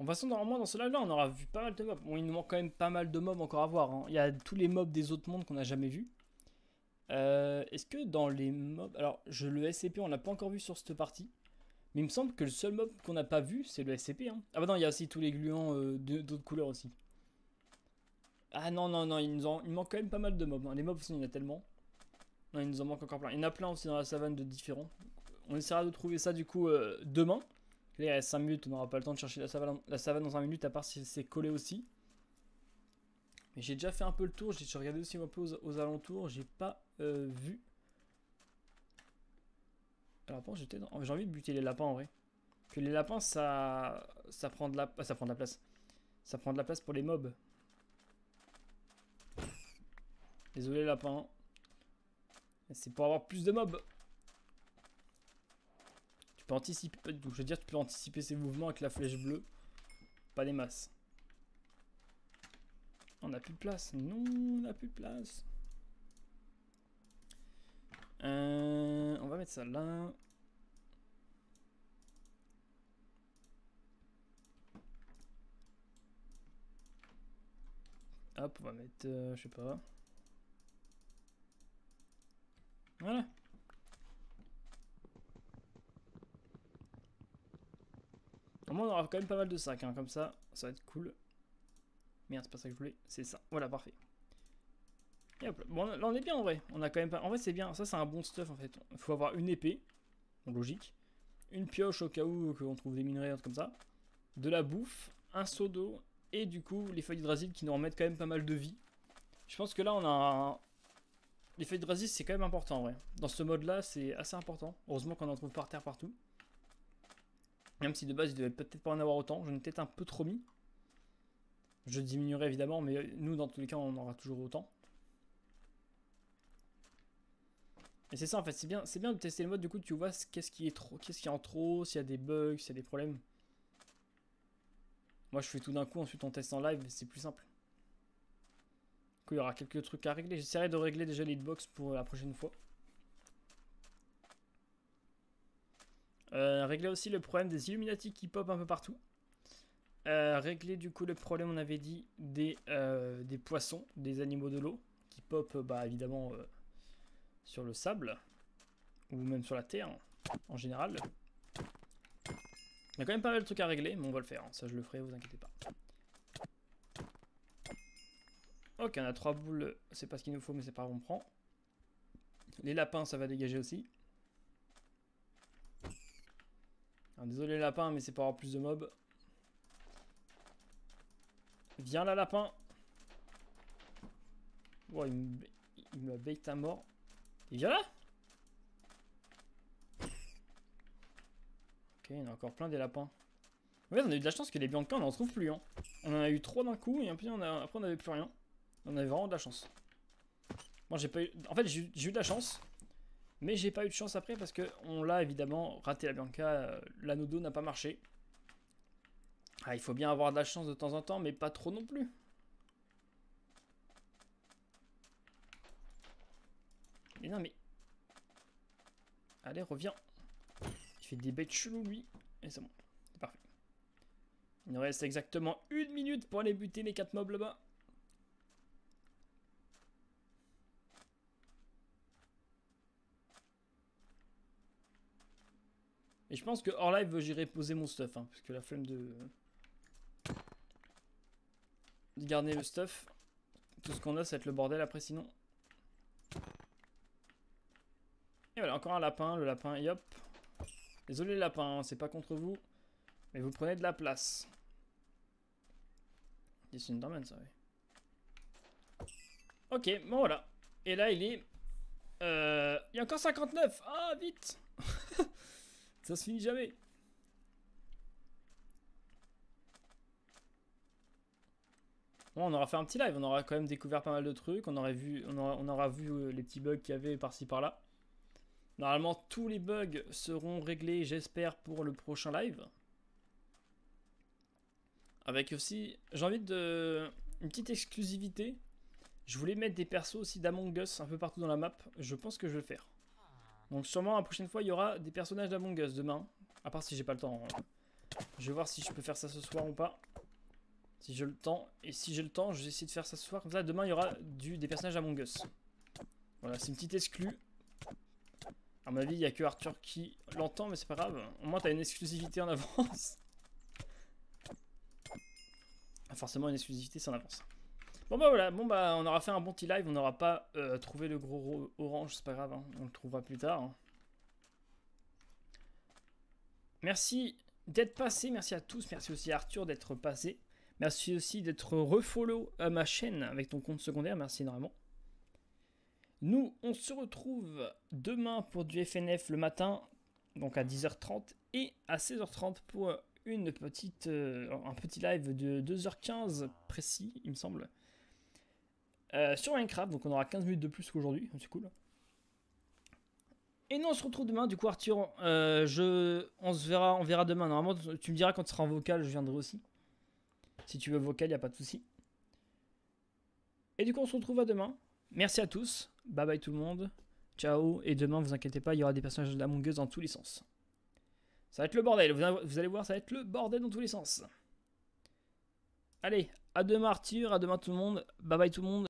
toute façon, normalement, dans ce live-là, on aura vu pas mal de mobs. Bon, il nous manque quand même pas mal de mobs encore à voir. Hein. Il y a tous les mobs des autres mondes qu'on n'a jamais vus. Est-ce que dans les mobs... Alors, le SCP, on l'a pas encore vu sur cette partie. Mais il me semble que le seul mob qu'on n'a pas vu, c'est le SCP. Hein. Ah bah non, il y a aussi tous les gluants d'autres couleurs aussi. Ah non, non, non, il manque quand même pas mal de mobs. Hein. Les mobs, il y en a tellement. Non, il nous en manque encore plein. Il y en a plein aussi dans la savane de différents. On essaiera de trouver ça du coup demain. Là, il reste 5 minutes, on n'aura pas le temps de chercher la savane dans 5 minutes, à part si c'est collé aussi. Mais j'ai déjà fait un peu le tour, j'ai regardé aussi un peu aux alentours, j'ai pas vu. Alors, bon, j'ai envie de buter les lapins en vrai. Que les lapins, ça prend de la place. Ça prend de la place pour les mobs. Désolé, lapin. C'est pour avoir plus de mobs. Tu peux anticiper, pas du tout. Je veux dire, tu peux anticiper ses mouvements avec la flèche bleue. Pas des masses. On n'a plus de place. Non, on n'a plus de place. On va mettre ça là. Hop, on va mettre, je sais pas. Voilà. Au moins, on aura quand même pas mal de sacs, hein, comme ça va être cool. Merde, c'est pas ça que je voulais, c'est ça. Voilà, parfait. Et hop là. Bon, là, on est bien en vrai. On a quand même pas. En vrai, c'est bien. Ça, c'est un bon stuff en fait. Il faut avoir une épée, donc logique. Une pioche au cas où on trouve des minerais, comme ça. De la bouffe, un seau d'eau, et du coup, les feuilles d'hydrasil qui nous remettent quand même pas mal de vie. Je pense que là, on a un... Les feuilles d'hydrasil, c'est quand même important en vrai. Dans ce mode-là, c'est assez important. Heureusement qu'on en trouve par terre partout. Même si de base, il devait peut-être pas en avoir autant. J'en ai peut-être un peu trop mis. Je diminuerai évidemment, mais nous, dans tous les cas, on en aura toujours autant. Et c'est ça en fait, c'est bien de tester le mode, du coup tu vois qu'est-ce qui est trop, qu'est-ce qui est en trop, s'il y a des bugs, s'il y a des problèmes. Moi je fais tout d'un coup, ensuite on teste en live, c'est plus simple. Du coup il y aura quelques trucs à régler, j'essaierai de régler déjà les hitbox pour la prochaine fois. Régler aussi le problème des Illuminati qui pop un peu partout. Régler du coup le problème, on avait dit, des poissons, des animaux de l'eau, qui pop bah évidemment sur le sable, ou même sur la terre, en général. Il y a quand même pas mal de trucs à régler, mais on va le faire, hein. Ça je le ferai, vous inquiétez pas. Ok, on a 3 boules, c'est pas ce qu'il nous faut, mais c'est pas grave, on prend. Les lapins, ça va dégager aussi. Alors, désolé les lapins, mais c'est pour avoir plus de mobs. Viens là, lapin. Oh, il me bait à mort. Et viens là. Ok, il y en a encore plein des lapins. Ouais, on a eu de la chance que les Bianca, on en trouve plus. Hein. On en a eu 3 d'un coup, et après on avait plus rien. On avait vraiment de la chance. Moi, j'ai pas eu... En fait, j'ai eu de la chance. Mais j'ai pas eu de chance après parce que on l'a évidemment raté la Bianca. L'anneau d'eau n'a pas marché. Ah, il faut bien avoir de la chance de temps en temps, mais pas trop non plus. Mais non, mais... Allez, reviens. Il fait des bêtes cheloues, lui. Et c'est bon. C'est parfait. Il nous reste exactement 1 minute pour aller buter les 4 mobs là-bas. Et je pense que hors live, j'irai poser mon stuff. Hein, parce que la flemme de garder le stuff. Tout ce qu'on a, ça va être le bordel après sinon. Et voilà, encore un lapin. Le lapin, et hop. Désolé les lapins, hein, c'est pas contre vous. Mais vous prenez de la place. C'est une Enderman, ça, oui. Ok, bon voilà. Et là, il est... Il y a encore 59. Ah, vite. Ça se finit jamais. Bon, on aura fait un petit live. On aura quand même découvert pas mal de trucs. On aura vu les petits bugs qu'il y avait par-ci par-là. Normalement, tous les bugs seront réglés, j'espère, pour le prochain live. Avec aussi, j'ai envie de... Une petite exclusivité. Je voulais mettre des persos aussi d'Among Us un peu partout dans la map. Je pense que je vais le faire. Donc sûrement la prochaine fois, il y aura des personnages d'Among Us demain. À part si j'ai pas le temps. Je vais voir si je peux faire ça ce soir ou pas. Si j'ai le temps. Et si j'ai le temps, je vais essayer de faire ça ce soir. Comme ça, demain, il y aura des personnages d'Among Us. Voilà, c'est une petite exclue. À mon avis, il n'y a que Arthur qui l'entend, mais c'est pas grave. Au moins, t'as une exclusivité en avance. Forcément, une exclusivité, c'est en avance. Bon bah voilà, bon bah on aura fait un bon petit live, on n'aura pas trouvé le gros orange, c'est pas grave, hein, on le trouvera plus tard. Hein. Merci d'être passé, merci à tous, merci aussi à Arthur d'être passé. Merci aussi d'être refollow à ma chaîne avec ton compte secondaire, merci énormément. Nous, on se retrouve demain pour du FNF le matin, donc à 10h30 et à 16h30 pour un petit live de 2h15 précis, il me semble. Sur Minecraft, donc on aura 15 minutes de plus qu'aujourd'hui, c'est cool. Et nous on se retrouve demain, du coup Arthur, on verra demain. Normalement tu me diras quand tu seras en vocal, je viendrai aussi. Si tu veux vocal, il n'y a pas de souci. Et du coup on se retrouve à demain. Merci à tous, bye bye tout le monde. Ciao. Et demain, vous inquiétez pas, il y aura des personnages d'Among Us dans tous les sens. Ça va être le bordel. Vous allez voir, ça va être le bordel dans tous les sens. Allez, à demain Arthur, à demain tout le monde. Bye bye tout le monde.